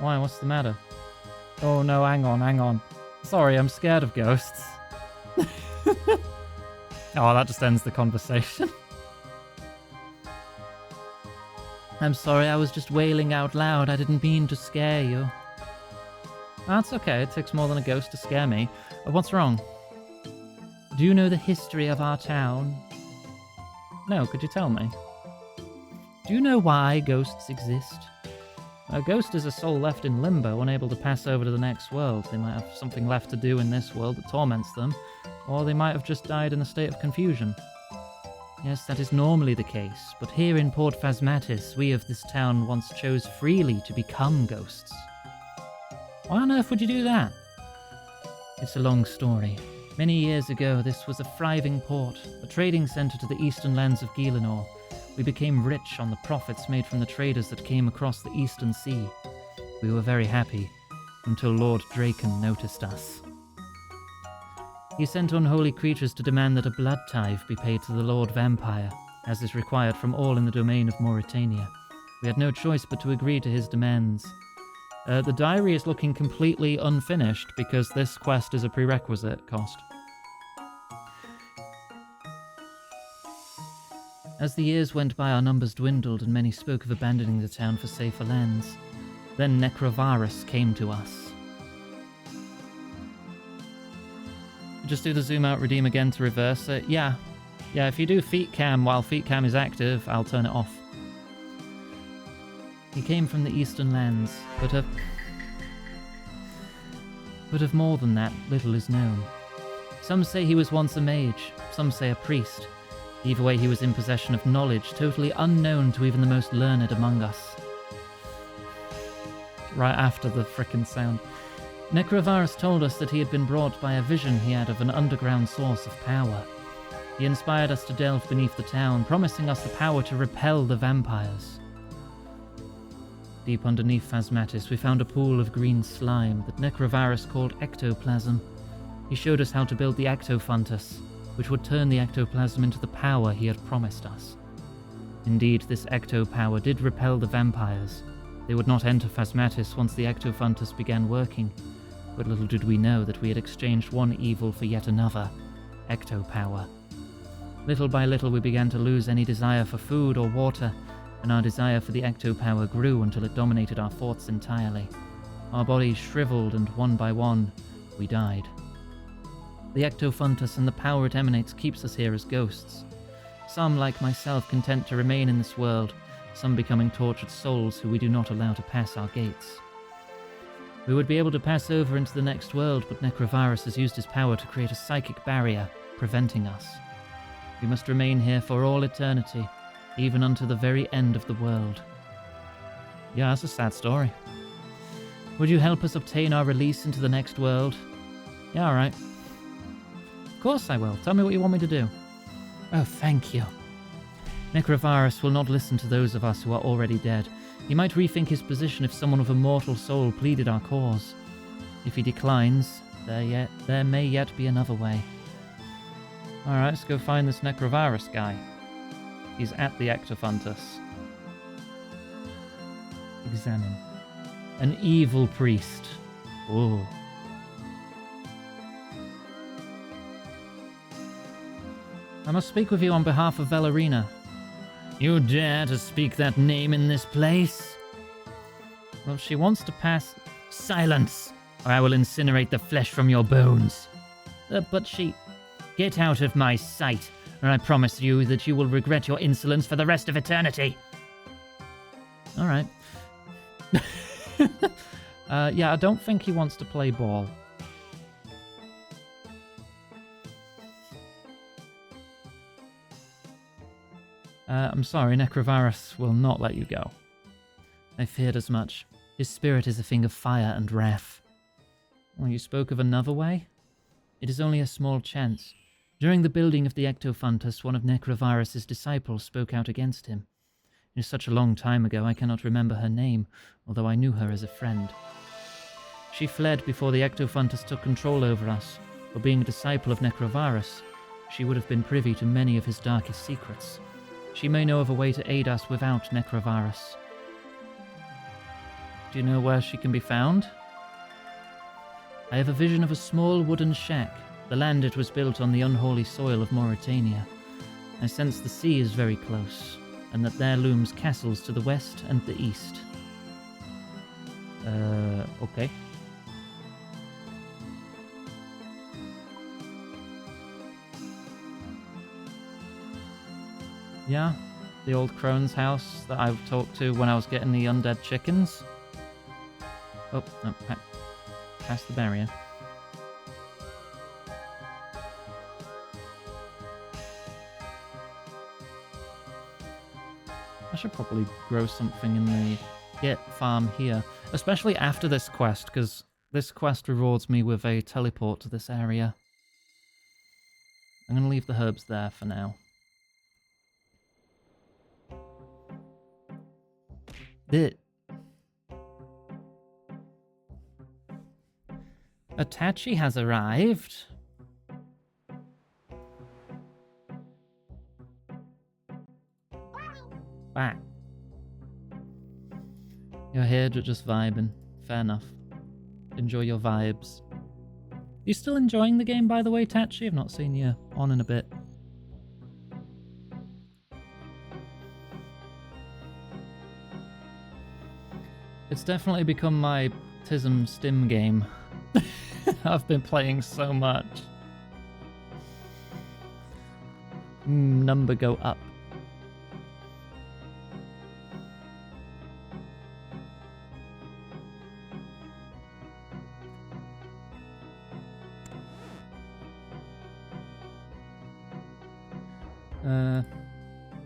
Why, what's the matter? Oh no, hang on. Sorry, I'm scared of ghosts. Oh, that just ends the conversation. I'm sorry, I was just wailing out loud. I didn't mean to scare you. That's okay, it takes more than a ghost to scare me. What's wrong? Do you know the history of our town? No, could you tell me? Do you know why ghosts exist? A ghost is a soul left in limbo, unable to pass over to the next world. They might have something left to do in this world that torments them, or they might have just died in a state of confusion. Yes, that is normally the case, but here in Port Phasmatis, we of this town once chose freely to become ghosts. Why on earth would you do that? It's a long story. Many years ago, this was a thriving port, a trading centre to the eastern lands of Gielinor. We became rich on the profits made from the traders that came across the eastern sea. We were very happy, until Lord Draken noticed us. He sent unholy creatures to demand that a blood tithe be paid to the Lord Vampire, as is required from all in the domain of Mauritania. We had no choice but to agree to his demands. The diary is looking completely unfinished because this quest is a prerequisite, Cost. As the years went by, our numbers dwindled and many spoke of abandoning the town for safer lands. Then Necrovarus came to us. Just do the zoom out, redeem again to reverse it. Yeah, if you do feet cam while feet cam is active, I'll turn it off. He came from the eastern lands, but of more than that, little is known. Some say he was once a mage, some say a priest. Either way, he was in possession of knowledge totally unknown to even the most learned among us. Right after the frickin' sound. Necrovarus told us that he had been brought by a vision he had of an underground source of power. He inspired us to delve beneath the town, promising us the power to repel the vampires. Deep underneath Phasmatis, we found a pool of green slime that Necrovarus called ectoplasm. He showed us how to build the ectofuntus, which would turn the ectoplasm into the power he had promised us. Indeed, this ecto-power did repel the vampires. They would not enter Phasmatis once the ectofuntus began working. But little did we know that we had exchanged one evil for yet another, ecto-power. Little by little we began to lose any desire for food or water, and our desire for the ecto-power grew until it dominated our thoughts entirely. Our bodies shriveled, and one by one, we died. The ectofuntus and the power it emanates keeps us here as ghosts. Some, like myself, content to remain in this world, some becoming tortured souls who we do not allow to pass our gates. We would be able to pass over into the next world, but Necrovirus has used his power to create a psychic barrier, preventing us. We must remain here for all eternity, even unto the very end of the world. Yeah, that's a sad story. Would you help us obtain our release into the next world? Yeah, alright. Of course I will. Tell me what you want me to do. Oh, thank you. Necrovirus will not listen to those of us who are already dead. He might rethink his position if someone with a mortal soul pleaded our cause. If he declines, there may yet be another way. Alright, let's go find this Necrovirus guy. He's at the Ectofuntus. Examine. An evil priest. Oh. I must speak with you on behalf of Valerina. You dare to speak that name in this place? Well, she wants to pass... Silence, or I will incinerate the flesh from your bones. But she... Get out of my sight, and I promise you that you will regret your insolence for the rest of eternity. Alright. Yeah, I don't think he wants to play ball. I'm sorry, Necrovirus will not let you go. I feared as much. His spirit is a thing of fire and wrath. Well, you spoke of another way? It is only a small chance. During the building of the Ectofuntus, one of Necrovirus's disciples spoke out against him. It is such a long time ago I cannot remember her name, although I knew her as a friend. She fled before the Ectofuntus took control over us. For being a disciple of Necrovirus, she would have been privy to many of his darkest secrets. She may know of a way to aid us without Necrovirus. Do you know where she can be found? I have a vision of a small wooden shack. The land it was built on the unholy soil of Mauritania. I sense the sea is very close, and that there looms castles to the west and the east. Okay. Yeah, the old crone's house that I talked to when I was getting the undead chickens. Oh, no, past the barrier. I should probably grow something in the Git farm here, especially after this quest, because this quest rewards me with a teleport to this area. I'm going to leave the herbs there for now. Atachi has arrived. Back. You're here just vibing. Fair enough. Enjoy your vibes. You still enjoying the game, by the way, Tachi? I've not seen you on in a bit. It's definitely become my TISM Stim game. I've been playing so much. Number go up.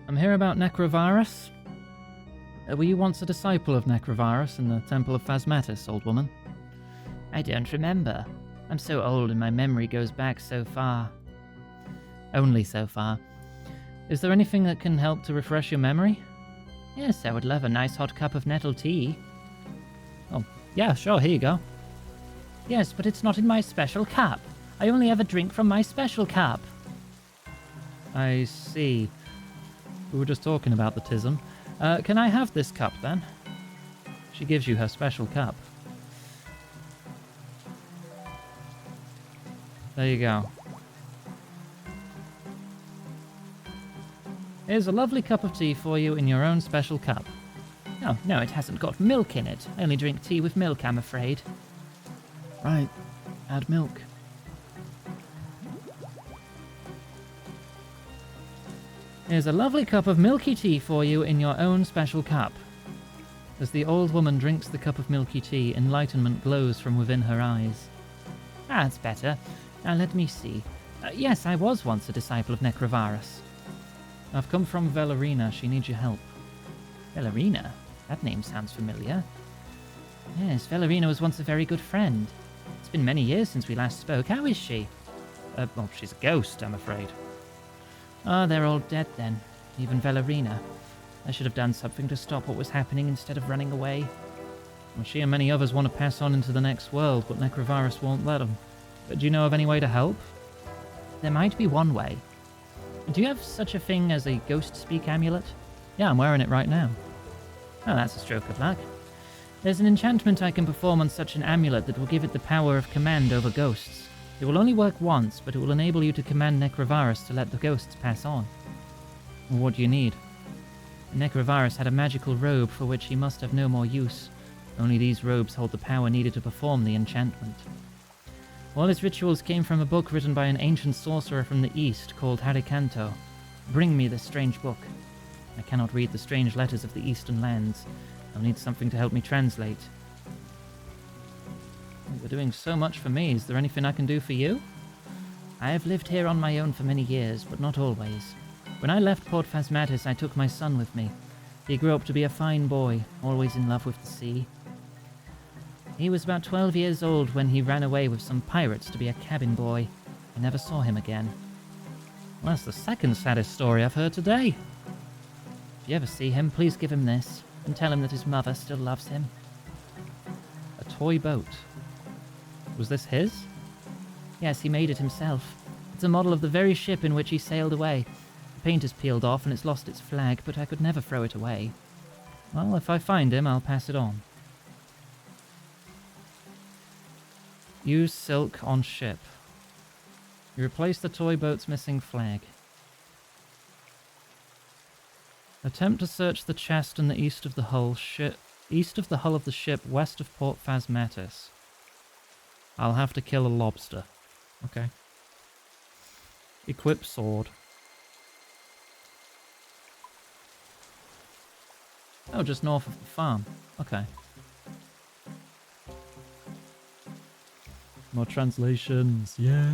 I'm here about Necrovirus. Were you once a disciple of Necrovirus in the Temple of Phasmatis, old woman? I don't remember. I'm so old and my memory goes back so far. Only so far. Is there anything that can help to refresh your memory? Yes, I would love a nice hot cup of nettle tea. Oh, yeah, sure, here you go. Yes, but it's not in my special cup. I only ever drink from my special cup. I see. We were just talking about the TISM. Can I have this cup, then? She gives you her special cup. There you go. Here's a lovely cup of tea for you in your own special cup. Oh, no, it hasn't got milk in it. I only drink tea with milk, I'm afraid. Right, add milk. Here's a lovely cup of milky tea for you in your own special cup. As the old woman drinks the cup of milky tea, enlightenment glows from within her eyes. Ah, that's better. Now let me see. Yes, I was once a disciple of Necrovarus. I've come from Velarina. She needs your help. Velarina? That name sounds familiar. Yes, Velarina was once a very good friend. It's been many years since we last spoke. How is she? Well, she's a ghost, I'm afraid. Oh, they're all dead then. Even Velarina. I should have done something to stop what was happening instead of running away. Well, she and many others want to pass on into the next world, but Necrovarus won't let them. But do you know of any way to help? There might be one way. Do you have such a thing as a ghost speak amulet? Yeah, I'm wearing it right now. Oh, that's a stroke of luck. There's an enchantment I can perform on such an amulet that will give it the power of command over ghosts. It will only work once, but it will enable you to command Necrovarus to let the ghosts pass on. What do you need? Necrovarus had a magical robe for which he must have no more use. Only these robes hold the power needed to perform the enchantment. All his rituals came from a book written by an ancient sorcerer from the east called Harikanto. Bring me this strange book. I cannot read the strange letters of the eastern lands. I'll need something to help me translate. You're doing so much for me. Is there anything I can do for you? I have lived here on my own for many years, but not always. When I left Port Phasmatis, I took my son with me. He grew up to be a fine boy, always in love with the sea. He was about 12 years old when he ran away with some pirates to be a cabin boy. I never saw him again. Well, that's the second saddest story I've heard today. If you ever see him, please give him this, and tell him that his mother still loves him. A toy boat. Was this his? Yes, he made it himself. It's a model of the very ship in which he sailed away. The paint is peeled off and it's lost its flag, but I could never throw it away. Well, if I find him, I'll pass it on. Use silk on ship. You replace the toy boat's missing flag. Attempt to search the chest in the east of the hull of the ship west of Port Phasmatis. I'll have to kill a lobster. Okay. Equip sword. Oh, just north of the farm. Okay. More translations, yeah.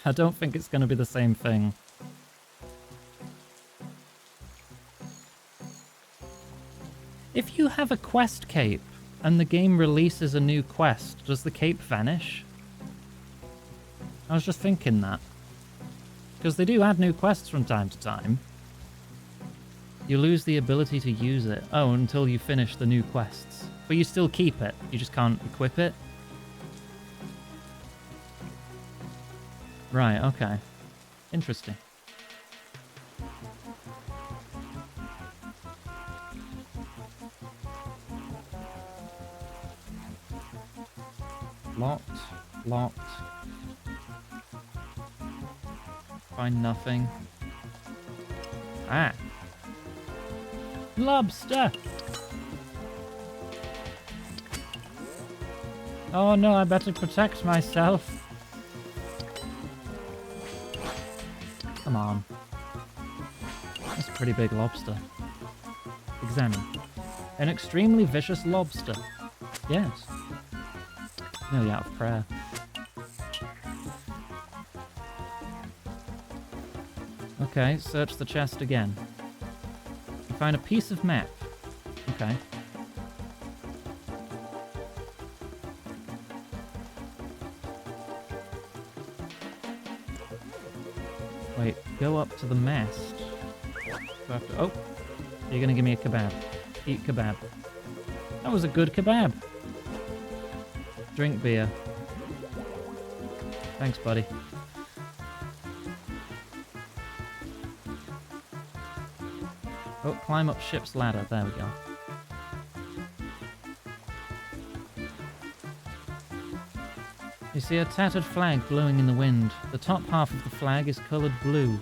I don't think it's going to be the same thing. If you have a quest cape and the game releases a new quest, does the cape vanish? I was just thinking that. Because they do add new quests from time to time. You lose the ability to use it. Oh, until you finish the new quests. But you still keep it. You just can't equip it. Right, okay. Interesting. Locked. Find nothing. Ah. Lobster! Oh no, I better protect myself. Come on. That's a pretty big lobster. Examine. An extremely vicious lobster. Yes. Nearly out of prayer. Okay, search the chest again. You find a piece of map. Okay. Wait, go up to the mast. Oh, you're gonna give me a kebab. Eat kebab. That was a good kebab. Drink beer. Thanks, buddy. Oh, climb up ship's ladder. There we go. You see a tattered flag blowing in the wind. The top half of the flag is coloured blue.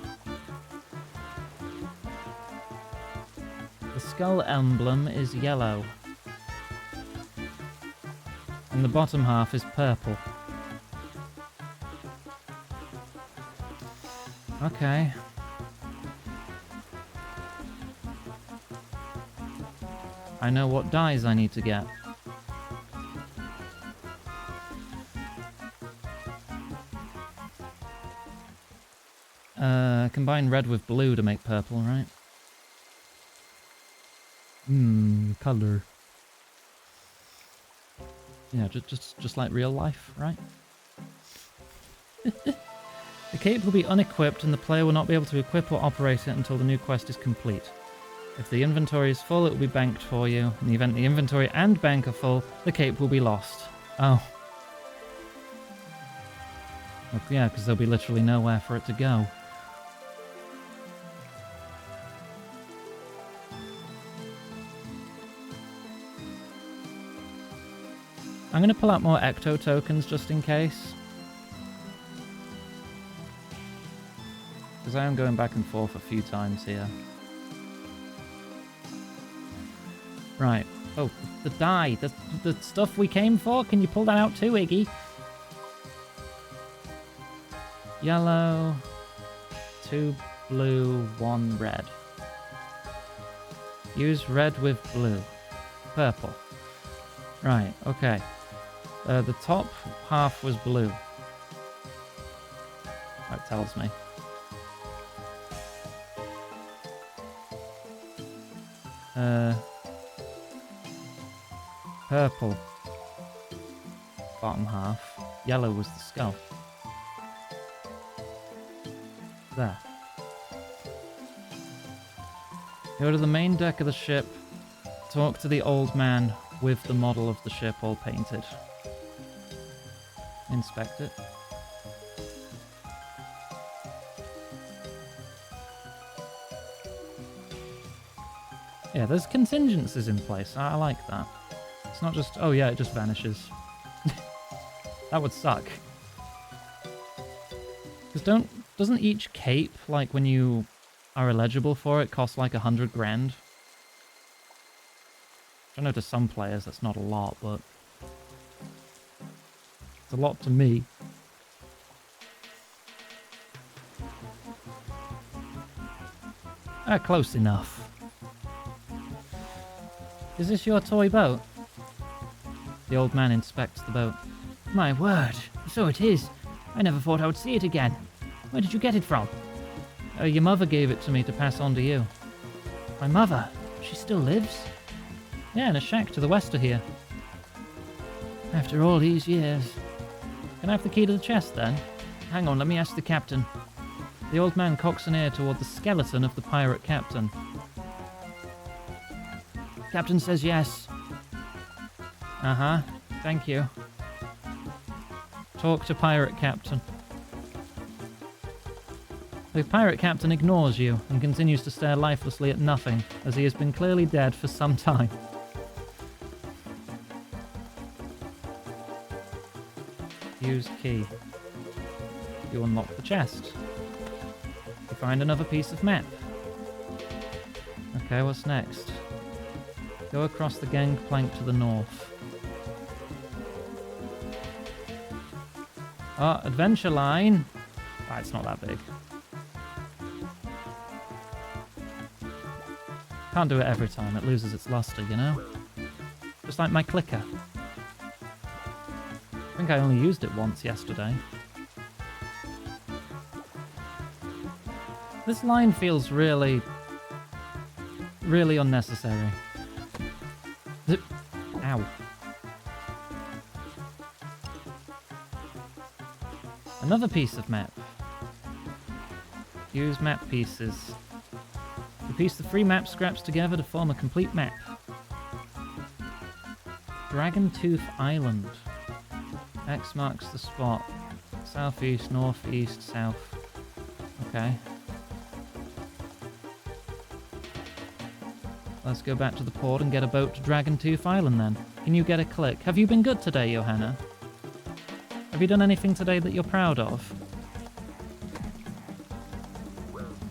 The skull emblem is yellow. And the bottom half is purple. Okay. I know what dyes I need to get. Combine red with blue to make purple, right? Color. Yeah, just like real life, right? The cape will be unequipped and the player will not be able to equip or operate it until the new quest is complete. If the inventory is full, it will be banked for you. In the event the inventory and bank are full, the cape will be lost. Oh. Okay, yeah, because there'll be literally nowhere for it to go. I'm going to pull out more Ecto tokens just in case. Because I am going back and forth a few times here. Right. Oh, the dye. The stuff we came for. Can you pull that out too, Iggy? Yellow. 2 blue, 1 red. Use red with blue. Purple. Right, okay. The top half was blue. That tells me. Purple. Bottom half. Yellow was the skull. There. Go to the main deck of the ship. Talk to the old man with the model of the ship all painted. Inspect it. Yeah, there's contingencies in place. I like that. It's not just, oh yeah, it just vanishes. That would suck. Because doesn't each cape, like when you are eligible for it, cost like 100 grand? I know to some players that's not a lot, but it's a lot to me. Close enough. Is this your toy boat? The old man inspects the boat. My word, so it is. I never thought I would see it again. Where did you get it from? Your mother gave it to me to pass on to you. My mother? She still lives? Yeah, in a shack to the west of here. After all these years. Can I have the key to the chest, then? Hang on, let me ask the captain. The old man cocks an ear toward the skeleton of the pirate captain. Captain says yes. Uh-huh, thank you. Talk to pirate captain. The pirate captain ignores you and continues to stare lifelessly at nothing, as he has been clearly dead for some time. Use key. You unlock the chest. You find another piece of map. Okay, what's next? Go across the gangplank to the north. Oh, adventure line. Ah, it's not that big. Can't do it every time, it loses its luster, you know? Just like my clicker. I think I only used it once yesterday. This line feels really unnecessary. Ow. Another piece of map. Use map pieces. You piece the 3 map scraps together to form a complete map. Dragon Tooth Island. X marks the spot. Southeast, northeast, south. Okay. Let's go back to the port and get a boat to Dragon Tooth Island then. Can you get a click? Have you been good today, Johanna? Have you done anything today that you're proud of?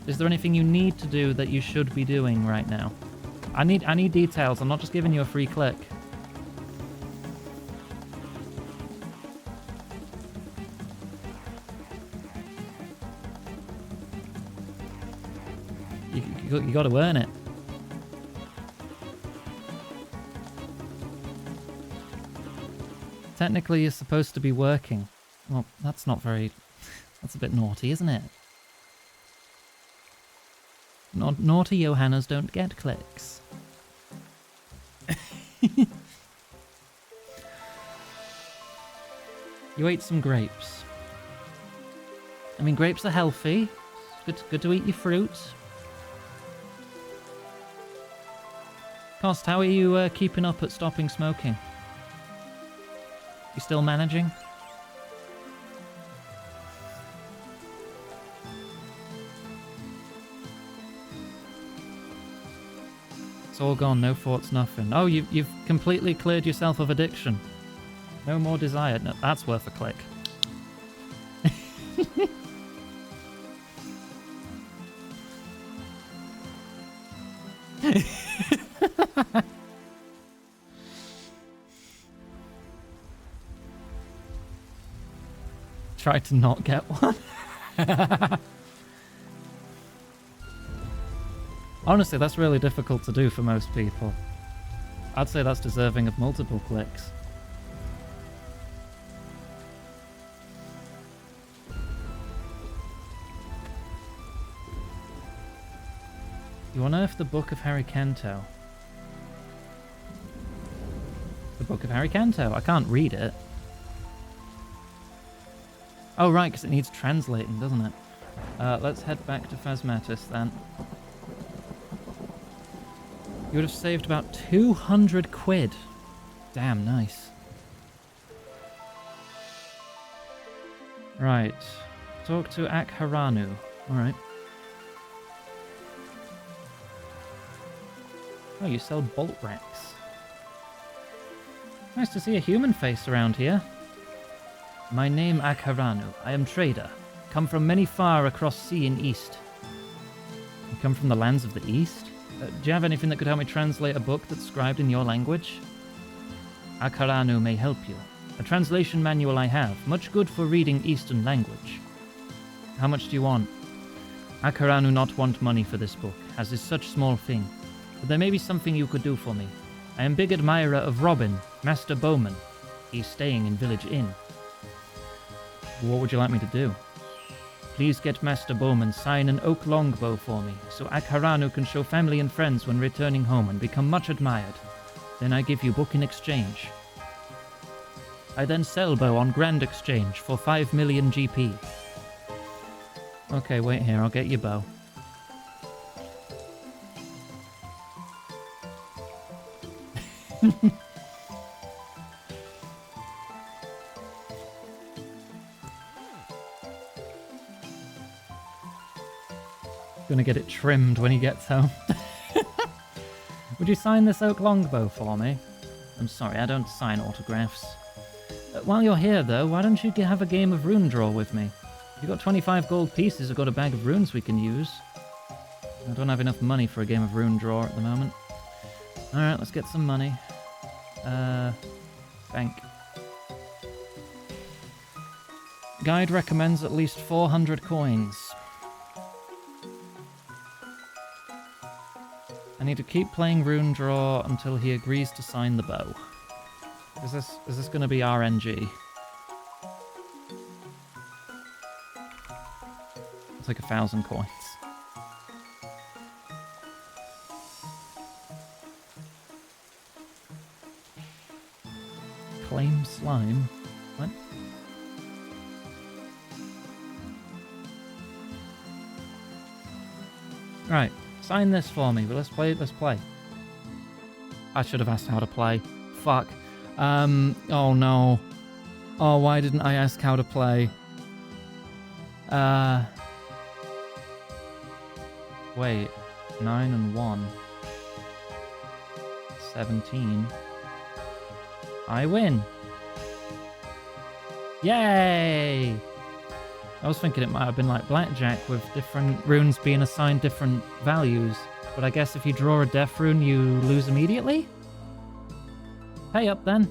Is there anything you need to do that you should be doing right now? I need details. I'm not just giving you a free click. You got to earn it. Technically, you're supposed to be working. Well, that's not very... That's a bit naughty, isn't it? Naughty Johannas don't get clicks. You ate some grapes. I mean, grapes are healthy. It's good to eat your fruit. Cost, how are you keeping up at stopping smoking? You still managing? It's all gone, no thoughts, nothing. Oh, you've completely cleared yourself of addiction. No more desire. No, that's worth a click. Try to not get one. Honestly, that's really difficult to do for most people. I'd say that's deserving of multiple clicks. You unearthed the Book of Harry Kento. The Book of Harry Kento. I can't read it. Oh, right, because it needs translating, doesn't it? Let's head back to Phasmatis, then. You would have saved about 200 quid. Damn, nice. Right. Talk to Akharanu. Alright. Oh, you sell bolt racks. Nice to see a human face around here. My name Akharanu. I am trader. Come from many far across sea and east. You come from the lands of the east? Do you have anything that could help me translate a book that's scribed in your language? Akharanu may help you. A translation manual I have, much good for reading Eastern language. How much do you want? Akharanu not want money for this book, as is such small thing. But there may be something you could do for me. I am big admirer of Robin, Master Bowman. He's staying in Village Inn. What would you like me to do? Please get Master Bowman sign an oak longbow for me, so Akharanu can show family and friends when returning home and become much admired. Then I give you book in exchange. I then sell bow on Grand Exchange for 5 million GP. Okay, wait here, I'll get your bow. Gonna get it trimmed when he gets home. Would you sign this oak longbow for me? I'm sorry, I don't sign autographs. While you're here, though, why don't you have a game of rune draw with me? You've got 25 gold pieces, I've got a bag of runes we can use. I don't have enough money for a game of rune draw at the moment. Alright, let's get some money. Bank. Guide recommends at least 400 coins. I need to keep playing Rune Draw until he agrees to sign the bow. Is this going to be RNG? It's like 1,000 coins. Claim slime? What? Right. Sign this for me. But let's play. I should have asked how to play. Fuck. Oh no. Oh, why didn't I ask how to play? Wait. 9 and 1. 17. I win. Yay! I was thinking it might have been like blackjack with different runes being assigned different values. But I guess if you draw a death rune, you lose immediately? Pay up then.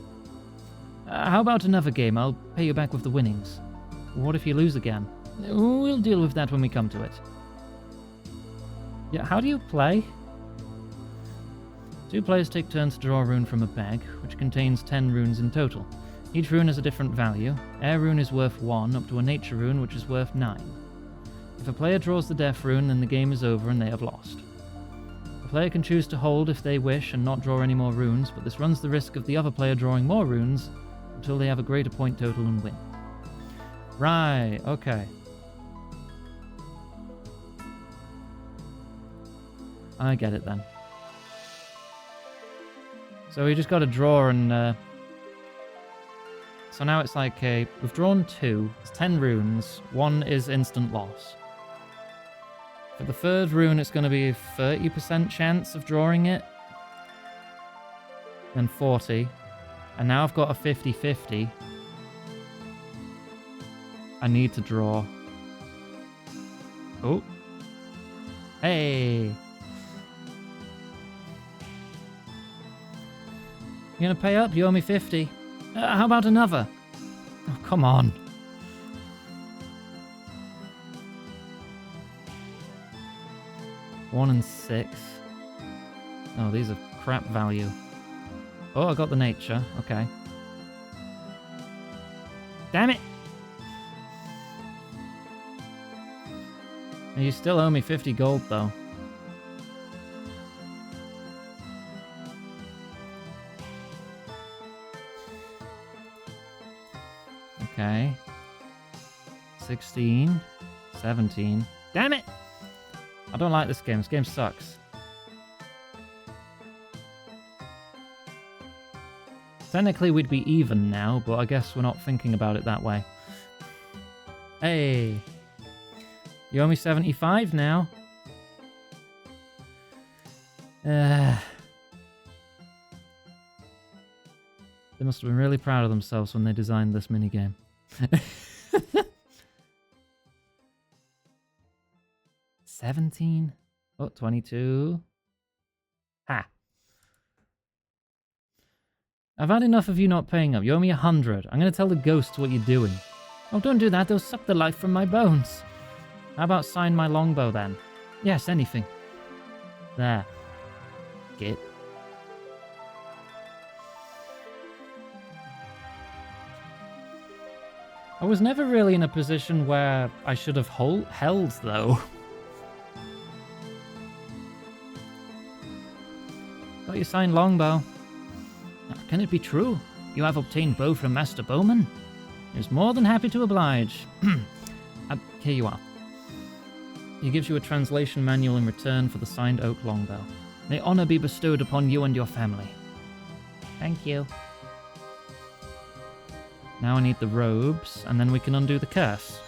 How about another game? I'll pay you back with the winnings. What if you lose again? We'll deal with that when we come to it. Yeah, how do you play? 2 players take turns to draw a rune from a bag, which contains 10 runes in total. Each rune has a different value. Air rune is worth 1, up to a nature rune, which is worth 9. If a player draws the death rune, then the game is over and they have lost. The player can choose to hold if they wish and not draw any more runes, but this runs the risk of the other player drawing more runes until they have a greater point total and win. Right, okay. I get it then. So we just got to draw and... So now it's like, we've drawn 2, it's 10 runes, 1 is instant loss. For the 3rd rune, it's going to be a 30% chance of drawing it. Then 40. And now I've got a 50-50. I need to draw. Oh. Hey! You gonna pay up? You owe me 50. How about another? Oh, come on. One and 6. Oh, these are crap value. Oh, I got the nature. Okay. Damn it! And you still owe me 50 gold, though. Okay. 16. 17. Damn it! I don't like this game. This game sucks. Technically, we'd be even now, but I guess we're not thinking about it that way. Hey! You owe me 75 now. They must have been really proud of themselves when they designed this minigame. 17? Oh, 22. Ha! I've had enough of you not paying up. You owe me 100. I'm going to tell the ghosts what you're doing. Oh, don't do that. They'll suck the life from my bones. How about sign my longbow then? Yes, anything. There. Git. I was never really in a position where I should have held, though. Got your signed longbow. Can it be true? You have obtained bow from Master Bowman? He is more than happy to oblige. Here you are. He gives you a translation manual in return for the signed oak longbow. May honor be bestowed upon you and your family. Thank you. Now I need the robes, and then we can undo the curse.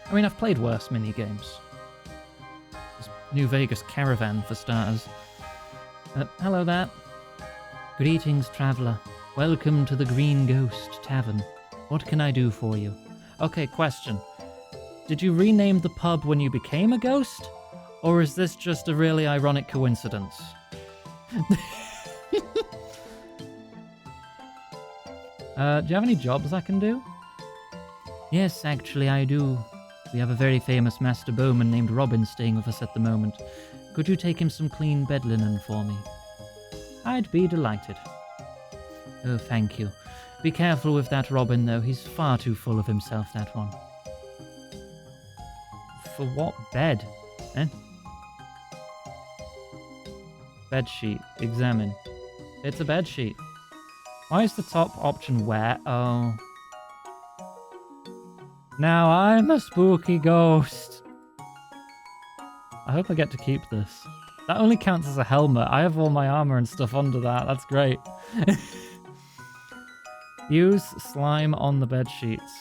I mean, I've played worse minigames. There's New Vegas Caravan, for starters. Hello there. Greetings, traveller. Welcome to the Green Ghost Tavern. What can I do for you? Okay, question. Did you rename the pub when you became a ghost? Or is this just a really ironic coincidence? Do you have any jobs I can do? Yes, actually I do. We have a very famous master bowman named Robin staying with us at the moment. Could you take him some clean bed linen for me? I'd be delighted. Oh, thank you. Be careful with that Robin, though. He's far too full of himself, that one. For what bed? Eh? Bedsheet. Examine. It's a bedsheet. Why is the top option wet? Oh. Now I'm a spooky ghost. I hope I get to keep this. That only counts as a helmet. I have all my armor and stuff under that. That's great. Use slime on the bed sheets.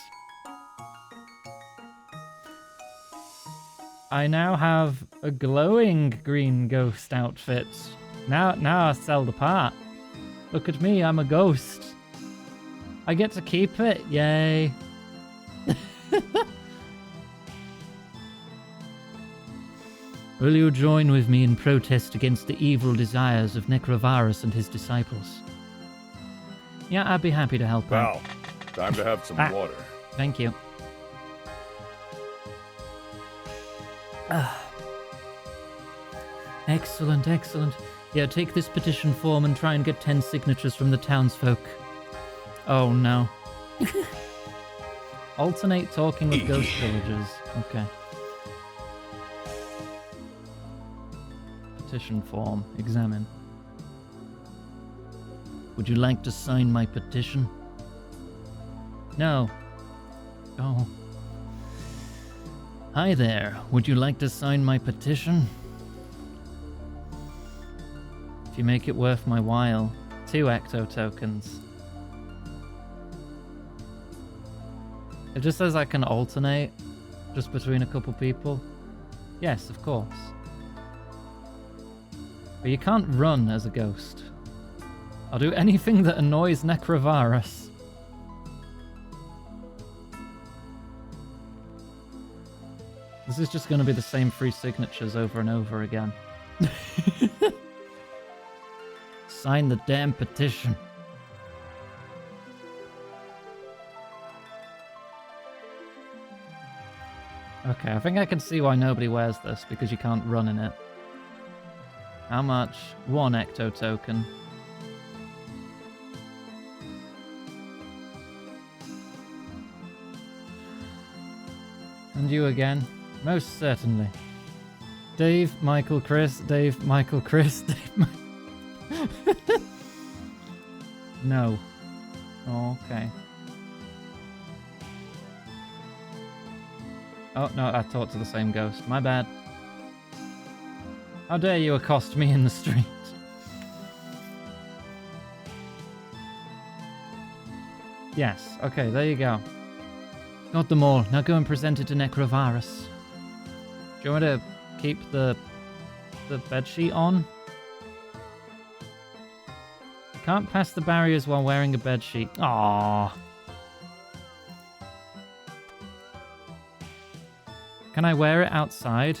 I now have a glowing green ghost outfit. Now I sell the part. Look at me, I'm a ghost. I get to keep it, yay. Will you join with me in protest against the evil desires of Necrovarus and his disciples? Yeah, I'd be happy to help out. Val, time to have some water. Thank you. Excellent, excellent. Yeah, take this petition form and try and get 10 signatures from the townsfolk. Oh no. Alternate talking with ghost villagers. Okay. Petition form. Examine. Would you like to sign my petition? No. Oh. Hi there. Would you like to sign my petition? If you make it worth my while, 2 ecto tokens. It just says I can alternate just between a couple people. Yes, of course. But you can't run as a ghost. I'll do anything that annoys Necrovarus. This is just going to be the same 3 signatures over and over again. Sign the damn petition. Okay, I think I can see why nobody wears this, because you can't run in it. How much? 1 ecto token. And you again? Most certainly. Dave, Michael, Chris, Dave, Michael, Chris, Dave, No. Oh, okay. Oh, no, I talked to the same ghost. My bad. How dare you accost me in the street? Yes, okay, there you go. Got them all. Now go and present it to Necrovarus. Do you want me to keep the bedsheet on? Can't pass the barriers while wearing a bedsheet. Aww. Can I wear it outside?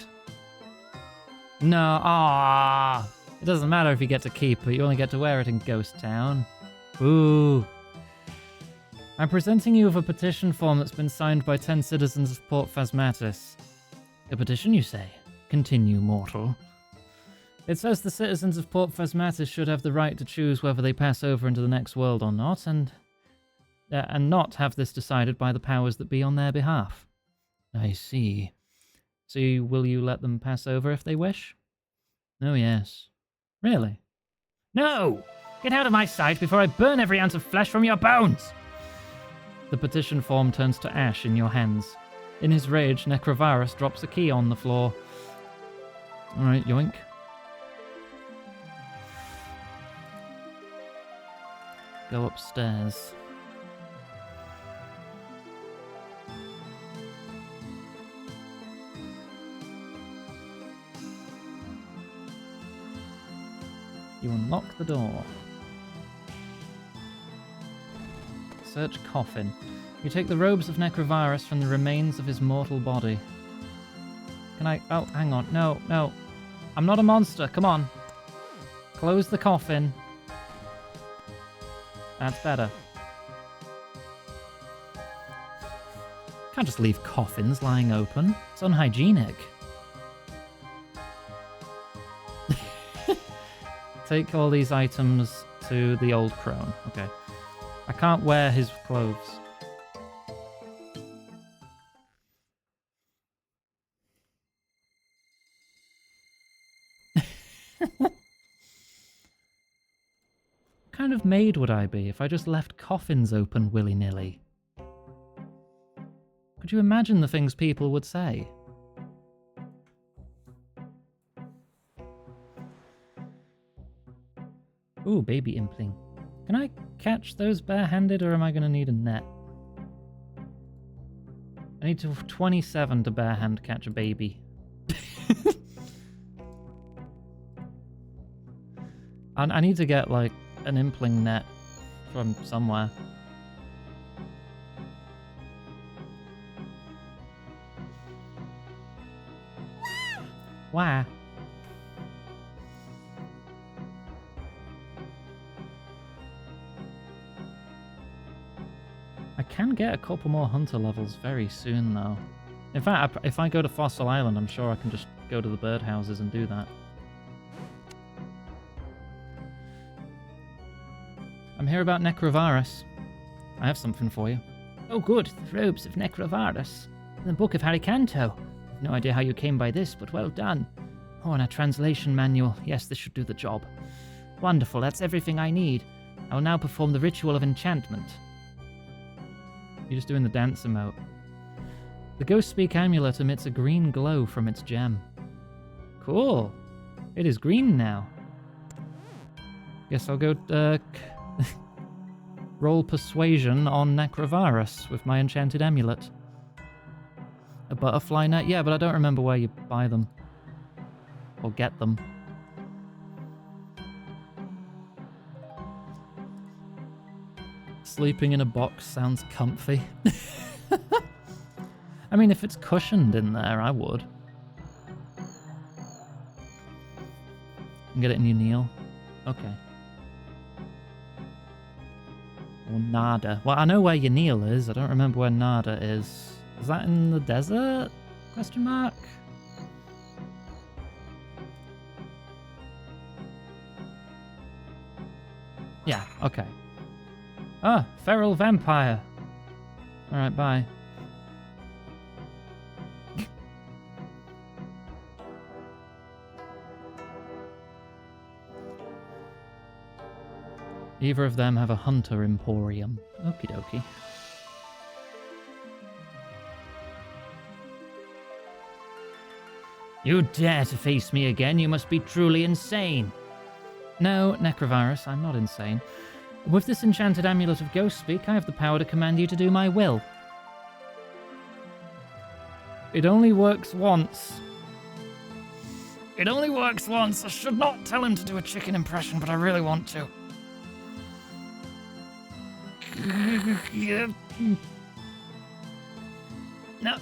No, aww. It doesn't matter if you get to keep it, you only get to wear it in Ghost Town. Ooh. I'm presenting you with a petition form that's been signed by 10 citizens of Port Phasmatis. A petition, you say? Continue, mortal. It says the citizens of Port Phasmatis should have the right to choose whether they pass over into the next world or not, and not have this decided by the powers that be on their behalf. I see. So will you let them pass over if they wish? Oh, yes. Really? No! Get out of my sight before I burn every ounce of flesh from your bones! The petition form turns to ash in your hands. In his rage, Necrovarus drops a key on the floor. Alright, yoink. Go upstairs. You unlock the door. Search coffin. You take the robes of Necrovarus from the remains of his mortal body. Can I... Oh, hang on. No, no. I'm not a monster. Come on. Close the coffin. That's better. Can't just leave coffins lying open. It's unhygienic. Take all these items to the old crone. Okay. I can't wear his clothes. What kind of maid would I be if I just left coffins open willy-nilly? Could you imagine the things people would say? Ooh, baby impling. Can I catch those barehanded, or am I going to need a net? I need to 27 to barehand catch a baby. I need to get, like, an impling net from somewhere. Why? I can get a couple more hunter levels very soon, though. In fact, if I go to Fossil Island, I'm sure I can just go to the birdhouses and do that. I'm here about Necrovarus. I have something for you. Oh good, the robes of Necrovarus. The Book of Haricanto. I've no idea how you came by this, but well done. Oh, and a translation manual. Yes, this should do the job. Wonderful, that's everything I need. I will now perform the ritual of enchantment. You're just doing the dance emote. The Ghost Speak amulet emits a green glow from its gem. Cool. It is green now. Guess I'll go roll persuasion on Necrovarus with my enchanted amulet. A butterfly net? Yeah, but I don't remember where you buy them. Or get them. Sleeping in a box sounds comfy. I mean, if it's cushioned in there, I would. And get it in your kneel. Okay. Or Nada. Well, I know where your kneel is. I don't remember where Nada is. Is that in the desert? Question mark? Yeah, okay. Ah, feral vampire. Alright, bye. Either of them have a hunter emporium. Okie dokie. You dare to face me again? You must be truly insane. No, Necrovarus, I'm not insane. With this enchanted amulet of Ghost Speak, I have the power to command you to do my will. It only works once. It only works once. I should not tell him to do a chicken impression, but I really want to. No.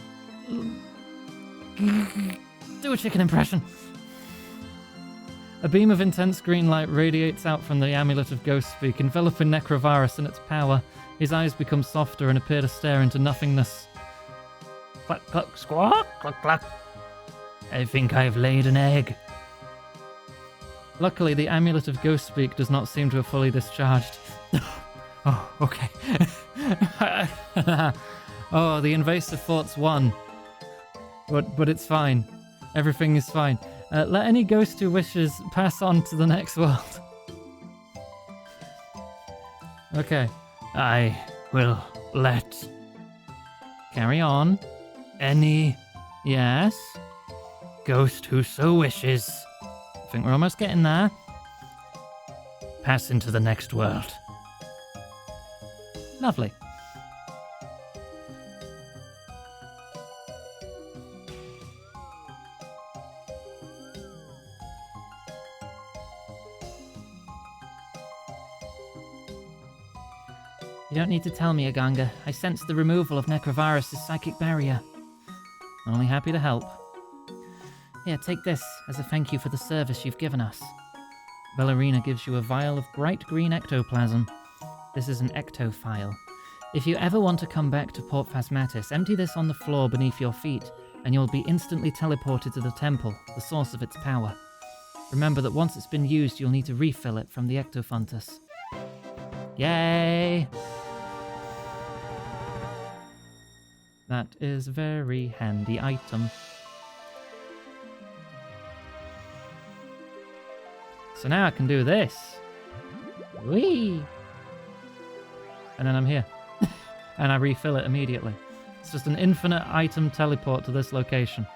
Do a chicken impression. A beam of intense green light radiates out from the amulet of Ghost Speak, enveloping Necrovarus in its power. His eyes become softer and appear to stare into nothingness. Cluck, cluck, squawk, cluck, cluck. I think I've laid an egg. Luckily, the amulet of Ghost Speak does not seem to have fully discharged. Oh, okay. Oh, the invasive thoughts won. But it's fine. Everything is fine. Let any ghost who wishes pass on to the next world. Okay. I will let... Carry on. Any... Yes? Ghost who so wishes. I think we're almost getting there. Pass into the next world. Lovely. You don't need to tell me, Aganga. I sensed the removal of Necrovarus' psychic barrier. Only happy to help. Here, take this as a thank you for the service you've given us. Valerina gives you a vial of bright green ectoplasm. This is an ectophile. If you ever want to come back to Port Phasmatis, empty this on the floor beneath your feet, and you'll be instantly teleported to the temple, the source of its power. Remember that once it's been used, you'll need to refill it from the ectofuntus. Yay! That is a very handy item. So now I can do this. Whee! And then I'm here. And I refill it immediately. It's just an infinite item teleport to this location.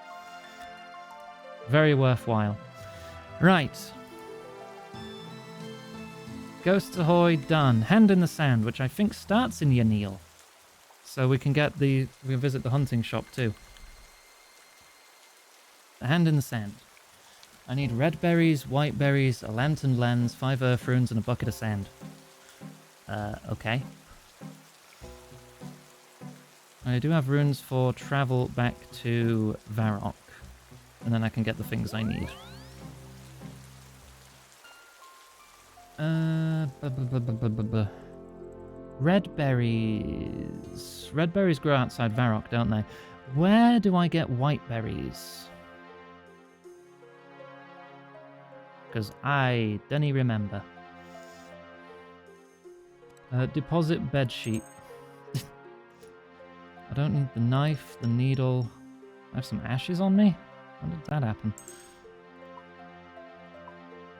Very worthwhile. Right. Ghosts Ahoy done. Hand in the Sand, which I think starts in Yanil. So we can visit the hunting shop too. The Hand in the Sand. I need red berries, white berries, a lantern lens, 5 earth runes, and a bucket of sand. Okay. I do have runes for travel back to Varrock. And then I can get the things I need. Red berries. Red berries grow outside Varrock, don't they? Where do I get white berries? Because I don't remember. Deposit bedsheet. I don't need the knife, the needle. I have some ashes on me? How did that happen?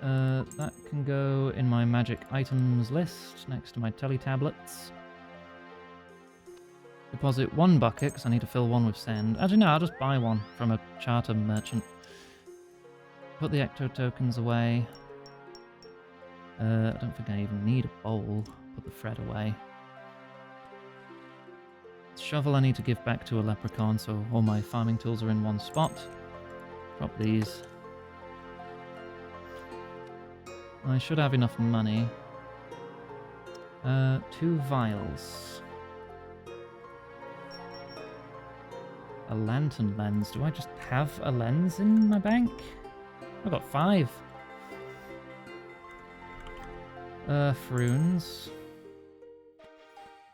That can go in my magic items list next to my telly tablets. Deposit 1 bucket because I need to fill 1 with sand. Actually, no, I'll just buy 1 from a charter merchant. Put the ecto tokens away. I don't think I even need a bowl. Put the thread away. Shovel I need to give back to a leprechaun, so all my farming tools are in one spot. Drop these. I should have enough money. 2 vials. A lantern lens. Do I just have a lens in my bank? I've got 5. Runes.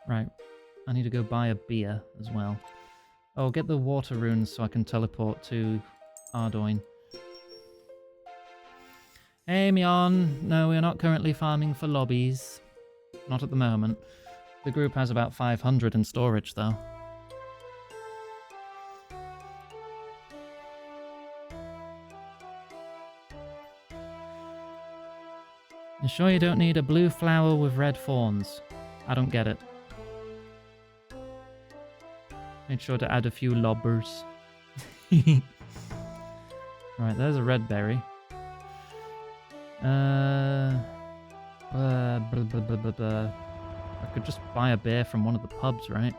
Right. I need to go buy a beer as well. Oh, get the water runes so I can teleport to Ardoin. Hey, Mion. No, we are not currently farming for lobbies. Not at the moment. The group has about 500 in storage, though. You sure you don't need a blue flower with red thorns? I don't get it. Made sure to add a few lobbers. Right, there's a red berry. I could just buy a beer from one of the pubs, right?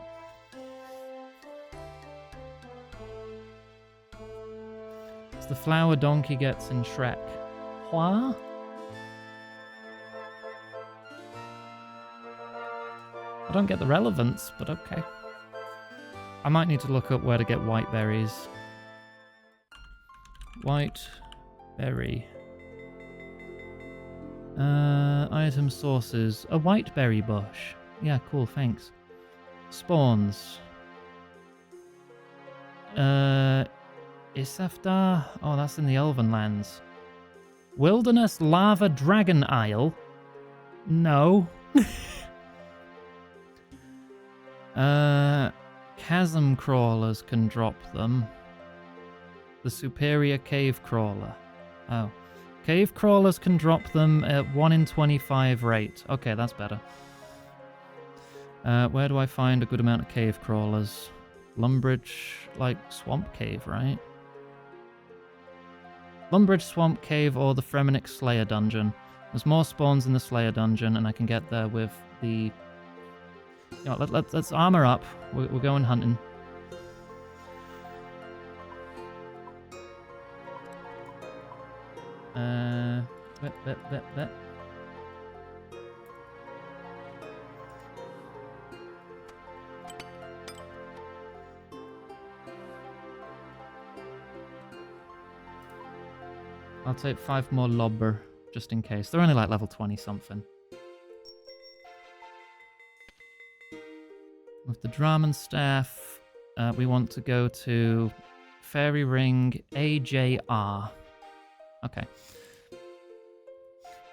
It's the flower Donkey gets in Shrek. What? I don't get the relevance, but okay. I might need to look up where to get white berries. White berry. Item sources. A white berry bush. Yeah, cool, thanks. Spawns. Isafdar? Oh, that's in the Elven Lands. Wilderness Lava Dragon Isle? No. Chasm crawlers can drop them. The superior cave crawler. Oh. Cave crawlers can drop them at 1 in 25 rate. Okay, that's better. Where do I find a good amount of cave crawlers? Lumbridge, like Swamp Cave, right? Lumbridge Swamp Cave or the Fremennik Slayer Dungeon. There's more spawns in the Slayer Dungeon, and I can get there with the... You know, let's armor up. We're going hunting. Bet. I'll take 5 more lobber, just in case. They're only like level 20 something. With the Draman staff, we want to go to Fairy Ring AJR. Okay.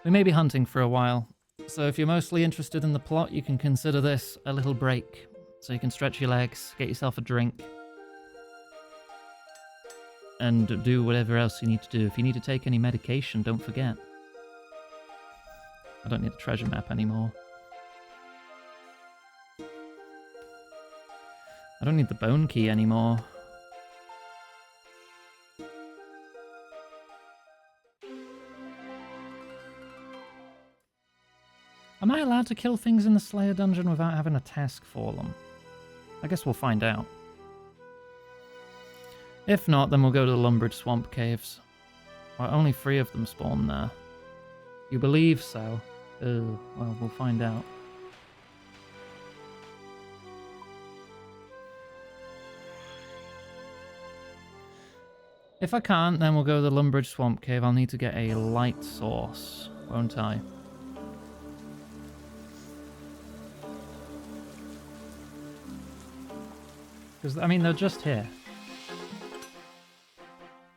We may be hunting for a while, so if you're mostly interested in the plot, you can consider this a little break. So you can stretch your legs, get yourself a drink, and do whatever else you need to do. If you need to take any medication, don't forget. I don't need a treasure map anymore. I don't need the bone key anymore. Am I allowed to kill things in the Slayer Dungeon without having a task for them? I guess we'll find out. If not, then we'll go to the Lumbridge Swamp Caves. Or only 3 of them spawn there. You believe so? Oh, well, we'll find out. If I can't, then we'll go to the Lumbridge Swamp Cave. I'll need to get a light source, won't I? Because, I mean, they're just here.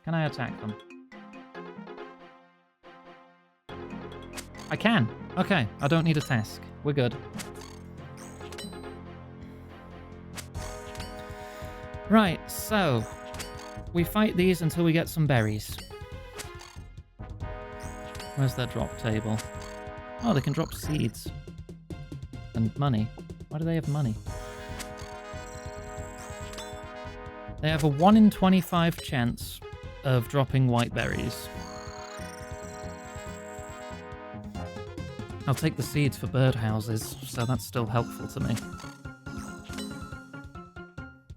Can I attack them? I can. Okay, I don't need a task. We're good. Right, so we fight these until we get some berries. Where's their drop table? Oh, they can drop seeds. And money. Why do they have money? They have a 1 in 25 chance of dropping white berries. I'll take the seeds for birdhouses, so that's still helpful to me.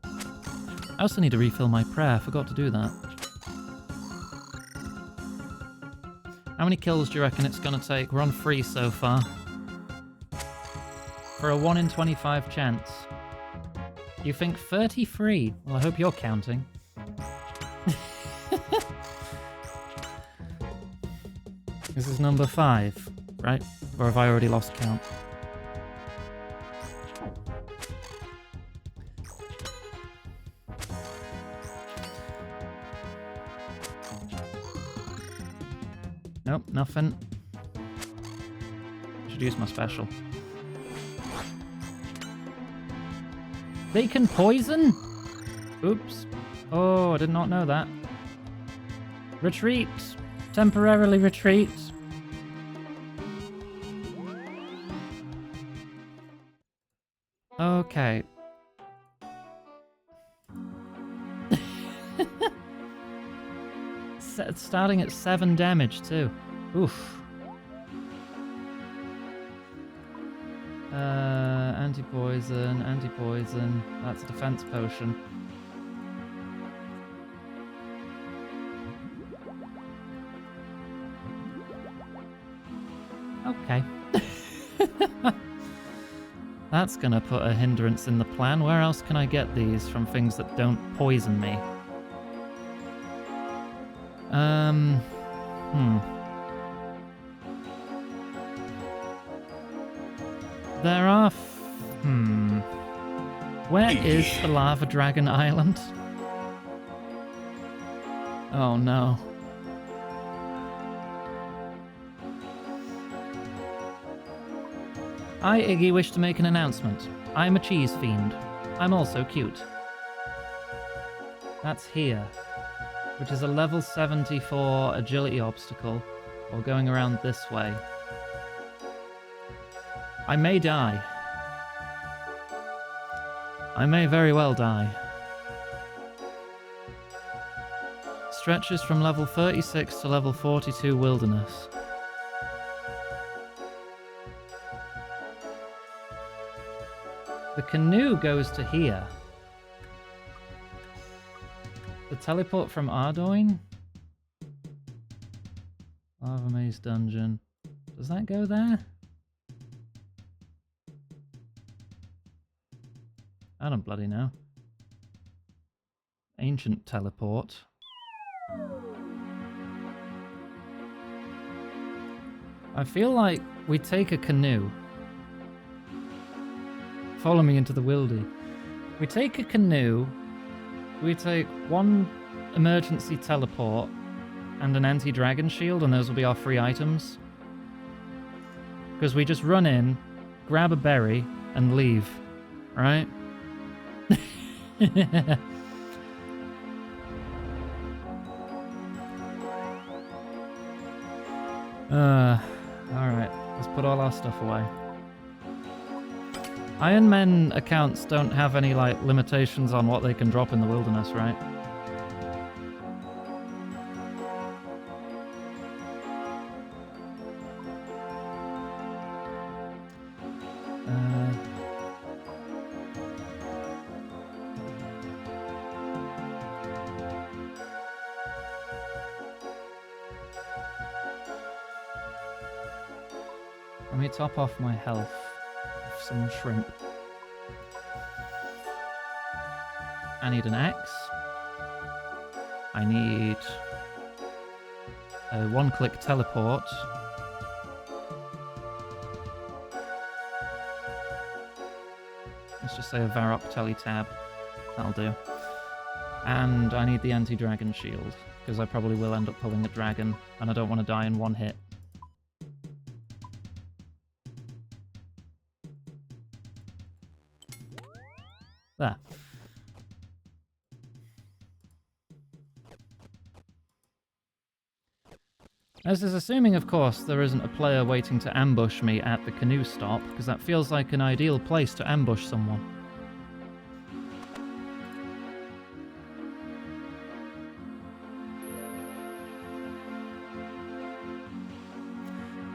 I also need to refill my prayer. I forgot to do that. How many kills do you reckon it's going to take? We're on 3 so far. For a 1 in 25 chance. You think 33? Well, I hope you're counting. This is number 5, right? Or have I already lost count? Nope, nothing. Should use my special. They can poison? Oops. Oh, I did not know that. Retreat. Temporarily retreat. Okay. Starting at 7 damage too. Oof. Anti-poison, anti-poison. That's a defense potion. Okay. That's gonna put a hindrance in the plan. Where else can I get these from things that don't poison me? There are... Where is the Lava Dragon Island? Oh no. I, Iggy, wish to make an announcement. I'm a cheese fiend. I'm also cute. That's here, which is a level 74 agility obstacle, or going around this way. I may die. I may very well die. Stretches from level 36 to level 42 wilderness. The canoe goes to here. The teleport from Ardoyne? Lava Maze Dungeon. Does that go there? I don't bloody know. Ancient teleport. I feel like we take a canoe. Follow me into the wildy. We take a canoe, we take 1 emergency teleport and an anti-dragon shield, and those will be our 3 items. Because we just run in, grab a berry, and leave. Right? Alright. Let's put all our stuff away. Iron Men accounts don't have any, like, limitations on what they can drop in the wilderness, right? Let me top off my health with some shrimp. I need an axe. I need a one-click teleport. Let's just say a Varrock Teletab. That'll do. And I need the anti-dragon shield, because I probably will end up pulling a dragon, and I don't want to die in one hit. There. This is assuming, of course, there isn't a player waiting to ambush me at the canoe stop, because that feels like an ideal place to ambush someone.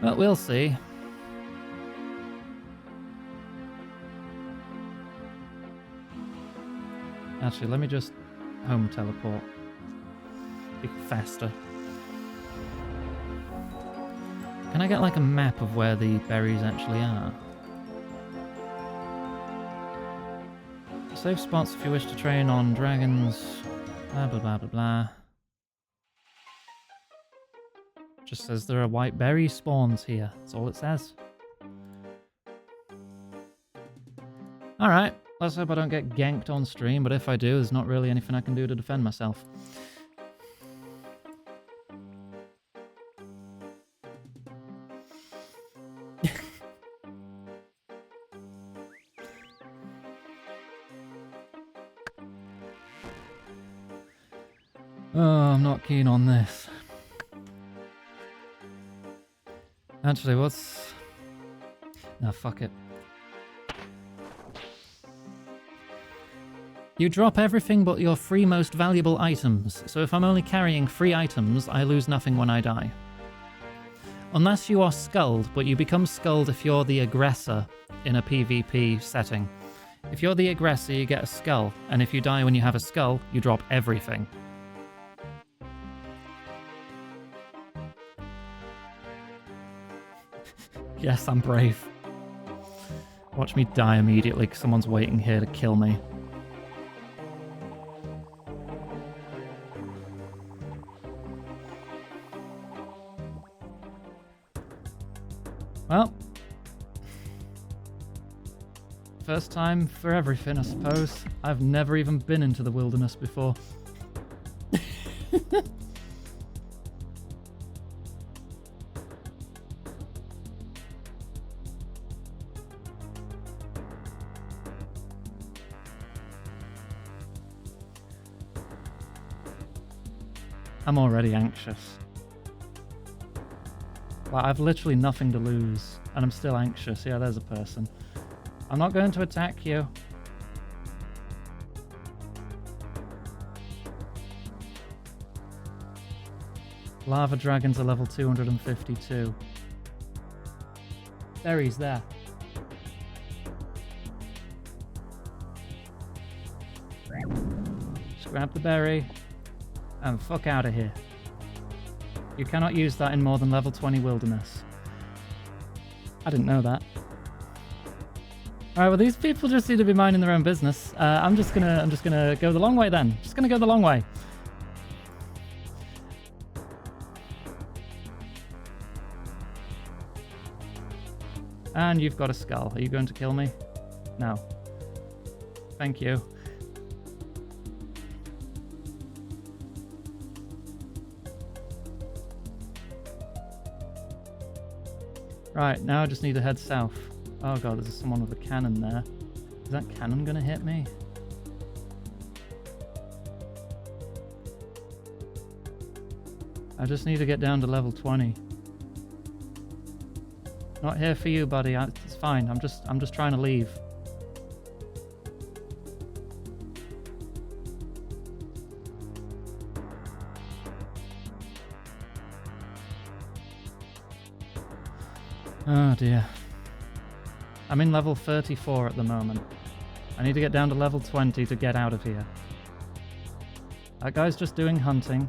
But we'll see. Actually, let me just home teleport. Be faster. Can I get like a map of where the berries actually are? Save spots if you wish to train on dragons. Blah blah blah blah blah. Just says there are white berry spawns here. That's all it says. Alright, let's hope I don't get ganked on stream, but if I do, there's not really anything I can do to defend myself. Oh, I'm not keen on this. Actually, what's... Nah, fuck it. You drop everything but your 3 most valuable items, so if I'm only carrying 3 items, I lose nothing when I die. Unless you are skulled, but you become skulled if you're the aggressor in a PvP setting. If you're the aggressor, you get a skull, and if you die when you have a skull, you drop everything. Yes, I'm brave. Watch me die immediately because someone's waiting here to kill me. Well. First time for everything, I suppose. I've never even been into the wilderness before. I'm already anxious. Like, I've literally nothing to lose, and I'm still anxious. Yeah, there's a person. I'm not going to attack you. Lava dragons are level 252. Berries there. Just grab the berry. And fuck out of here. You cannot use that in more than level 20 wilderness. I didn't know that. Alright, well these people just seem to be minding their own business. I'm just gonna go the long way then. Just gonna go the long way. And you've got a skull. Are you going to kill me? No. Thank you. Right, now I just need to head south. Oh god, there's someone with a cannon there. Is that cannon gonna hit me? I just need to get down to level 20. Not here for you, buddy. It's fine. I'm just trying to leave. Oh dear. I'm in level 34 at the moment. I need to get down to level 20 to get out of here. That guy's just doing hunting.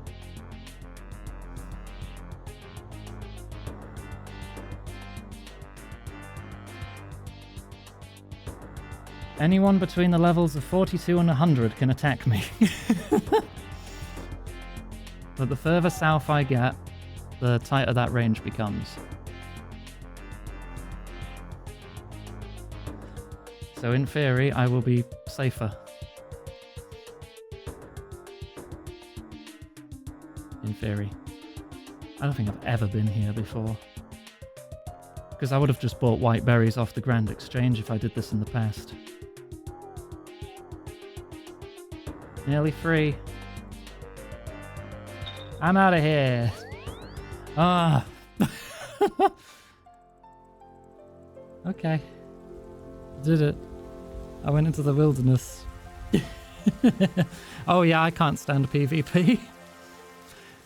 Anyone between the levels of 42 and 100 can attack me. But the further south I get, the tighter that range becomes. So in theory, I will be safer. In theory. I don't think I've ever been here before. Because I would have just bought white berries off the Grand Exchange if I did this in the past. Nearly free. I'm out of here. Ah. Okay. Did it. I went into the wilderness. Oh yeah, I can't stand PvP.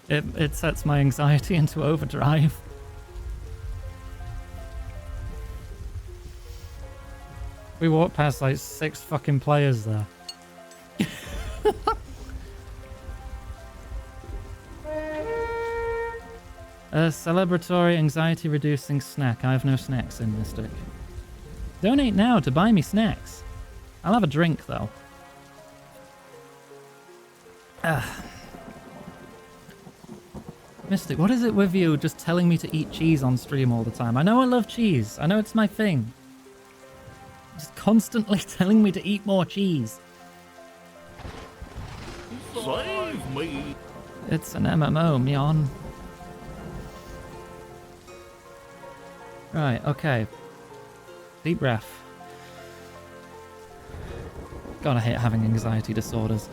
It sets my anxiety into overdrive. We walked past like 6 fucking players there. A celebratory anxiety-reducing snack. I have no snacks in Mystic. Donate now to buy me snacks. I'll have a drink, though. Mystic, what is it with you just telling me to eat cheese on stream all the time? I know I love cheese. I know it's my thing. Just constantly telling me to eat more cheese. Save me. It's an MMO, Myon. Right, okay. Deep breath. God, I hate having anxiety disorders.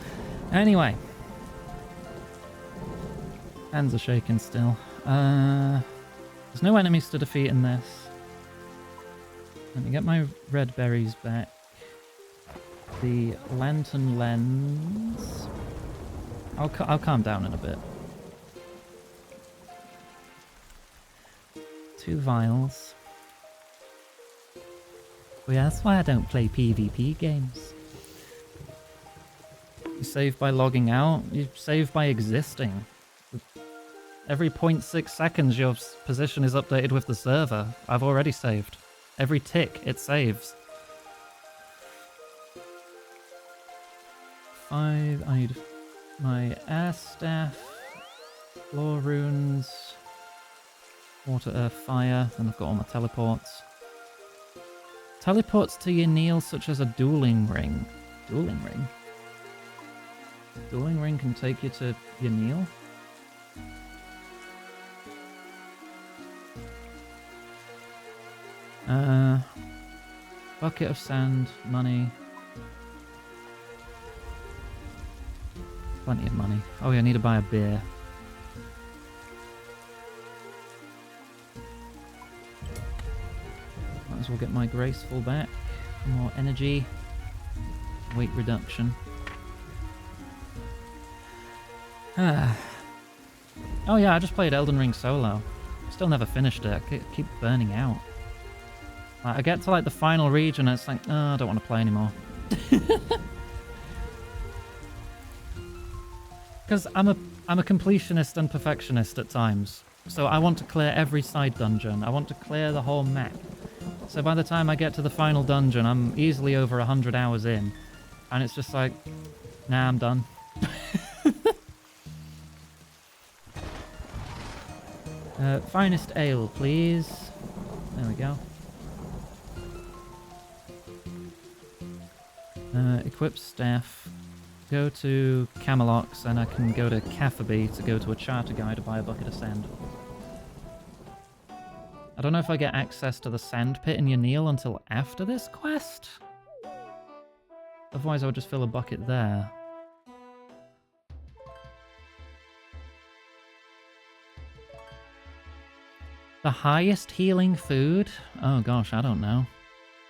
Anyway. Hands are shaking still. There's no enemies to defeat in this. Let me get my red berries back. The lantern lens. I'll calm down in a bit. 2 vials. Well, yeah, that's why I don't play PvP games. You save by logging out, you save by existing. Every 0.6 seconds your position is updated with the server. I've already saved. Every tick, it saves. 5, I need my air staff, floor runes, water, earth, fire, and I've got all my teleports. Teleports to your kneel such as a dueling ring. Dueling ring? Dueling ring can take you to your kneel? Bucket of sand, money. Plenty of money. Oh yeah, I need to buy a beer. Might as well get my graceful back. More energy. Weight reduction. Oh yeah, I just played Elden Ring solo. Still never finished it. I keep burning out. Like, I get to like the final region and it's like, oh, I don't want to play anymore. Because I'm a completionist and perfectionist at times. So I want to clear every side dungeon. I want to clear the whole map. So by the time I get to the final dungeon, I'm easily over 100 hours in. And it's just like, nah, I'm done. Finest ale, please. There we go. Equip staff. Go to Camelox, and I can go to Cafferby to go to a charter guy to buy a bucket of sand. I don't know if I get access to the sand pit in Yaneel until after this quest. Otherwise I would just fill a bucket there. The highest healing food? Oh gosh, I don't know.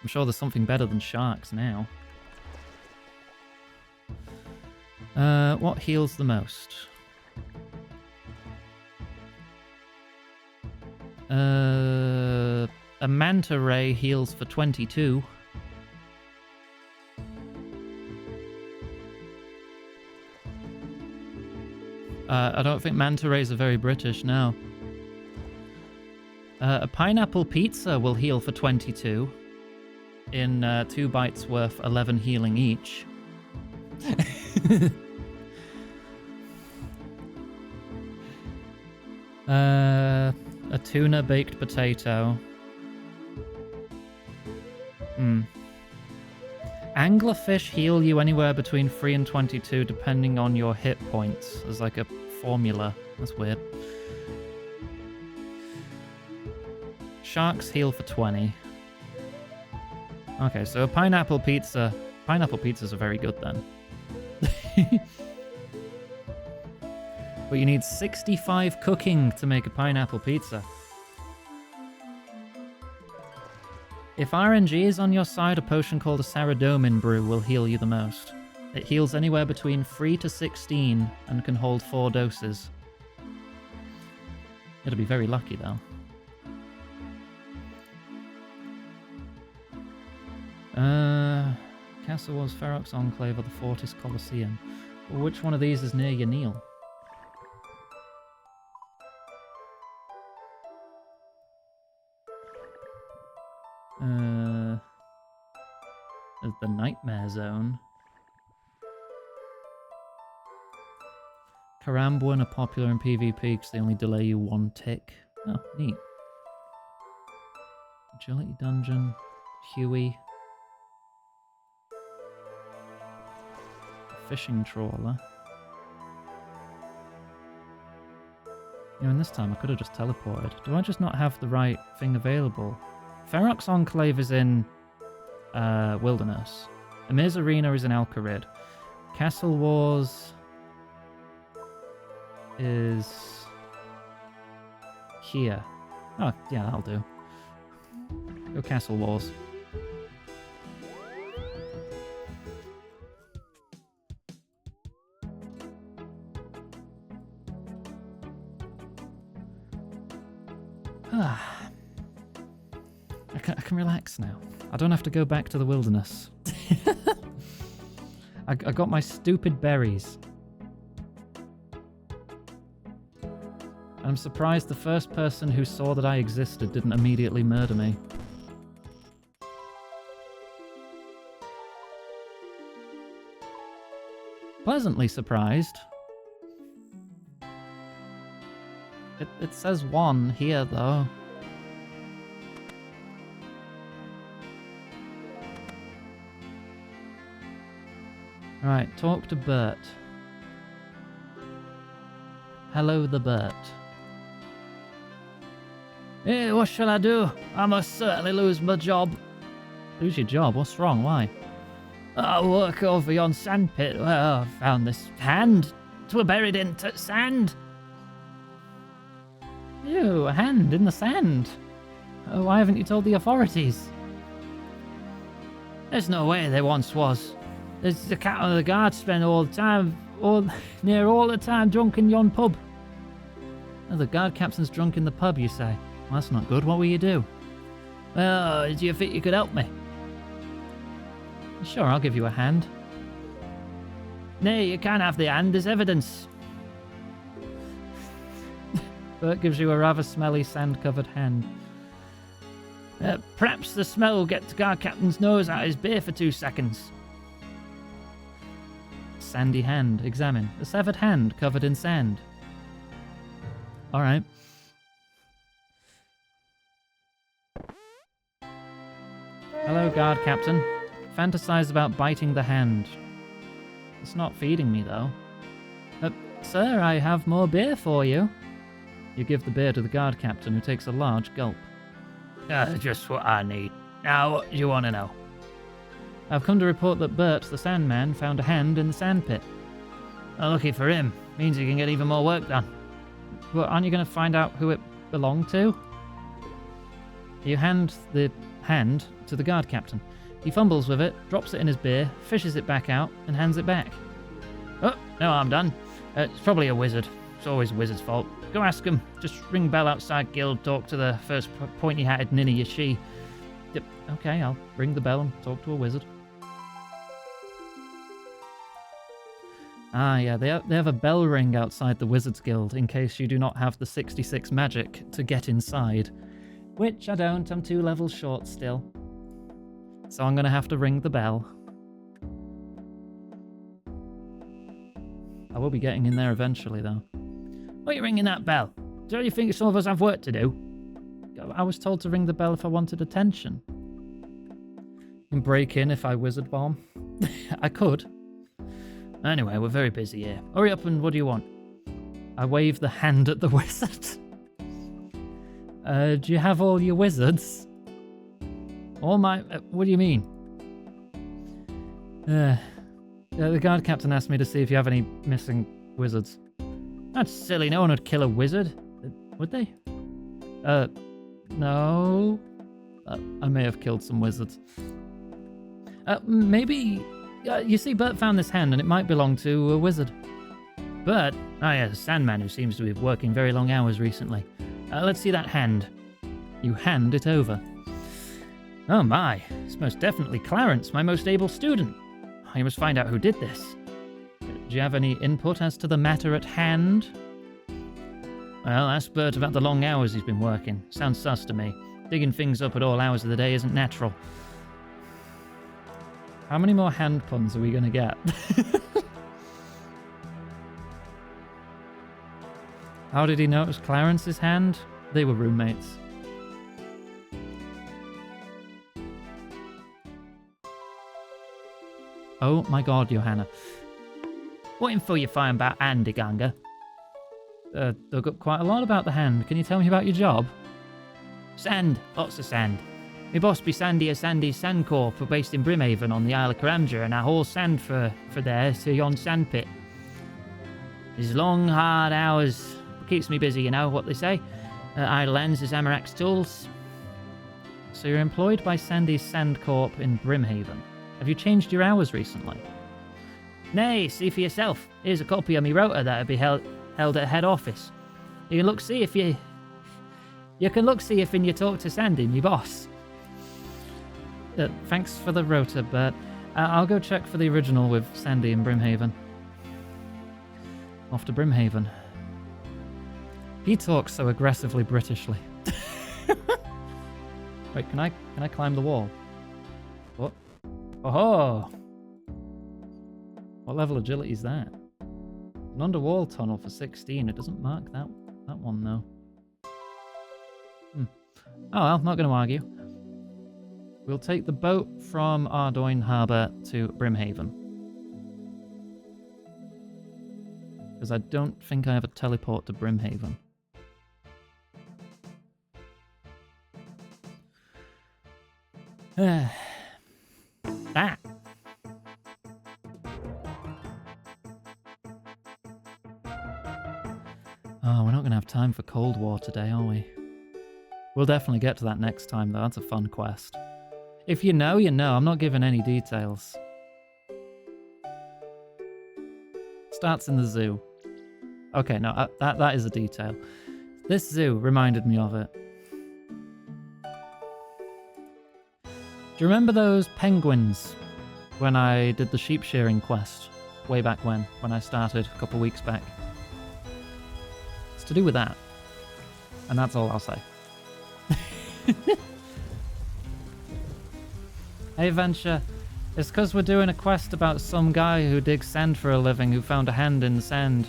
I'm sure there's something better than sharks now. What heals the most? A manta ray heals for 22. I don't think manta rays are very British now. A pineapple pizza will heal for 22. in 2 bites worth 11 healing each. A tuna baked potato. Anglerfish heal you anywhere between 3 and 22 depending on your hit points. There's like a formula. That's weird. Sharks heal for 20. Okay, so a pineapple pizza. Pineapple pizzas are very good then. But you need 65 cooking to make a pineapple pizza. If RNG is on your side, a potion called a Saradomin Brew will heal you the most. It heals anywhere between 3 to 16 and can hold 4 doses. It'll be very lucky though. Castle Wars, Ferox Enclave, or the Fortis Colosseum. Well, which one of these is near your Neil? There's the Nightmare Zone. Karambuan are popular in PvP because they only delay you 1 tick. Oh, neat. Agility Dungeon, Huey. Fishing trawler. You know, and this time I could have just teleported. Do I just not have the right thing available? Ferox Enclave is in Wilderness. Amir's Arena is in Alcarid. Castle Wars is here. Oh, yeah, that'll do. Go Castle Wars. I can relax now. I don't have to go back to the wilderness. I got my stupid berries. I'm surprised the first person who saw that I existed didn't immediately murder me. Pleasantly surprised. It says 1 here, though. Right, talk to Bert. Hello, the Bert. Hey, what shall I do? I must certainly lose my job. Lose your job? What's wrong? Why? I work over yon sandpit where I found this hand. 'Twere buried in sand. Ew, a hand in the sand. Why haven't you told the authorities? There's no way there once was. There's the captain of the guard spent all the time drunk in yon pub. Oh, the guard captain's drunk in the pub, you say? Well, that's not good. What will you do? Well, do you think you could help me? Sure, I'll give you a hand. Nay, you can't have the hand. There's evidence. Bert gives you a rather smelly, sand-covered hand. Perhaps the smell will get the guard captain's nose out of his beer for 2 seconds. Sandy hand. Examine. A severed hand covered in sand. Alright. Hello, guard captain. Fantasize about biting the hand. It's not feeding me, though. Sir, I have more beer for you. You give the beer to the guard captain, who takes a large gulp. Just what I need. Now, what do you want to know? I've come to report that Bert, the Sandman, found a hand in the sandpit. Lucky for him. Means he can get even more work done. Well, aren't you going to find out who it belonged to? You hand the hand to the guard captain. He fumbles with it, drops it in his beer, fishes it back out, and hands it back. Oh, no, I'm done. It's probably a wizard. It's always a wizard's fault. Go ask him. Just ring bell outside guild, talk to the first pointy-hatted ninny you see. Okay, I'll ring the bell and talk to a wizard. Ah, yeah, they have a bell ring outside the Wizards Guild in case you do not have the 66 magic to get inside. Which I don't, I'm 2 levels short still. So I'm going to have to ring the bell. I will be getting in there eventually, though. Why are you ringing that bell? Don't you think some of us have work to do? I was told to ring the bell if I wanted attention. You can break in if I wizard bomb. I could. Anyway, we're very busy here. Hurry up and what do you want? I wave the hand at the wizard. Do you have all your wizards? All my... what do you mean? The guard captain asked me to see if you have any missing wizards. That's silly. No one would kill a wizard. Would they? No. I may have killed some wizards. Maybe... you see, Bert found this hand and it might belong to a wizard. Bert? Oh yeah, the Sandman who seems to be working very long hours recently. Let's see that hand. You hand it over. Oh my, it's most definitely Clarence, my most able student. I must find out who did this. Do you have any input as to the matter at hand? Well, ask Bert about the long hours he's been working. Sounds sus to me. Digging things up at all hours of the day isn't natural. How many more hand puns are we going to get? How did he know it was Clarence's hand? They were roommates. Oh my god, Johanna. What info you find about Andy Ganga? Dug up quite a lot about the hand. Can you tell me about your job? Sand. Lots of sand. My boss be Sandy of Sandy's Sand Corp, based in Brimhaven on the Isle of Caramja, and I haul sand for there to yon sandpit. These long, hard hours keeps me busy, you know what they say. Idle ends is Amarak's tools. So you're employed by Sandy's Sand Corp in Brimhaven. Have you changed your hours recently? Nay, see for yourself. Here's a copy of me rota that'll be held at head office. You can look see if you can look see if you talk to Sandy, me boss. Thanks for the rota, Bert. I'll go check for the original with Sandy in Brimhaven. Off to Brimhaven. He talks so aggressively Britishly. Wait, can I climb the wall? What? Oh! What level agility is that? An underwall tunnel for 16. It doesn't mark that one though. Oh well, not going to argue. We'll take the boat from Ardoyne Harbour to Brimhaven. Because I don't think I have a teleport to Brimhaven. That. Oh, we're not going to have time for Cold War today, are we? We'll definitely get to that next time, though. That's a fun quest. If you know, you know. I'm not giving any details. Starts in the zoo. Okay, no, that is a detail. This zoo reminded me of it. Do you remember those penguins when I did the sheep shearing quest way back when I started a couple weeks back? It's to do with that. And that's all I'll say. Hey Venture, it's because we're doing a quest about some guy who digs sand for a living who found a hand in the sand,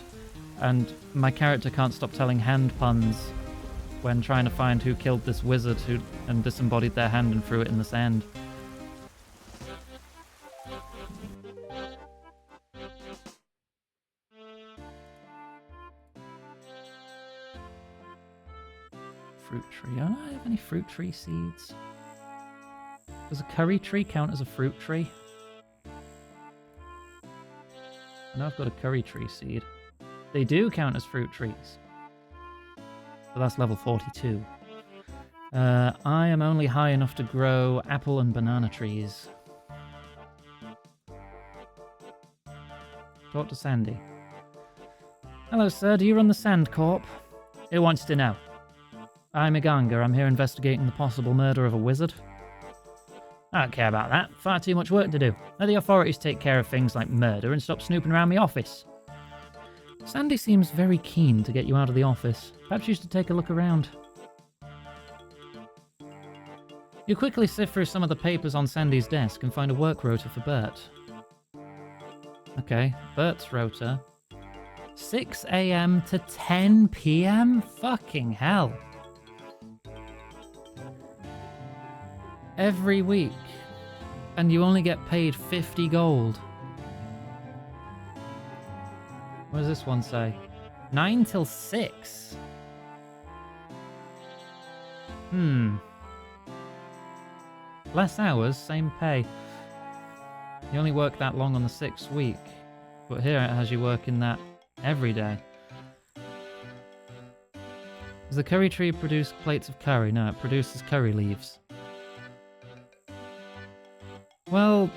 and my character can't stop telling hand puns when trying to find who killed this wizard and disembodied their hand and threw it in the sand. Fruit tree. Oh, do I have any fruit tree seeds? Does a curry tree count as a fruit tree? I know I've got a curry tree seed. They do count as fruit trees. So that's level 42. I am only high enough to grow apple and banana trees. Talk to Sandy. Hello, sir. Do you run the Sand Corp? Who wants to know? I'm Iganga. I'm here investigating the possible murder of a wizard. I don't care about that. Far too much work to do. Let the authorities take care of things like murder and stop snooping around my office. Sandy seems very keen to get you out of the office. Perhaps you should take a look around. You quickly sift through some of the papers on Sandy's desk and find a work rota for Bert. Okay, Bert's rota. 6 a.m. to 10 p.m.? Fucking hell. Every week. And you only get paid 50 gold. What does this one say? 9 till 6. Less hours, same pay. You only work that long on the 6th week. But here it has you working that every day. Does the curry tree produce plates of curry? No, it produces curry leaves. Well,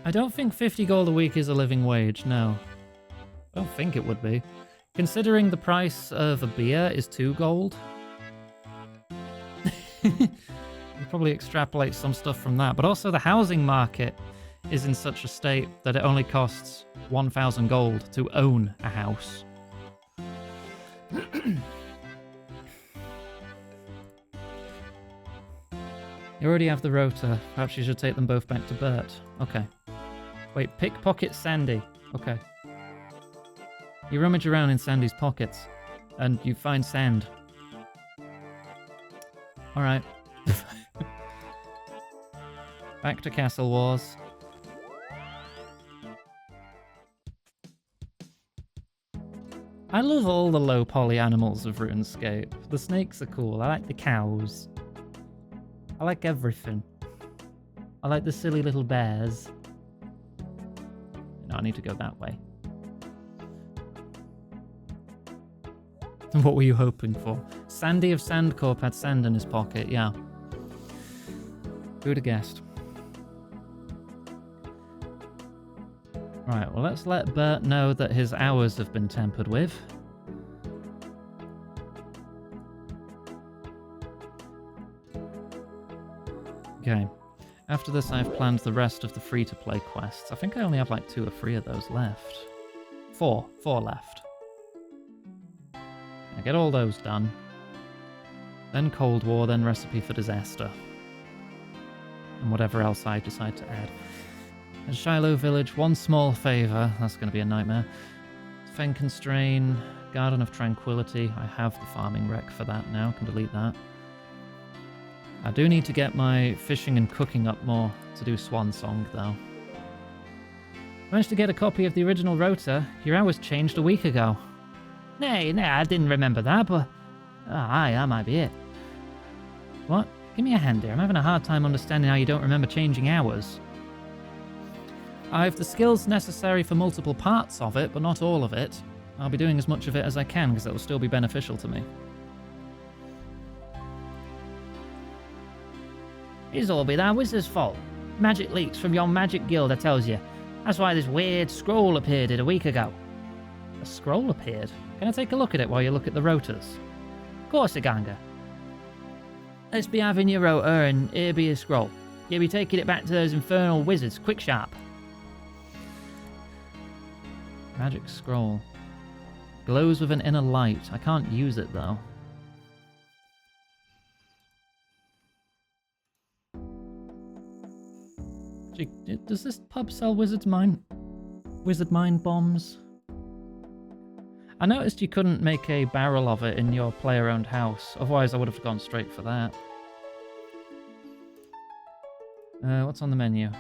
I don't think 50 gold a week is a living wage, no. I don't think it would be. Considering the price of a beer is 2 gold. You probably extrapolate some stuff from that. But also the housing market is in such a state that it only costs 1,000 gold to own a house. You already have the rota. Perhaps you should take them both back to Bert. Okay. Wait, pickpocket Sandy. Okay. You rummage around in Sandy's pockets, and you find sand. Alright. Back to Castle Wars. I love all the low poly animals of RuneScape. The snakes are cool. I like the cows. I like everything. I like the silly little bears. No, I need to go that way. What were you hoping for? Sandy of Sandcorp had sand in his pocket, yeah. Who'd have guessed? Right, well, let's let Bert know that his hours have been tampered with. Okay. After this, I've planned the rest of the free-to-play quests. I think I only have like 2 or 3 of those left. 4 left. I get all those done. Then Cold War, then Recipe for Disaster. And whatever else I decide to add. At Shiloh Village, one small favour. That's going to be a nightmare. Fen Constrain, Garden of Tranquility. I have the farming rec for that now. Can delete that. I do need to get my fishing and cooking up more to do Swan Song, though. Managed to get a copy of the original rota. Your hours changed a week ago. Nay, I didn't remember that, but... aye, that might be it. What? Give me a hand here. I'm having a hard time understanding how you don't remember changing hours. I have the skills necessary for multiple parts of it, but not all of it. I'll be doing as much of it as I can, because it will still be beneficial to me. It'll all be that wizard's fault. Magic leaks from your magic guild, I tells you. That's why this weird scroll appeared a week ago. A scroll appeared? Can I take a look at it while you look at the rotas? Of course, Ganga. Let's be having your rota and here be a scroll. You'll be taking it back to those infernal wizards, quick sharp. Magic scroll. Glows with an inner light. I can't use it though. Gee, does this pub sell wizard mind bombs? I noticed you couldn't make a barrel of it in your player-owned house. Otherwise, I would have gone straight for that. What's on the menu?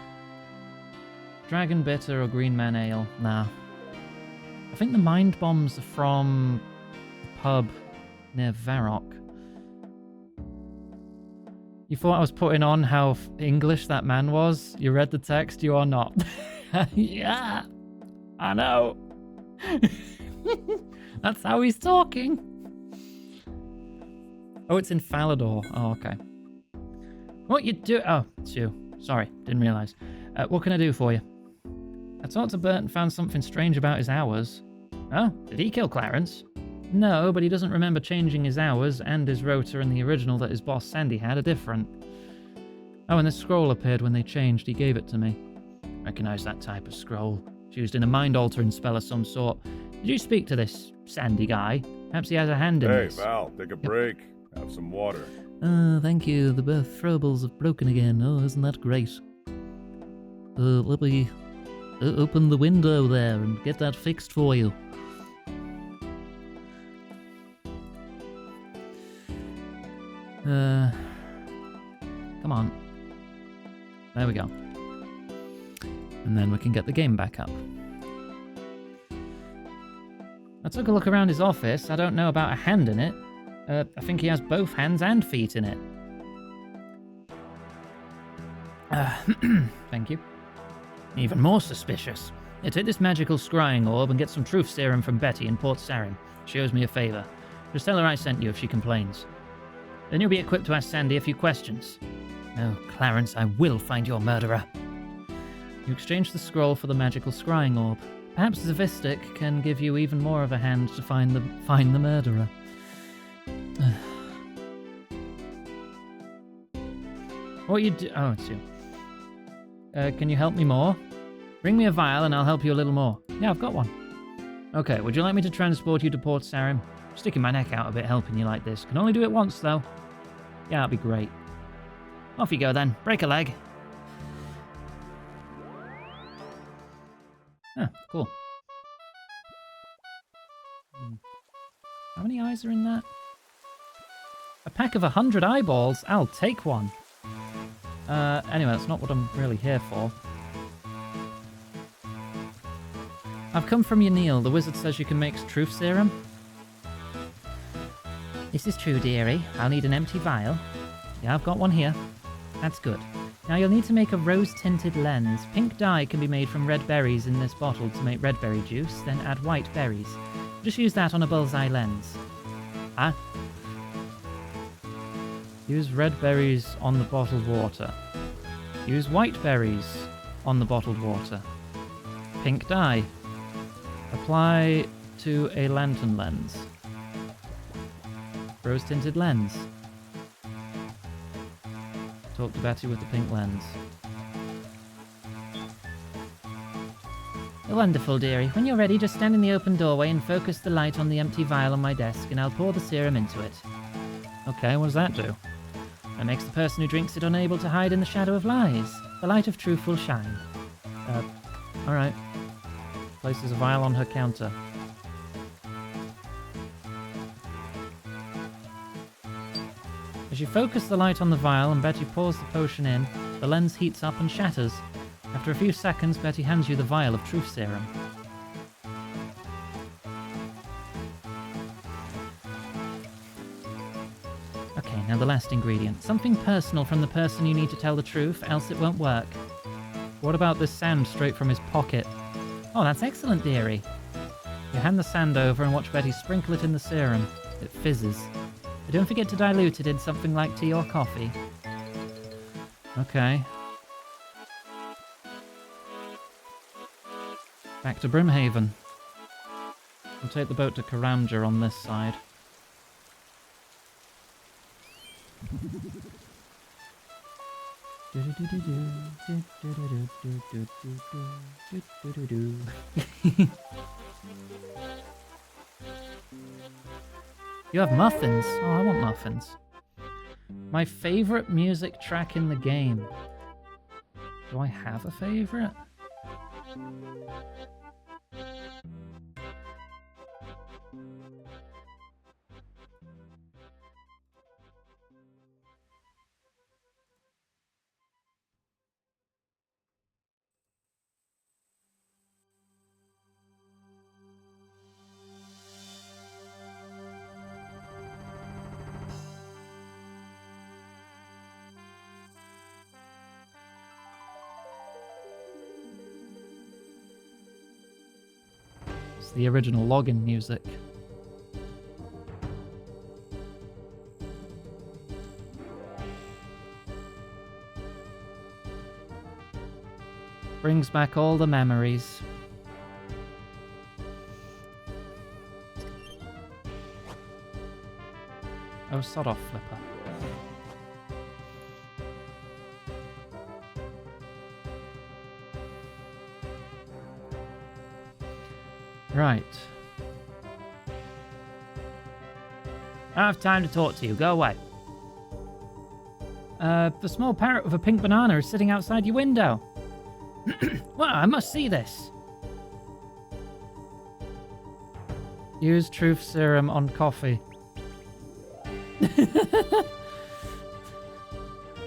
Dragon Bitter or Green Man Ale? Nah. I think the mind bombs are from the pub near Varrock. You thought I was putting on how English that man was? You read the text, you are not. Yeah, I know. That's how he's talking. Oh, it's in Falador. Oh, okay. What you do? Oh, it's you. Sorry, didn't realise. What can I do for you? I talked to Bert and found something strange about his hours. Oh, did he kill Clarence? No, but he doesn't remember changing his hours, and his rota and the original that his boss Sandy had are different. Oh, and this scroll appeared when they changed. He gave it to me. Recognise that type of scroll. It's used in a mind-altering spell of some sort. Did you speak to this Sandy guy? Perhaps he has a hand in this. Hey, Val, take a break. Have some water. Thank you. The throwables have broken again. Oh, isn't that great? Let me open the window there and get that fixed for you. Come on. There we go. And then we can get the game back up. I took a look around his office. I don't know about a hand in it. I think he has both hands and feet in it. Thank you. Even more suspicious. Yeah, take this magical scrying orb and get some truth serum from Betty in Port Sarim. She owes me a favour. Just tell her I sent you if she complains. Then you'll be equipped to ask Sandy a few questions. Oh, Clarence, I will find your murderer. You exchange the scroll for the magical scrying orb. Perhaps Zavistic can give you even more of a hand to find the murderer. What you do? Oh, it's you. Can you help me more? Bring me a vial and I'll help you a little more. Yeah, I've got one. Okay, would you like me to transport you to Port Sarim? Sticking my neck out a bit helping you like this. Can only do it once, though. Yeah, that'd be great. Off you go, then. Break a leg. Ah, cool. How many eyes are in that? A pack of 100 eyeballs? I'll take one. Anyway, that's not what I'm really here for. I've come from Yanil. The wizard says you can make truth serum. This is true, dearie. I'll need an empty vial. Yeah, I've got one here. That's good. Now you'll need to make a rose-tinted lens. Pink dye can be made from red berries in this bottle to make red berry juice, then add white berries. Just use that on a bullseye lens. Ah? Use red berries on the bottled water. Use white berries on the bottled water. Pink dye. Apply to a lantern lens. Rose-tinted lens. Talk to Betty with the pink lens. Wonderful, dearie. When you're ready, just stand in the open doorway and focus the light on the empty vial on my desk, and I'll pour the serum into it. Okay, what does that do? That makes the person who drinks it unable to hide in the shadow of lies. The light of truth will shine. Alright. Places a vial on her counter. As you focus the light on the vial and Betty pours the potion in, the lens heats up and shatters. After a few seconds, Betty hands you the vial of truth serum. Okay, now the last ingredient. Something personal from the person you need to tell the truth, else it won't work. What about this sand straight from his pocket? Oh, that's excellent, dearie. You hand the sand over and watch Betty sprinkle it in the serum. It fizzes. But don't forget to dilute it in something like tea or coffee. Okay. Back to Brimhaven. We'll take the boat to Karamja on this side. You have muffins? Oh, I want muffins. My favorite music track in the game. Do I have a favorite? The original login music. Brings back all the memories. Oh, sod off, Flipper. Right. I don't have time to talk to you. Go away. The small parrot with a pink banana is sitting outside your window. Wow, I must see this. Use truth serum on coffee.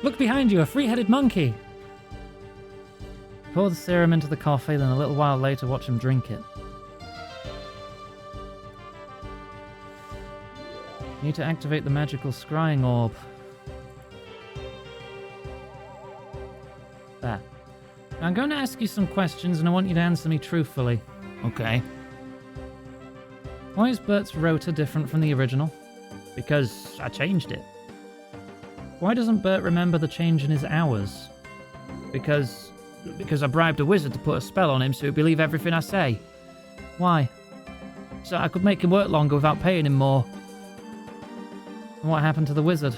Look behind you, a three-headed monkey. Pour the serum into the coffee, then a little while later watch him drink it. Need to activate the magical scrying orb. There. Now I'm going to ask you some questions and I want you to answer me truthfully. Okay. Why is Bert's rota different from the original? Because I changed it. Why doesn't Bert remember the change in his hours? Because I bribed a wizard to put a spell on him so he'd believe everything I say. Why? So I could make him work longer without paying him more. And what happened to the wizard?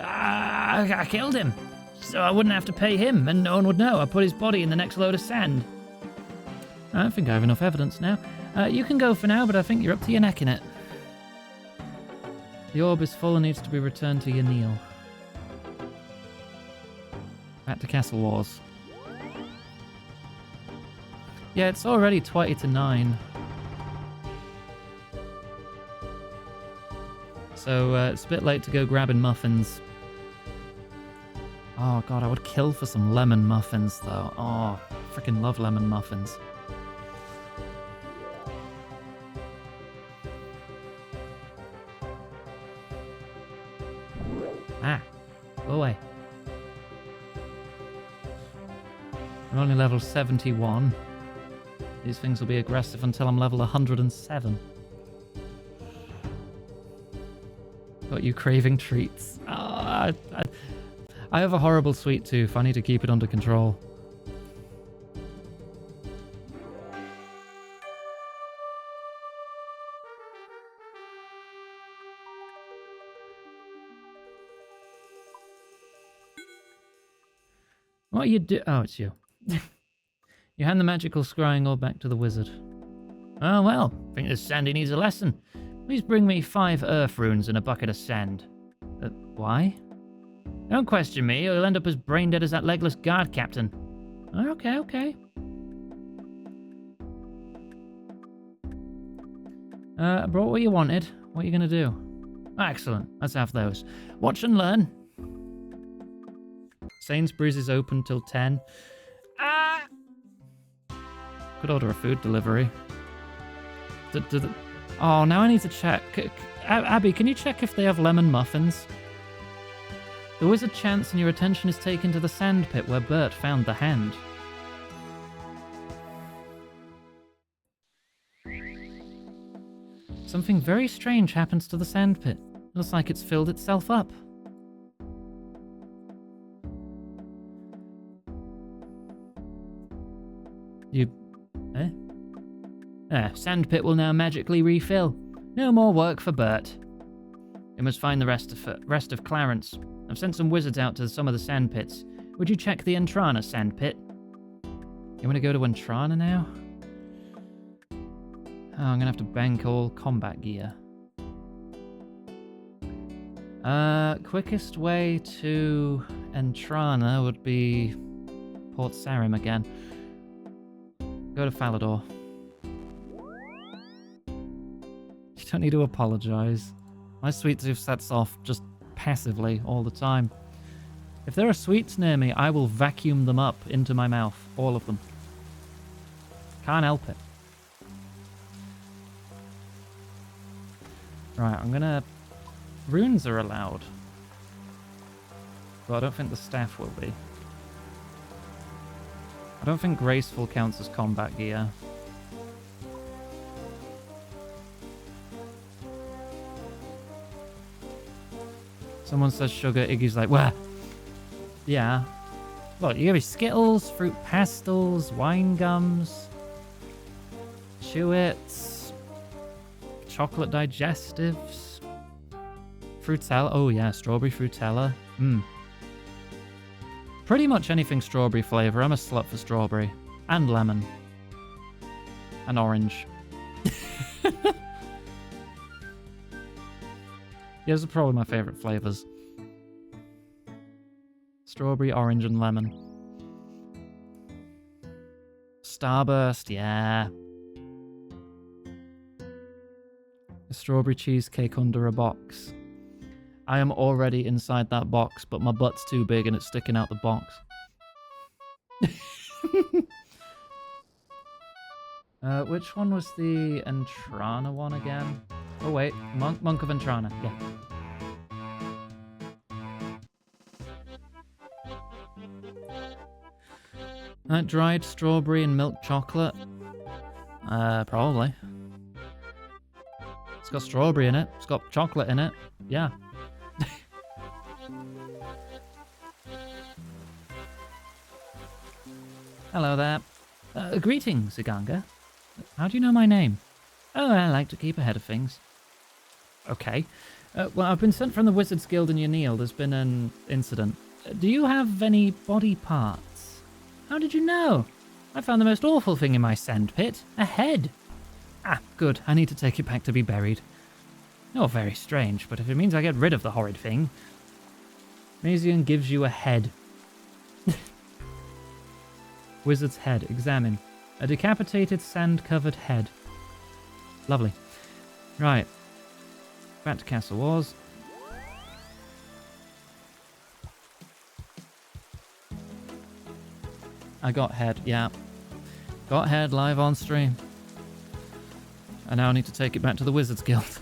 I killed him, so I wouldn't have to pay him and no one would know. I put his body in the next load of sand. I don't think I have enough evidence now. You can go for now, but I think you're up to your neck in it. The orb is full and needs to be returned to Yanil. Back to Castle Wars. Yeah, it's already 20 to 9. So it's a bit late to go grabbing muffins. Oh god, I would kill for some lemon muffins though. Oh, freaking love lemon muffins. Ah, go away. I'm only level 71. These things will be aggressive until I'm level 107. Got you craving treats. Oh, I have a horrible sweet tooth. I need to keep it under control. What you do? Oh, it's you. You hand the magical scrying orb back to the wizard. Oh well, think this Sandy needs a lesson. Please bring me 5 earth runes and a bucket of sand. Why? Don't question me, or you'll end up as brain dead as that legless guard captain. Okay. I brought what you wanted. What are you gonna do? Excellent, let's have those. Watch and learn. Sainsbury's is open till 10. Could order a food delivery. Oh, now I need to check. Abby, can you check if they have lemon muffins? The wizard chants and your attention is taken to the sand pit where Bert found the hand. Something very strange happens to the sand pit. Looks like it's filled itself up. Sand pit will now magically refill. No more work for Bert. We must find the rest of Clarence. I've sent some wizards out to some of the sand pits. Would you check the Entrana sand pit? You want to go to Entrana now? Oh, I'm gonna have to bank all combat gear. Quickest way to Entrana would be Port Sarim again. Go to Falador. You don't need to apologize. My sweet tooth sets off just passively all the time. If there are sweets near me, I will vacuum them up into my mouth. All of them. Can't help it. Right, I'm gonna... Runes are allowed. But I don't think the staff will be. I don't think graceful counts as combat gear. Someone says sugar, Iggy's like, where? Yeah. Look, you give me Skittles, fruit pastels, wine gums, Chewits, chocolate digestives, Frutella. Oh yeah, strawberry Frutella. Pretty much anything strawberry flavor. I'm a slut for strawberry. And lemon. And orange. Those are probably my favorite flavors. strawberry, orange, and lemon. Starburst, yeah. A strawberry cheesecake under a box. I am already inside that box, but my butt's too big and it's sticking out the box. Which one was the Entrana one again? Oh wait, Monk of Entrana, yeah. That dried strawberry and milk chocolate? Probably. It's got strawberry in it. It's got chocolate in it. Yeah. Hello there. Greetings, Iganga. How do you know my name? Oh, I like to keep ahead of things. Okay. Well, I've been sent from the Wizards Guild in Yanil. There's been an incident. Do you have any body parts? How did you know? I found the most awful thing in my sand pit. A head. Ah, good. I need to take it back to be buried. Oh, very strange, but if it means I get rid of the horrid thing... Mazian gives you a head. Wizard's head. Examine. A decapitated, sand-covered head. Lovely. Right. Back to Castle Wars. I got head, yeah. Got head live on stream. I now need to take it back to the Wizards Guild.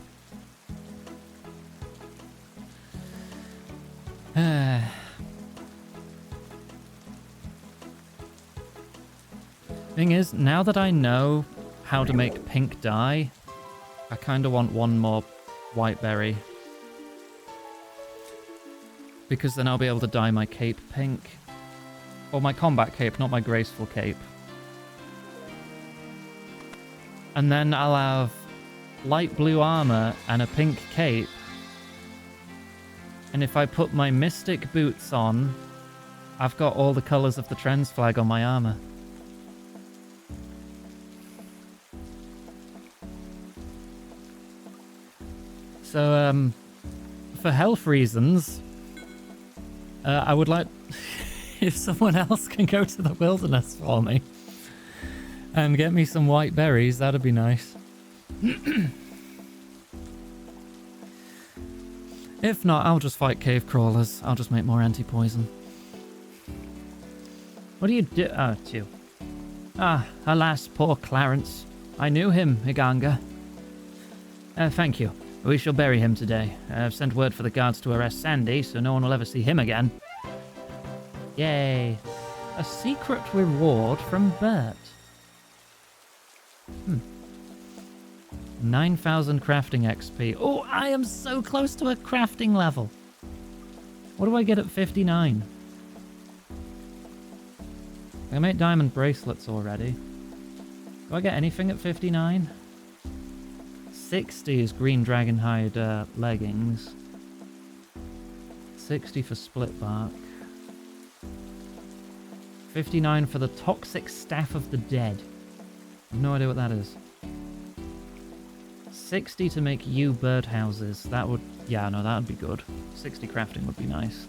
Thing is, now that I know how to make pink dye, I kind of want one more white berry. Because then I'll be able to dye my cape pink. Or my combat cape, not my graceful cape. And then I'll have light blue armor and a pink cape. And if I put my mystic boots on, I've got all the colors of the trends flag on my armor. So, for health reasons, I would like... if someone else can go to the wilderness for me and get me some white berries, that'd be nice. If not, I'll just fight cave crawlers. I'll just make more anti-poison. What do you do? Oh, it's you. Ah, alas, poor Clarence. I knew him, Iganga. Thank you. We shall bury him today. I've sent word for the guards to arrest Sandy, so no one will ever see him again. Yay. A secret reward from Bert. 9,000 crafting XP. Oh, I am so close to a crafting level. What do I get at 59? I make diamond bracelets already. Do I get anything at 59? 60 is green dragonhide leggings. 60 for split bark. 59 for the toxic staff of the dead. I have no idea what that is. 60 to make you birdhouses. That would... yeah, no, that would be good. 60 crafting would be nice.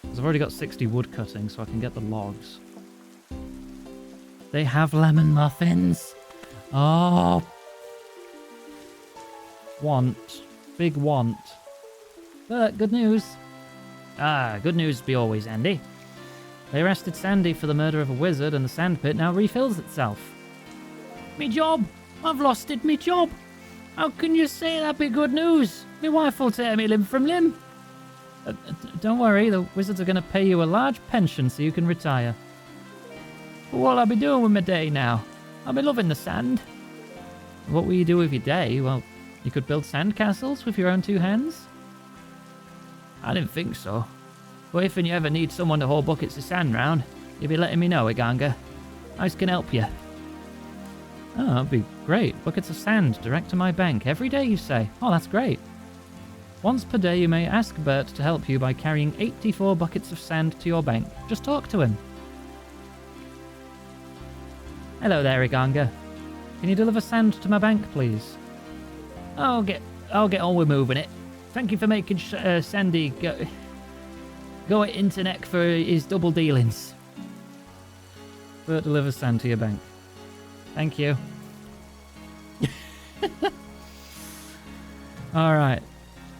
Because I've already got 60 wood cutting, so I can get the logs. They have lemon muffins. Oh. Want. Big want. But good news. Ah, good news be always, Andy. They arrested Sandy for the murder of a wizard, and the sandpit now refills itself. Me job! I've lost it, me job! How can you say that be good news? Me wife will tear me limb from limb. Don't worry, the wizards are going to pay you a large pension so you can retire. But what'll I be doing with my day now? I'll be loving the sand. What will you do with your day? Well, you could build sandcastles with your own two hands. I didn't think so. But if you ever need someone to haul buckets of sand round, you'll be letting me know, Iganga. I can help you. Oh, that'd be great. Buckets of sand direct to my bank. Every day, you say? Oh, that's great. Once per day, you may ask Bert to help you by carrying 84 buckets of sand to your bank. Just talk to him. Hello there, Iganga. Can you deliver sand to my bank, please? I'll get on with moving it. Thank you for making Sandy go... Go at internet for his double dealings. Bert delivers sand to your bank. Thank you. Alright.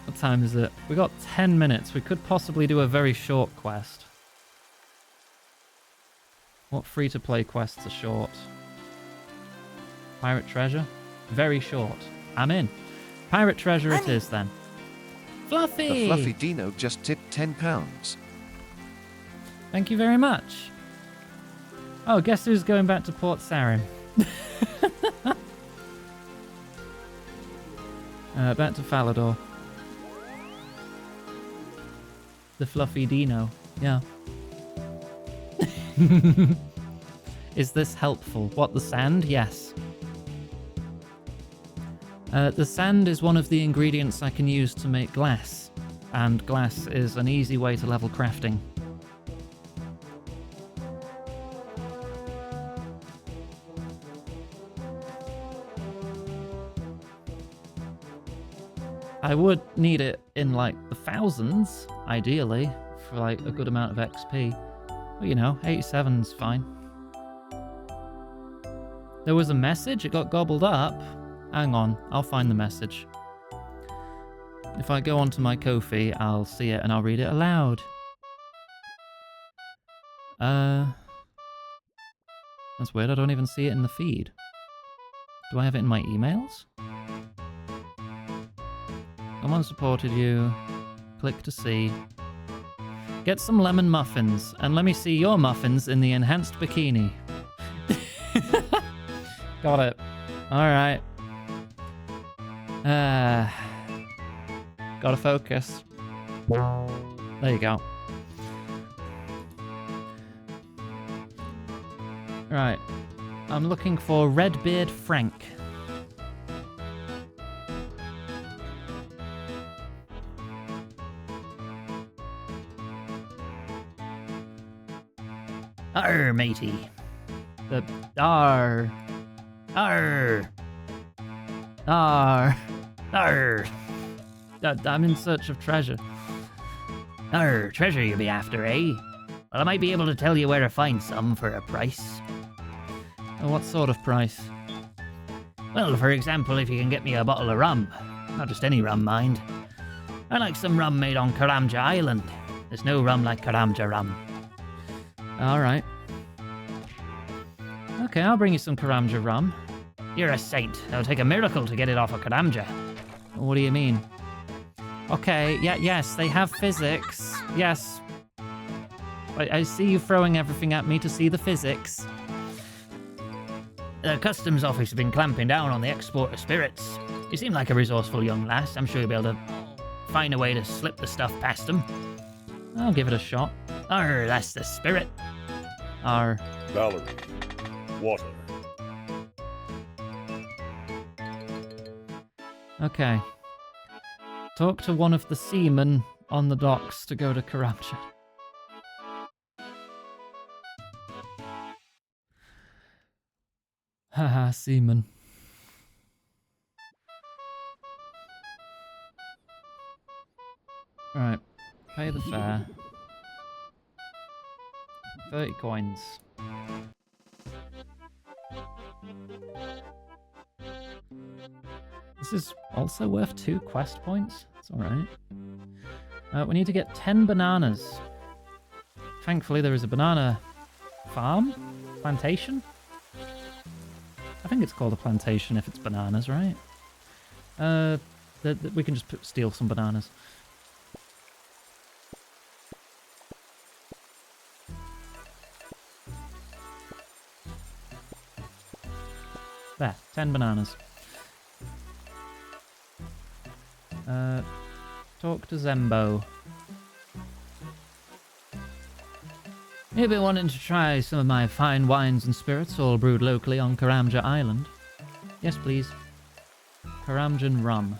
What time is it? We got 10 minutes. We could possibly do a very short quest. What free-to-play quests are short? Pirate treasure? Very short. I'm in. Pirate treasure it is then. Fluffy! The fluffy Dino just tipped £10. Thank you very much. Oh, guess who's going back to Port Sarim? Back to Falador. The fluffy Dino. Yeah. Is this helpful? What, the sand? Yes. The sand is one of the ingredients I can use to make glass. And glass is an easy way to level crafting. I would need it in like the thousands, ideally, for like a good amount of XP. But you know, 87's fine. There was a message, it got gobbled up. Hang on, I'll find the message. If I go onto my Ko-fi, I'll see it and I'll read it aloud. That's weird, I don't even see it in the feed. Do I have it in my emails? Someone supported you. Click to see. Get some lemon muffins, and let me see your muffins in the enhanced bikini. Got it. Alright. Gotta focus. There you go. Right. I'm looking for Redbeard Frank. Arr, matey. Arr. Arr. Arr. Arr. I'm in search of treasure. Arr, treasure you be after, eh? Well, I might be able to tell you where to find some for a price. Oh, what sort of price? Well, for example, if you can get me a bottle of rum. Not just any rum, mind. I like some rum made on Karamja Island. There's no rum like Karamja rum. Alright. Okay, I'll bring you some Karamja rum. You're a saint. It'll take a miracle to get it off of Karamja. What do you mean? Okay, yes, they have physics. Yes. I see you throwing everything at me to see the physics. The customs office have been clamping down on the export of spirits. You seem like a resourceful young lass. I'm sure you'll be able to find a way to slip the stuff past them. I'll give it a shot. Arr, that's the spirit. Arr. Valerie. Water. Okay. Talk to one of the seamen on the docks to go to Karamja. Haha, seaman. Right, pay the fare. 30 coins. This is also worth 2 quest points. It's alright. We need to get 10 bananas. Thankfully, there is a banana farm? Plantation? I think it's called a plantation if it's bananas, right? We can just steal some bananas. There, 10 bananas. Talk to Zembo. You've been wanting to try some of my fine wines and spirits, all brewed locally on Karamja Island. Yes, please. Karamjan rum.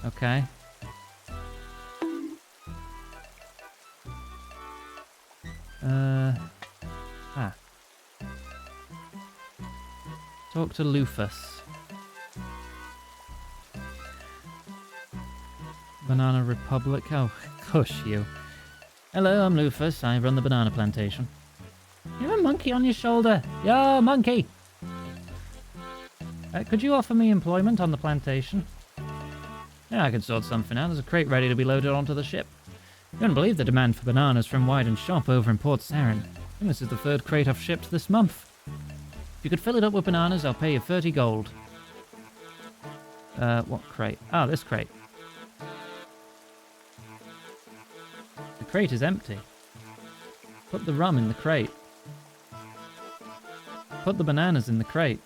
Okay. Talk to Lufus. Banana Republic. Oh, cush you. Hello, I'm Lufus. I run the banana plantation. You have a monkey on your shoulder. Yo, monkey! Could you offer me employment on the plantation? Yeah, I can sort something out. There's a crate ready to be loaded onto the ship. You wouldn't believe the demand for bananas from Wyden's shop over in Port Sarin. I think this is the third crate I've shipped this month. If you could fill it up with bananas, I'll pay you 30 gold. What crate? Ah, this crate. The crate is empty. Put the rum in the crate. Put the bananas in the crate.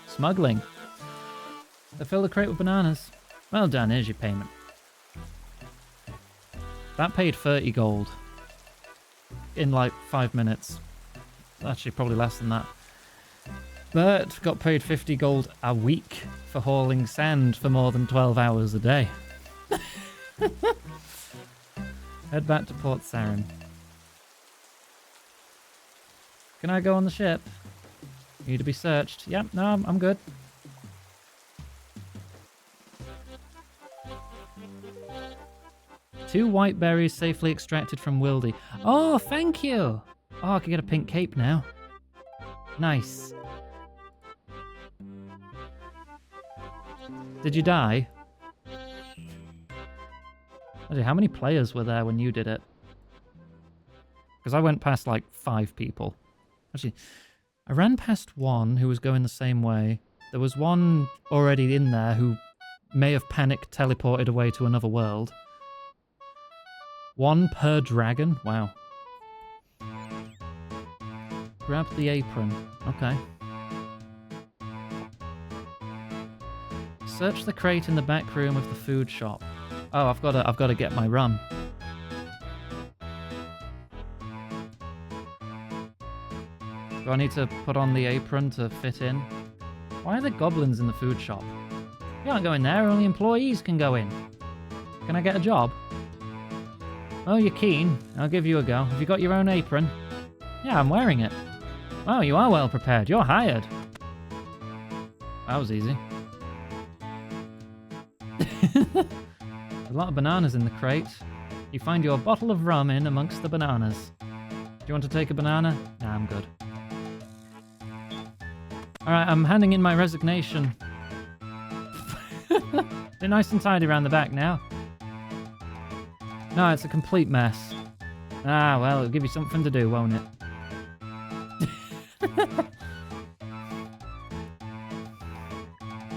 Smuggling. They fill the crate with bananas. Well done, here's your payment. That paid 30 gold. In like 5 minutes. Actually, probably less than that. But got paid 50 gold a week for hauling sand for more than 12 hours a day. Head back to Port Sarin. Can I go on the ship? Need to be searched. Yep, no, I'm good. Two white berries safely extracted from Wildy. Oh, thank you! Oh, I can get a pink cape now. Nice. Did you die? Actually, how many players were there when you did it? Because I went past like 5 people. Actually, I ran past one who was going the same way. There was one already in there who may have panicked teleported away to another world. One per dragon? Wow. Grab the apron. Okay. Search the crate in the back room of the food shop. Oh, I've got to get my rum. Do I need to put on the apron to fit in? Why are there goblins in the food shop? You can't go in there, only employees can go in. Can I get a job? Oh, you're keen? I'll give you a go. Have you got your own apron? Yeah, I'm wearing it. Wow, you are well prepared. You're hired. That was easy. A lot of bananas in the crate. You find your bottle of rum in amongst the bananas. Do you want to take a banana? Nah, I'm good. Alright, I'm handing in my resignation. They're nice and tidy around the back now. No, it's a complete mess. Ah, well, it'll give you something to do, won't it?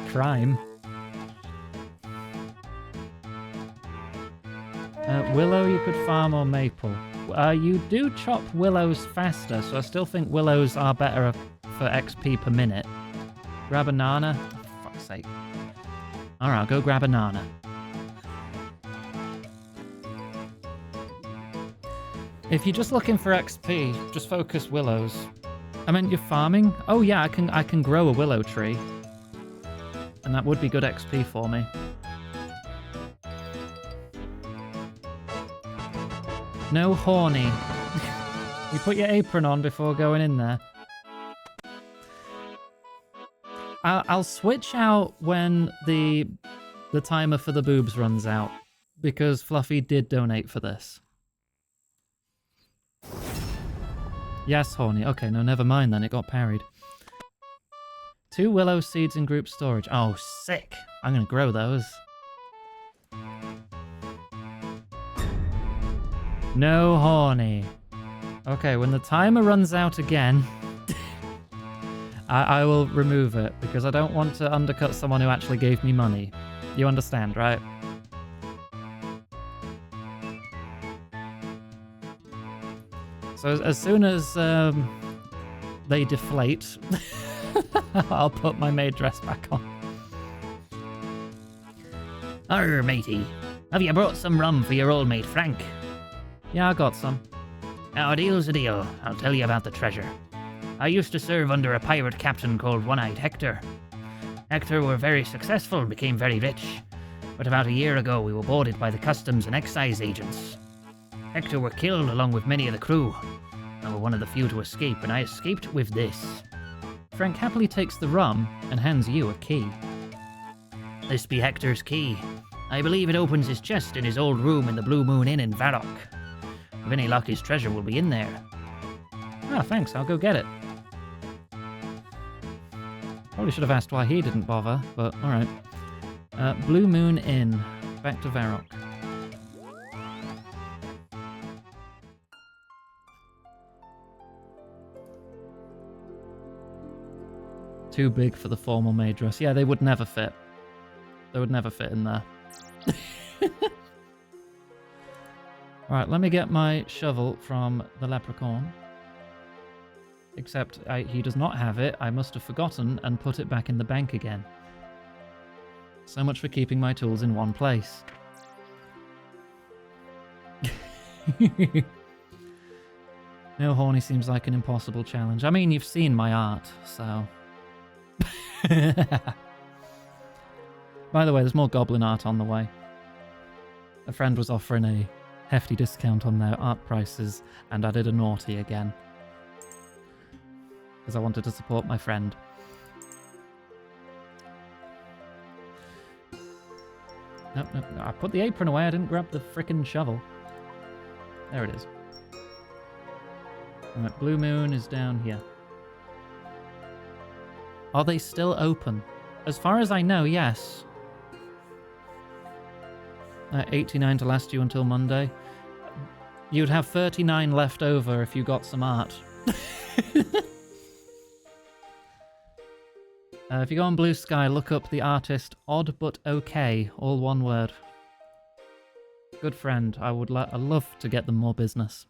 Crime. Willow you could farm or maple. You do chop willows faster, so I still think willows are better for XP per minute. Grab a nana. Oh, for fuck's sake. Alright, I'll go grab a nana. If you're just looking for XP, just focus willows. I mean, you're farming? Oh yeah, I can grow a willow tree. And that would be good XP for me. No horny. You put your apron on before going in there. I'll switch out when the timer for the boobs runs out, because Fluffy did donate for this. Yes, horny. Okay, no, never mind then. It got parried. 2 willow seeds in group storage. Oh, sick. I'm going to grow those. No horny. Okay, when the timer runs out again, I will remove it, because I don't want to undercut someone who actually gave me money. You understand, right? So as soon as they deflate, I'll put my maid dress back on. Arr, matey. Have you brought some rum for your old mate Frank? Yeah, I got some. Now, a deal's a deal. I'll tell you about the treasure. I used to serve under a pirate captain called One-Eyed Hector. Hector were very successful and became very rich. But about a year ago, we were boarded by the customs and excise agents. Hector were killed along with many of the crew. I were one of the few to escape, and I escaped with this. Frank happily takes the rum and hands you a key. This be Hector's key. I believe it opens his chest in his old room in the Blue Moon Inn in Varrock. With any luck, his treasure will be in there. Ah, thanks. I'll go get it. Probably should have asked why he didn't bother, but alright. Blue Moon Inn. Back to Varrock. Too big for the formal maid dress. Yeah, they would never fit. They would never fit in there. Alright, let me get my shovel from the leprechaun. Except he does not have it. I must have forgotten and put it back in the bank again. So much for keeping my tools in one place. No, horny seems like an impossible challenge. I mean, you've seen my art, so... By the way, there's more goblin art on the way. A friend was offering a hefty discount on their art prices, and I did a naughty again. Because I wanted to support my friend. Nope, nope, no. I put the apron away, I didn't grab the frickin' shovel. There it is. Alright, Blue Moon is down here. Are they still open? As far as I know, yes. 89 to last you until Monday. You'd have 39 left over if you got some art. If you go on Blue Sky, look up the artist Odd But Okay, all one word. Good friend. I would love to get them more business.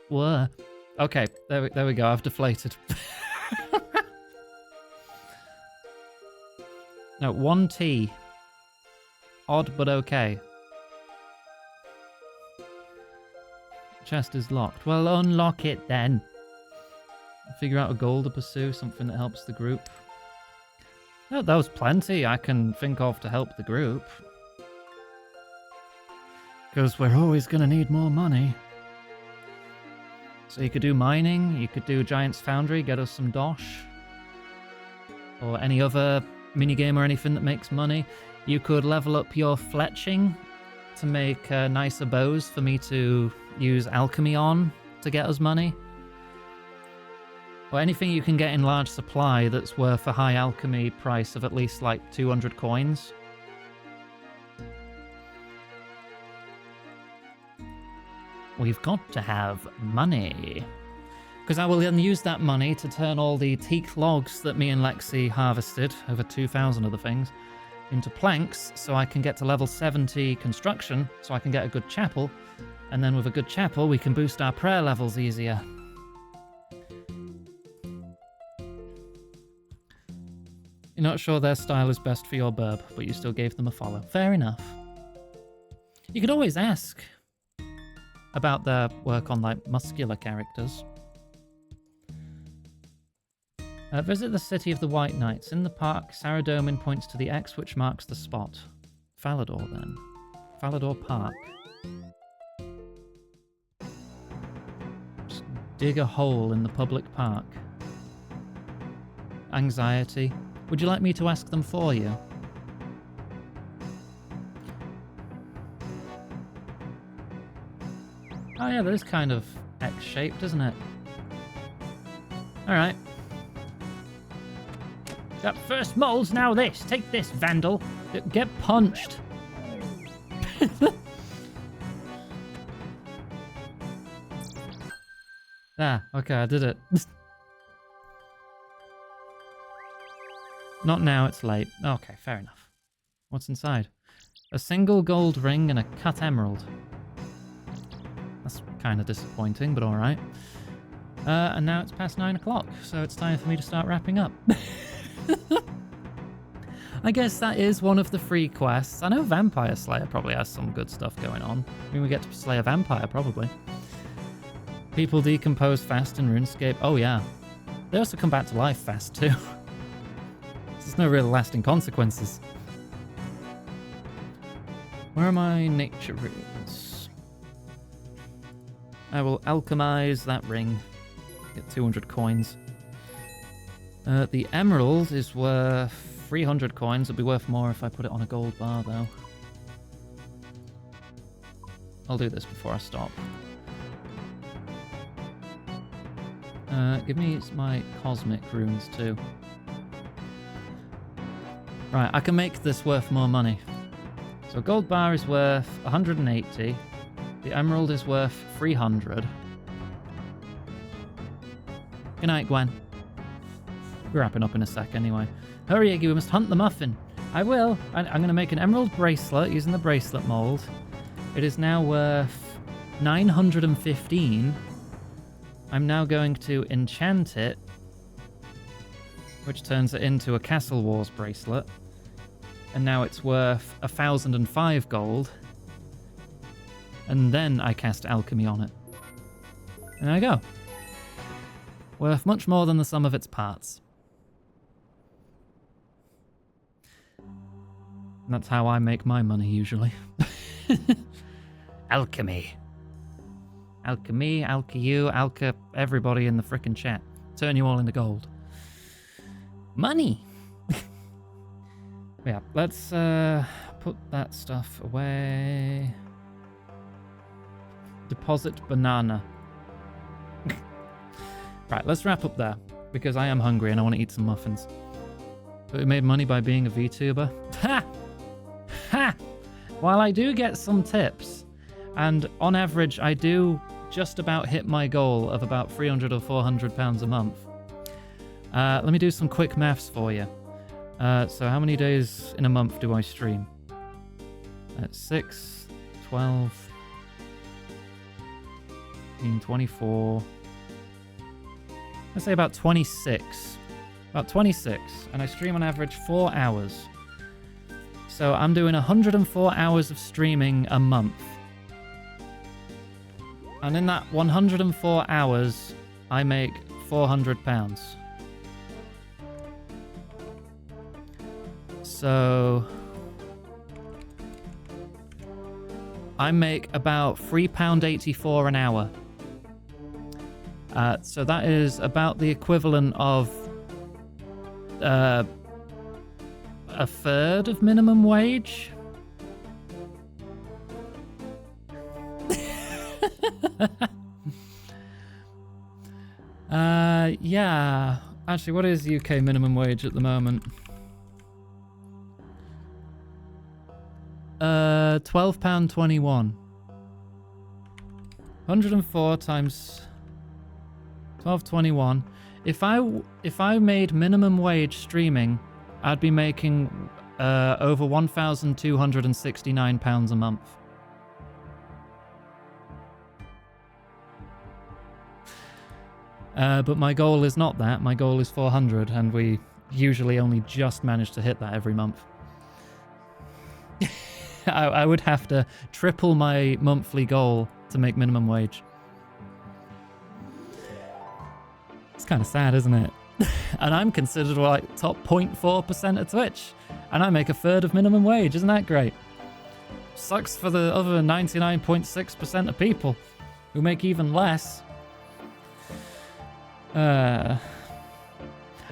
Whoa. Okay, there we go. I've deflated. No, 1T. Odd but okay. Chest is locked. Well, unlock it then. Figure out a goal to pursue, something that helps the group. Oh, that was plenty I can think of to help the group. Because we're always going to need more money. So you could do mining, you could do Giant's Foundry, get us some dosh. Or any other minigame or anything that makes money. You could level up your fletching to make nicer bows for me to use alchemy on to get us money. Or anything you can get in large supply that's worth a high alchemy price of at least like 200 coins. We've got to have money. Because I will then use that money to turn all the teak logs that me and Lexi harvested, over 2,000 of the things, into planks so I can get to level 70 construction, so I can get a good chapel. And then with a good chapel, we can boost our prayer levels easier. You're not sure their style is best for your burb, but you still gave them a follow. Fair enough. You could always ask about their work on, like, muscular characters. Visit the City of the White Knights. In the park, Saradomin points to the X which marks the spot. Falador, then. Falador Park. Just dig a hole in the public park. Anxiety. Would you like me to ask them for you? Oh yeah, that is kind of X-shaped, isn't it? Alright. That first mole's now this. Take this, vandal. Get punched. Ah, okay, I did it. Not now, it's late. Okay, fair enough. What's inside? A single gold ring and a cut emerald. That's kind of disappointing, but alright. And now it's past 9 o'clock, so it's time for me to start wrapping up. I guess that is one of the free quests. I know Vampire Slayer probably has some good stuff going on. I mean, we get to slay a vampire, probably. People decompose fast in RuneScape. Oh, yeah. They also come back to life fast, too. There's no real lasting consequences. Where are my nature runes? I will alchemize that ring. Get 200 coins. The emerald is worth 300 coins. It'll be worth more if I put it on a gold bar, though. I'll do this before I stop. Give me my cosmic runes, too. Right, I can make this worth more money. So a gold bar is worth 180. The emerald is worth 300. Good night, Gwen. We're wrapping up in a sec anyway. Hurry, Iggy, we must hunt the muffin. I will. I'm going to make an emerald bracelet using the bracelet mold. It is now worth 915. I'm now going to enchant it, which turns it into a Castle Wars bracelet. And now it's worth 1,005 gold. And then I cast alchemy on it. And there I go. Worth much more than the sum of its parts. And that's how I make my money, usually. Alchemy. Alchemy, alka you, alka everybody in the frickin' chat. Turn you all into gold. Money! Yeah, let's put that stuff away. Deposit banana. Right, let's wrap up there, because I am hungry and I want to eat some muffins. But we made money by being a VTuber. Ha! Ha! While I do get some tips, and on average I do just about hit my goal of about 300 or 400 pounds a month. Let me do some quick maths for you. So how many days in a month do I stream? 6, 12, 24. Let's say about 26. About 26. And I stream on average 4 hours. So I'm doing 104 hours of streaming a month. And in that 104 hours, I make £400. So I make about £3.84 an hour. So that is about the equivalent of a third of minimum wage. Yeah. Actually, what is UK minimum wage at the moment? £12.21. 104 times 12.21. If I made minimum wage streaming, I'd be making over £1,269 a month. But my goal is not that. My goal is 400, and we usually only just manage to hit that every month. I would have to triple my monthly goal to make minimum wage. It's kind of sad, isn't it? And I'm considered like top 0.4% of Twitch, and I make a third of minimum wage. Isn't that great? Sucks for the other 99.6% of people who make even less. I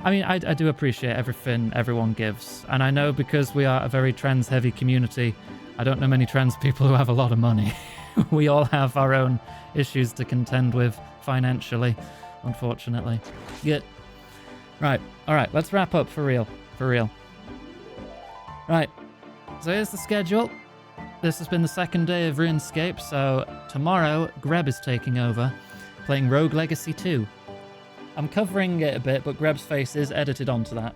mean, I do appreciate everything everyone gives, and I know because we are a very trans-heavy community, I don't know many trans people who have a lot of money. We all have our own issues to contend with financially, unfortunately. Yeah. Right, alright, let's wrap up for real. For real. Right, so here's the schedule. This has been the second day of RuneScape, so tomorrow, Greb is taking over, playing Rogue Legacy 2. I'm covering it a bit, but Greb's face is edited onto that.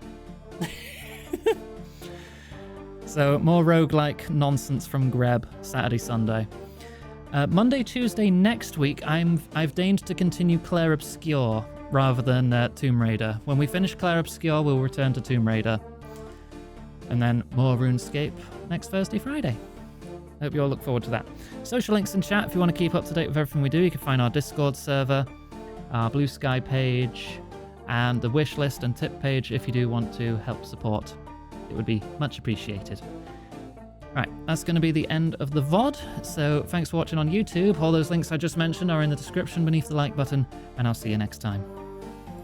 So more roguelike nonsense from Greb, Saturday, Sunday. Monday, Tuesday next week, I've deigned to continue Clair Obscure rather than Tomb Raider. When we finish Clair Obscure, we'll return to Tomb Raider. And then more RuneScape next Thursday, Friday. Hope you all look forward to that. Social links in chat if you want to keep up to date with everything we do. You can find our Discord server, our Blue Sky page, and the wish list and tip page if you do want to help support. It would be much appreciated. Right, that's going to be the end of the VOD. So thanks for watching on YouTube. All those links I just mentioned are in the description beneath the like button, and I'll see you next time.